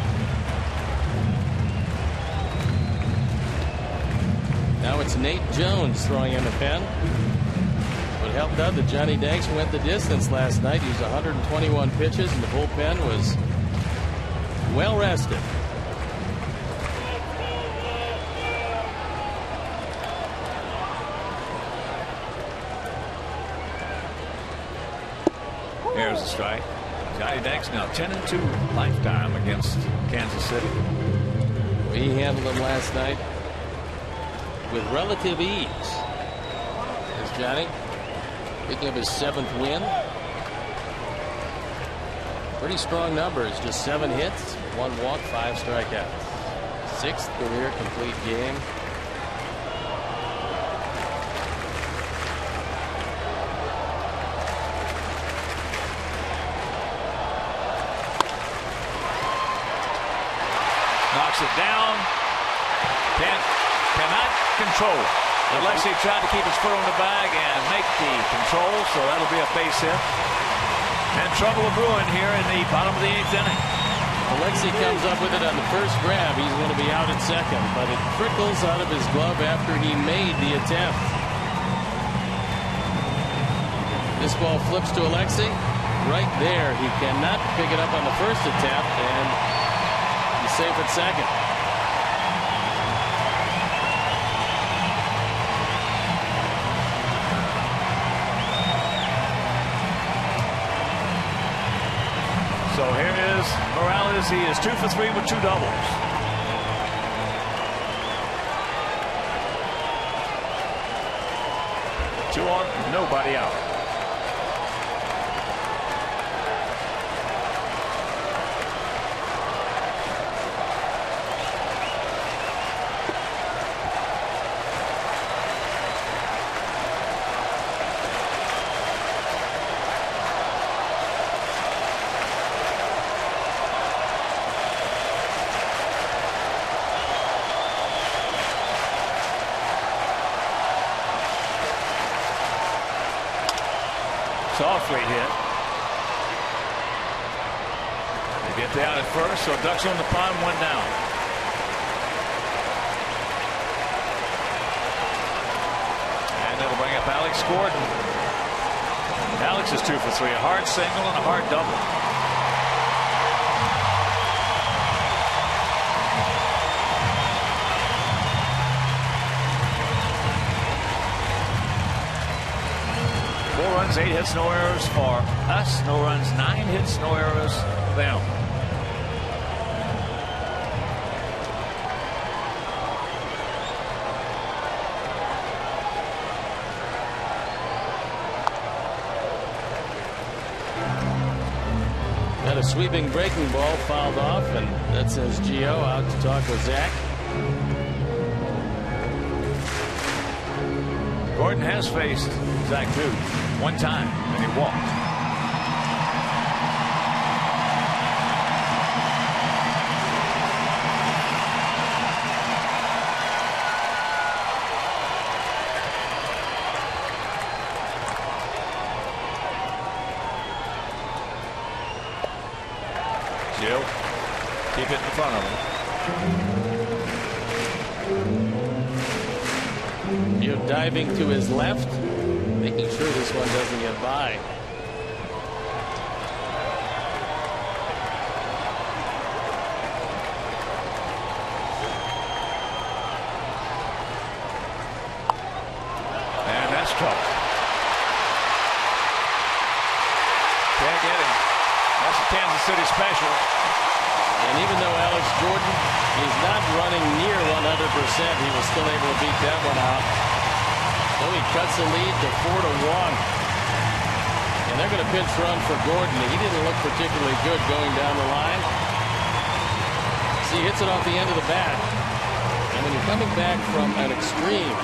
Now it's Nate Jones throwing in the pen. What helped out that Johnny Danks went the distance last night. He used 121 pitches, and the bullpen was well rested. There's a strike. Johnny Danks now 10-2 lifetime against Kansas City. He handled them last night with relative ease. There's Johnny picking up his 7th win. Pretty strong numbers. Just 7 hits, 1 walk, 5 strikeouts. 6th career complete game. Cannot control it. Alexi tried to keep his foot on the bag and make the control, so that'll be a base hit. And trouble brewing here in the bottom of the 8th inning. Alexi comes up with it on the first grab. He's going to be out at second, but it trickles out of his glove after he made the attempt. This ball flips to Alexi. Right there, he cannot pick it up on the first attempt, and he's safe at second. So here is Morales. He is 2 for 3 with 2 doubles. Two on, nobody out. Softly hit. They get the out at first, so Ducks on the pond, 1 down. And that'll bring up Alex Gordon. Alex is 2 for 3, a hard single and a hard double. Runs, 8 hits, no errors for us. No runs, 9 hits, no errors for them. Got a sweeping breaking ball fouled off, and that sends Gio out to talk with Zach. Gordon has faced Zach Duke 1 time, and he walked. Jill, keep it in front of him. You're diving to his left, making sure this one doesn't get by. And that's trouble. Can't get him. That's a Kansas City special. And even though Alex Gordon is not running near 100%, he was still able to beat that one out. So he cuts the lead to 4-1. And they're going to pinch run for Gordon. He didn't look particularly good going down the line. See, he hits it off the end of the bat. And when you're coming back from an extreme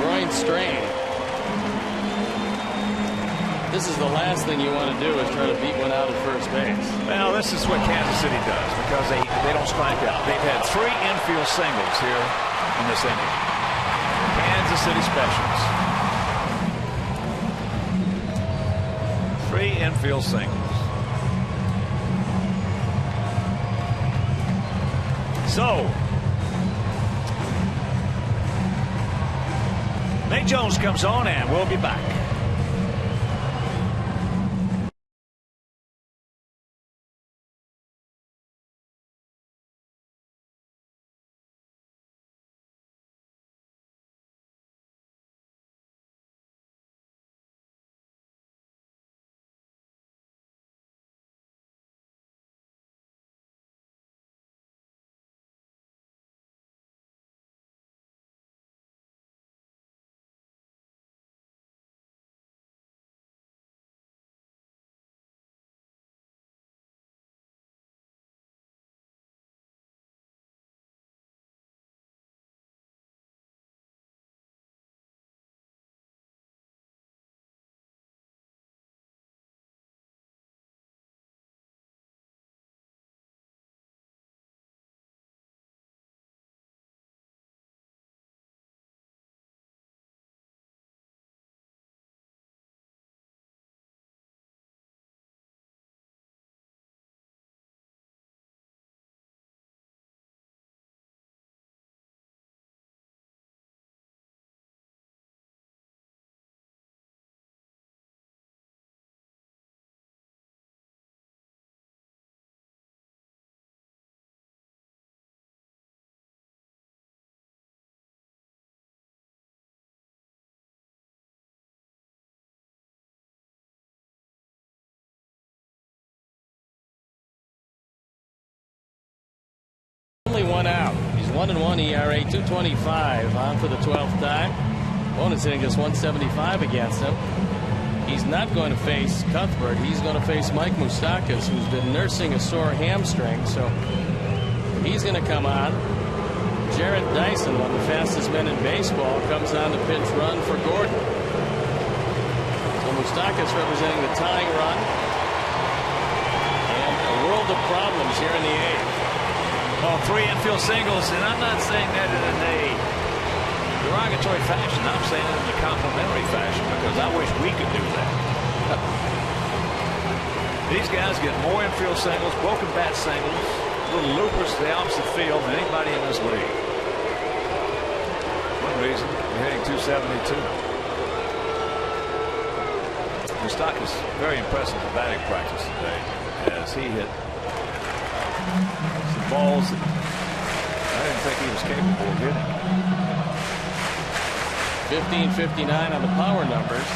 groin strain, this is the last thing you want to do is try to beat one out at first base. Well, this is what Kansas City does because they don't strike out. They've had 3 infield singles here in this inning. Kansas City specials. 3 infield singles. So, Nate Jones comes on and we'll be back. 1-1 ERA, 2.25, on for the 12th time. Opponent's hitting just 175 against him. He's not going to face Cuthbert. He's going to face Mike Moustakas, who's been nursing a sore hamstring. So he's going to come on. Jarrett Dyson, one of the fastest men in baseball, comes on to pinch run for Gordon. So Moustakas representing the tying run. And a world of problems here in the eighth. Well, 3 infield singles, and I'm not saying that in a derogatory fashion. I'm saying it in a complimentary fashion because I wish we could do that. These guys get more infield singles, broken bat singles, little loopers to the opposite field than anybody in this league. One reason we're hitting 272. Moustakas very impressive in batting practice today as he hit some balls that I didn't think he was capable of hitting. 1559 on the power numbers.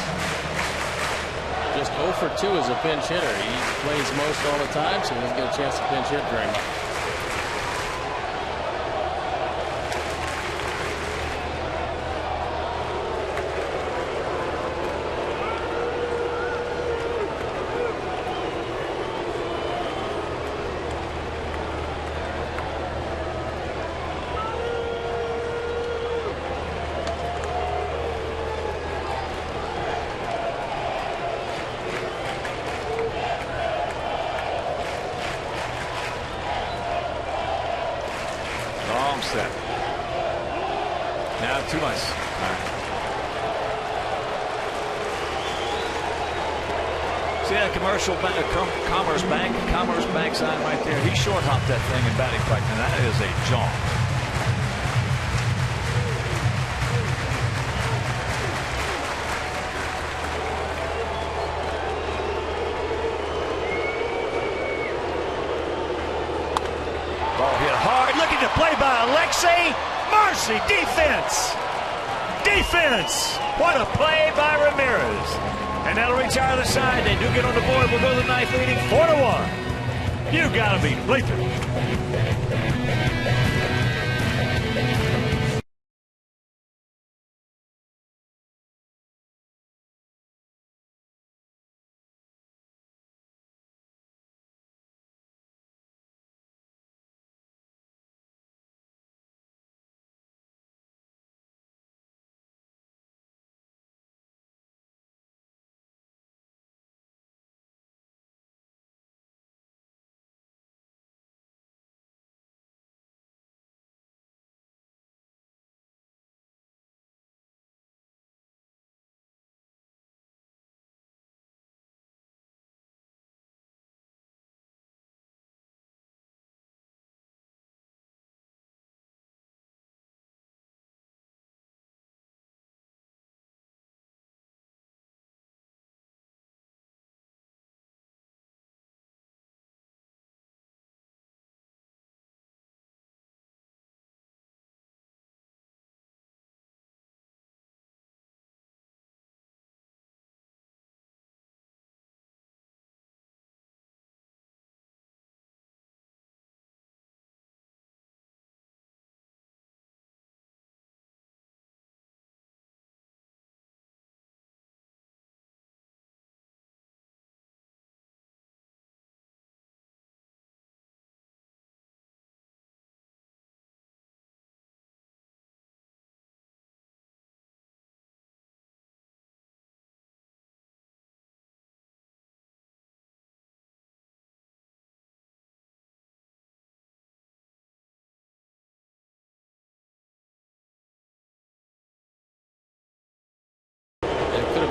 Just 0 for 2 as a pinch hitter. He plays most all the time, so he doesn't get a chance to pinch hit very much. Set. Now 2 months. See that commercial bank, Commerce Bank sign right there? He short hopped that thing in batting practice, and that is a jaunt. Play by Alexei. Mercy. Defense. What a play by Ramirez. And that'll retire the side. They do get on the board. We'll go to the ninth inning. 4-1. You gotta be bleeping.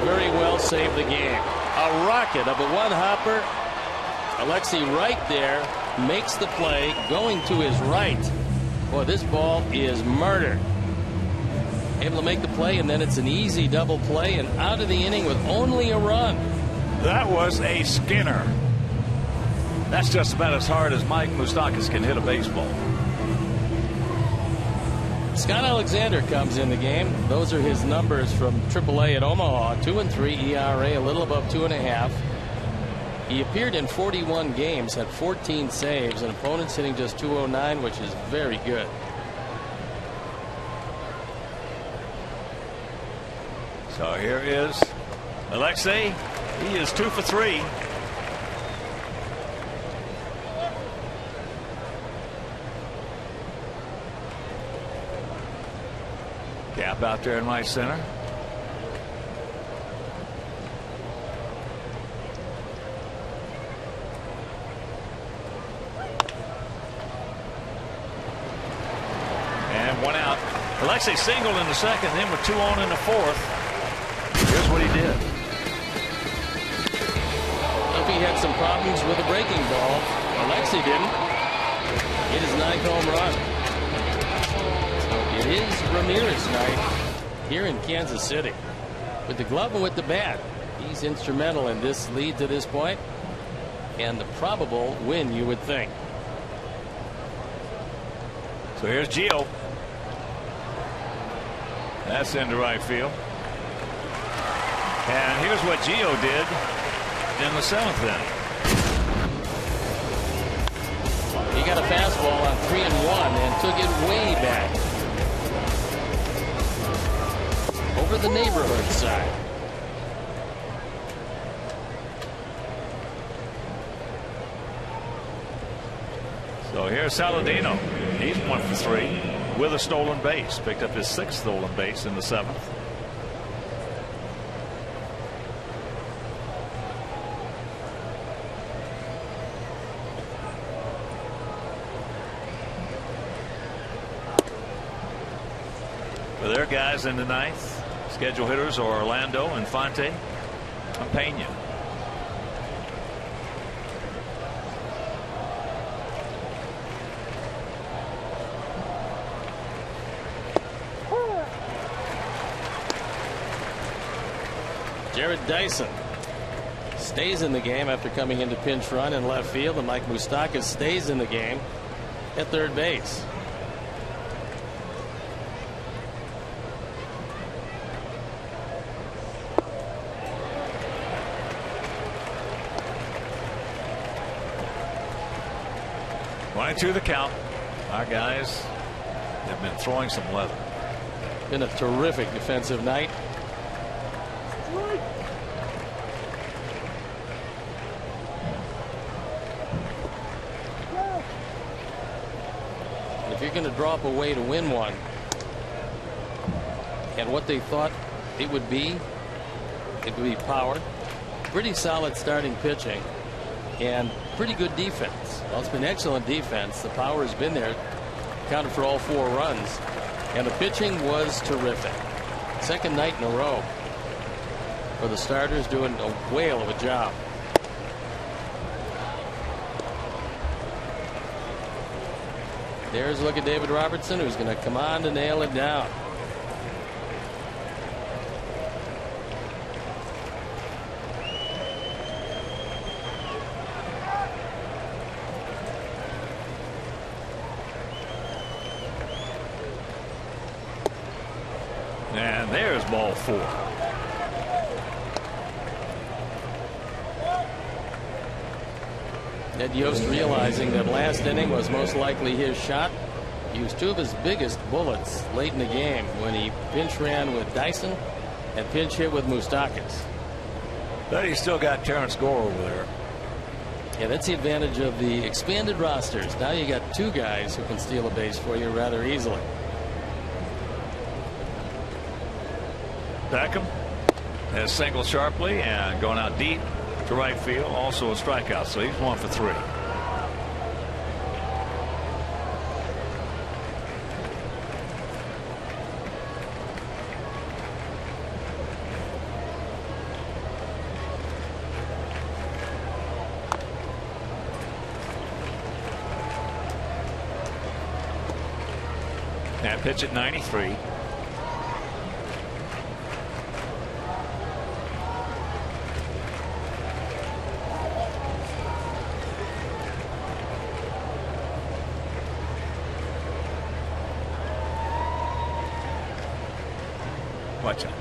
Very well saved the game. A rocket of a one-hopper. Alexei right there makes the play, going to his right. Boy, this ball is murder. Able to make the play, and then it's an easy double play and out of the inning with only a run. That was a Skinner. That's just about as hard as Mike Moustakas can hit a baseball. Scott Alexander comes in the game. Those are his numbers from AAA at Omaha. 2-3 ERA, a little above 2.5. He appeared in 41 games, had 14 saves, and opponents hitting just 209, which is very good. So here is Alexei. He is 2 for 3. Gap out there in right center. And 1 out. Alexei singled in the second, then with 2 on in the fourth. Here's what he did. If he had some problems with the breaking ball, Alexei didn't. Hit his 9th home run. So it is Ramirez night here in Kansas City. With the glove and with the bat, he's instrumental in this lead to this point, and the probable win, you would think. So here's Gio. That's into right field. And here's what Gio did in the 7th inning. He got a fastball on 3-1 and took it way back over the neighborhood side. So here's Saladino. He's 1 for 3 with a stolen base. Picked up his 6th stolen base in the 7th. For their guys in the 9th, schedule hitters are Orlando, Infante, and Pena. Jared Dyson stays in the game after coming into pinch run in left field, and Mike Moustakas stays in the game at third base. To the count. Our guys have been throwing some leather. Been a terrific defensive night. If you're going to draw up a way to win one, and what they thought it would be power, pretty solid starting pitching, and pretty good defense. Well, it's been excellent defense. The power has been there, accounted for all 4 runs, and the pitching was terrific. Second night in a row for the starters, doing a whale of a job. There's a look at David Robertson, who's going to come on to nail it down. And there's ball 4. Ned Yost, realizing that last inning was most likely his shot, used 2 of his biggest bullets late in the game when he pinch ran with Dyson and pinch hit with Moustakas. But he's still got Terrence Gore over there. Yeah, that's the advantage of the expanded rosters. Now you got 2 guys who can steal a base for you rather easily. Beckham has singled sharply and gone out deep to right field. Also a strikeout, so he's 1 for 3. That pitch at 93. Watch out.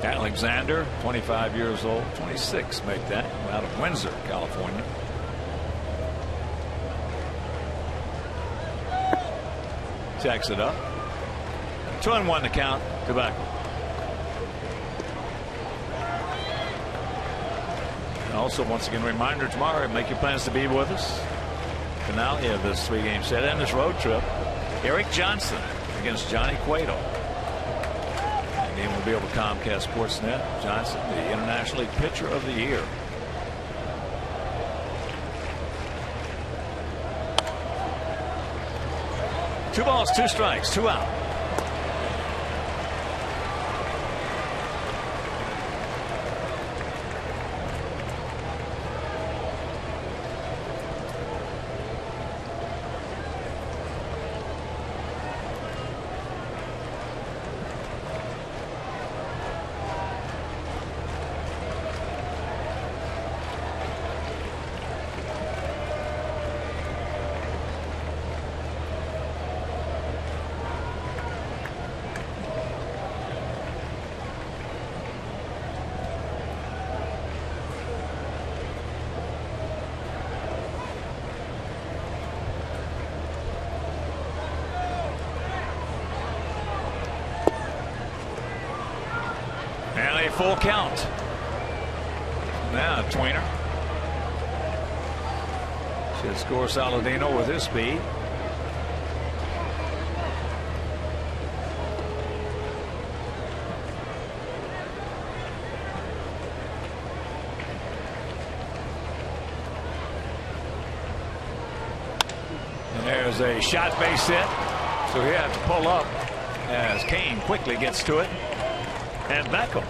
Alexander, 25 years old, 26 make that, out of Windsor, California. Checks it up. 2-1 to count to Beckham. And also, once again, reminder tomorrow, make your plans to be with us. Finale of this 3-game set and this road trip. Eric Johnson against Johnny Cueto. That game will be over Comcast Sportsnet. Johnson, the International League Pitcher of the Year. Two balls, two strikes, two out. Full count. Now Tweener should score Saladino with his speed. And there's a shot base hit, so he has to pull up as Kane quickly gets to it. And Beckham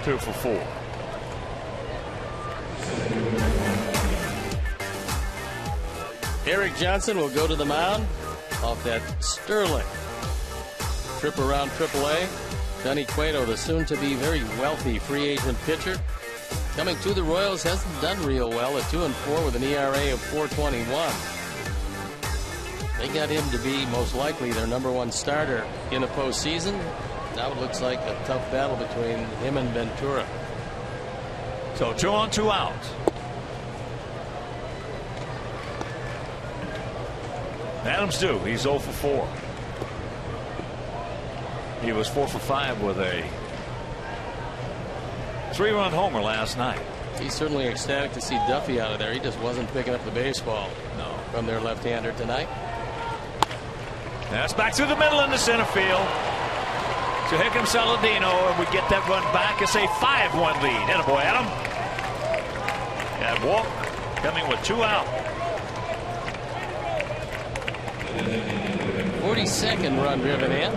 2 for 4. Eric Johnson will go to the mound off that sterling trip around AAA. Johnny Cueto, the soon-to-be very wealthy free agent pitcher, coming to the Royals, hasn't done real well at 2-4 with an ERA of 4.21. They got him to be most likely their #1 starter in the postseason. Now it looks like a tough battle between him and Ventura. So 2 on, 2 out. Adams due. He's 0 for 4. He was 4 for 5 with a 3-run homer last night. He's certainly ecstatic to see Duffy out of there. He just wasn't picking up the baseball from their left-hander tonight. That's back through the middle into center field. So here comes Saladino, and we get that run back. It's a 5-1 lead. Attaboy, Adam. And walk coming with 2 out. 42nd run driven in.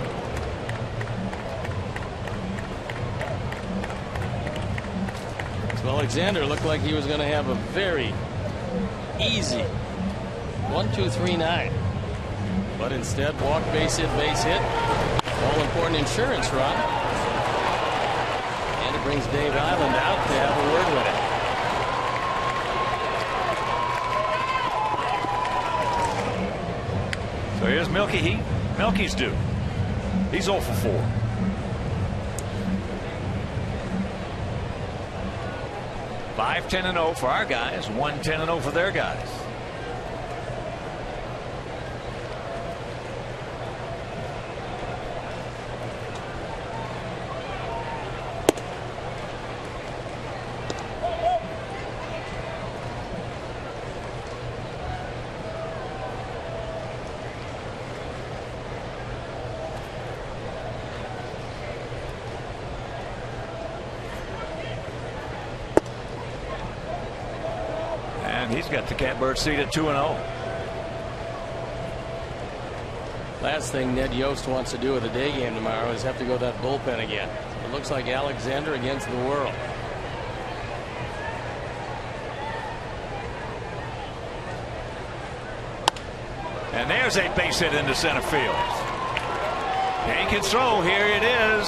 So Alexander looked like he was going to have a very easy 1-2-3-9. But instead, walk, base hit, all-important insurance run. And it brings Dave Island out to have a word with it. So here's Milky. Milky's due. He's 0 for 4. Five 10-0 for our guys. 1-10-0 for their guys. He's got the catbird seat at 2-0. Last thing Ned Yost wants to do with the day game tomorrow is have to go to that bullpen again. It looks like Alexander against the world. And there's a base hit into center field. Kane can throw. Here it is.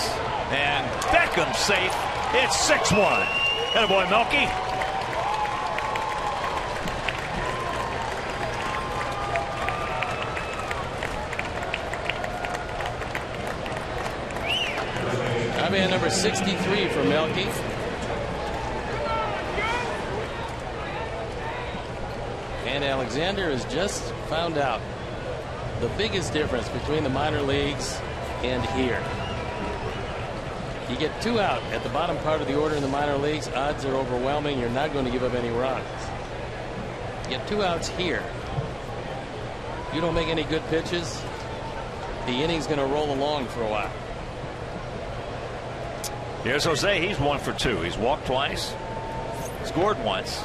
And Beckham's safe. It's 6-1. Attaboy, Melky. Skyman number 63 for Melky. And Alexander has just found out the biggest difference between the minor leagues and here. You get 2 out at the bottom part of the order in the minor leagues, odds are overwhelming. You're not going to give up any runs. You get 2 outs here. You don't make any good pitches, the inning's going to roll along for a while. Here's Jose. He's 1 for 2. He's walked twice, scored once.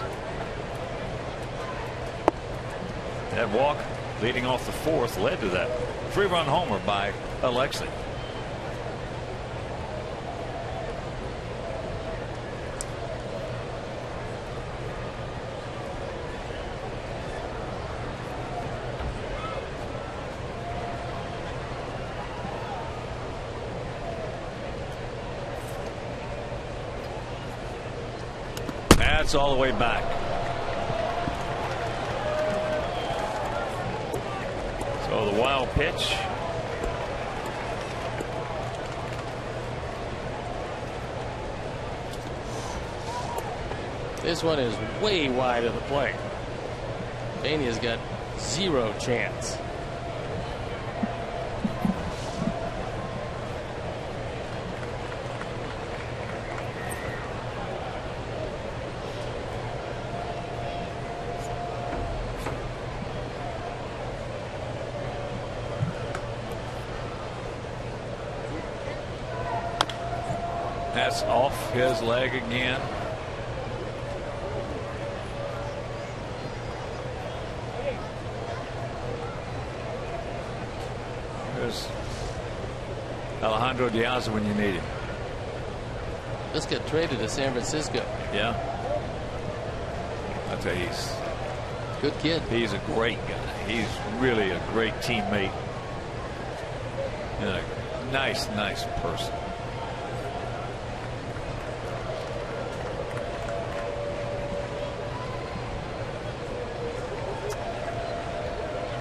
That walk leading off the 4th led to that 3-run homer by Alexei. That's all the way back. So the wild pitch. This one is way wide of the plate. Peña's got 0 chance. That's off his leg again. There's Alejandro Diaz when you need him. Just got traded to San Francisco. Yeah. I tell you, he's good kid. He's a great guy. He's really a great teammate and a nice person.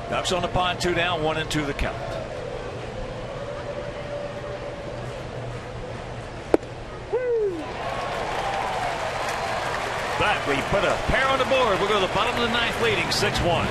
Ducks on the pond, 2 down, 1-2 the count. But we put a pair on the board. We'll go to the bottom of the 9th, leading 6-1.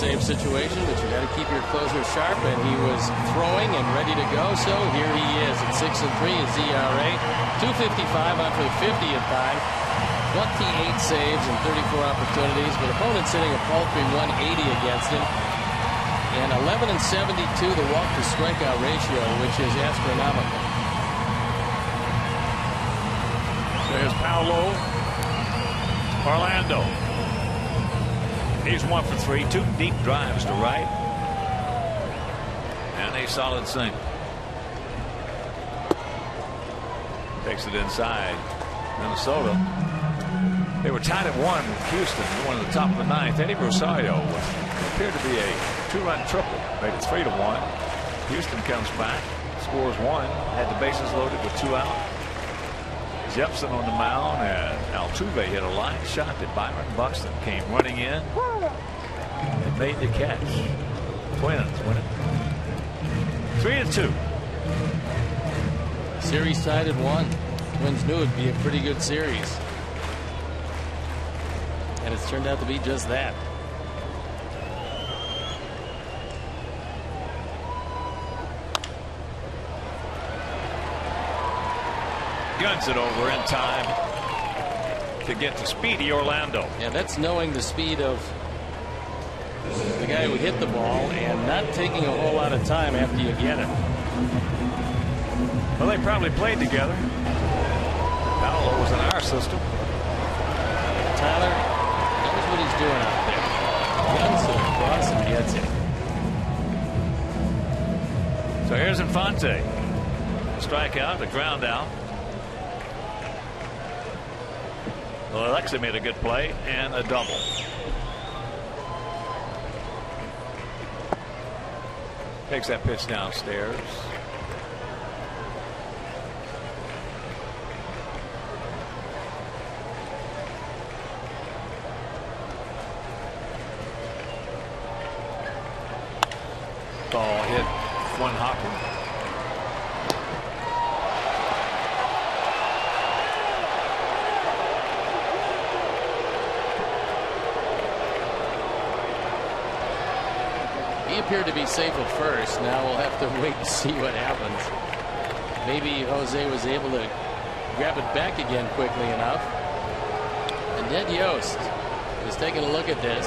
Same situation, but you got to keep your closer sharp, and he was throwing and ready to go. So here he is at 6-3, his ERA, 2.55 on for the 50th time. 28 saves and 34 opportunities, but opponents hitting a paltry 180 against him. And 11-72 the walk to strikeout ratio, which is astronomical. There's Paolo Orlando. He's 1 for 3, 2 deep drives to right, and a solid single. Takes it inside. Minnesota. They were tied at 1 with Houston going to the top of the 9th. Eddie Rosario appeared to be a 2-run triple. Made it 3-1. Houston comes back, scores 1, had the bases loaded with 2 out. Jepson on the mound, and Altuve hit a line shot that Byron Buxton came running in and made the catch. Twins win it 3-2. Series tied at 1. Twins knew it'd be a pretty good series, and it's turned out to be just that. Guns it over in time to get to speedy Orlando. Yeah, that's knowing the speed of the guy who hit the ball and not taking a whole lot of time after you get it. Well, they probably played together. Paolo was in our system. Tyler knows what he's doing out there. Guns it across and gets it. So here's Infante. Strikeout, a ground out. Well, Alexei made a good play and a double. Takes that pitch downstairs. Ball hit one hopper. He appeared to be safe at first. Now we'll have to wait and see what happens. Maybe Jose was able to grab it back again quickly enough. And Ned Yost is taking a look at this.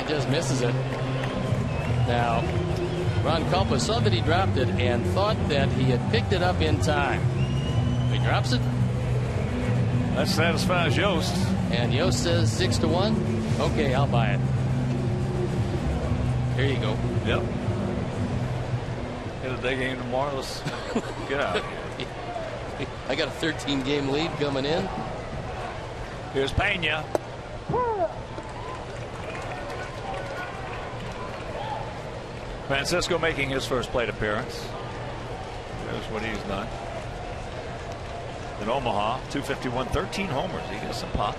He just misses it. Now, Ron Culpa saw that he dropped it and thought that he had picked it up in time. He drops it. That satisfies Yost. And Yost says 6-1. Okay, I'll buy it. Here you go. Yep. Hit a day game tomorrow. Let's get out of here. I got a 13-game lead coming in. Here's Pena. Francisco making his first plate appearance. There's what he's done. In Omaha, 251, 13 homers. He gets some pop.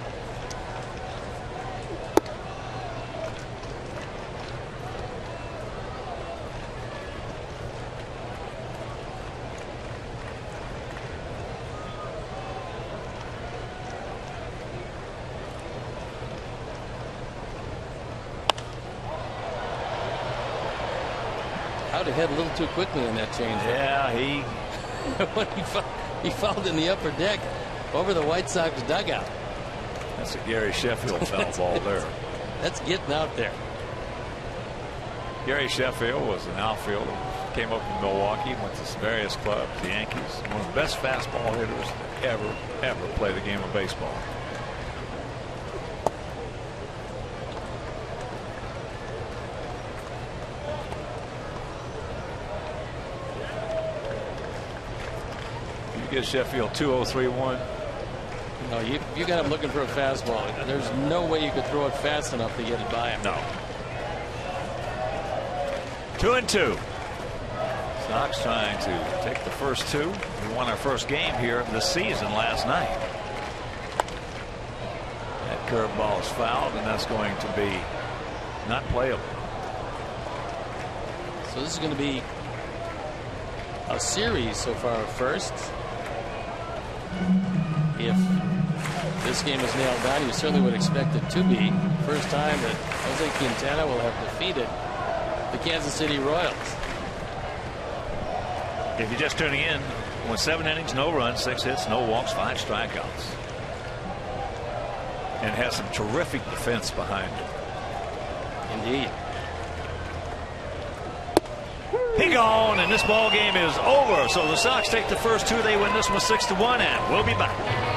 Out ahead a little too quickly in that change. Yeah, when he fouled in the upper deck over the White Sox dugout. That's a Gary Sheffield foul ball there. That's getting out there. Gary Sheffield was an outfielder. Came up from Milwaukee, went to various clubs, the Yankees. One of the best fastball hitters that ever played the game of baseball. Get Sheffield 2-0-3-1. No, you got him looking for a fastball. There's no way you could throw it fast enough to get it by him. No. 2-2. Sox trying to take the first 2. We won our first game here of the season last night. That curveball is fouled, and that's going to be not playable. So this is going to be a series so far first. If this game is nailed down, you certainly would expect it to be. First time that Jose Quintana will have defeated the Kansas City Royals. If you're just tuning in, Went 7 innings, no runs, 6 hits, no walks, 5 strikeouts. And has some terrific defense behind him. Indeed. He gone, and this ball game is over. So the Sox take the first 2. They win this one 6-1, and we'll be back.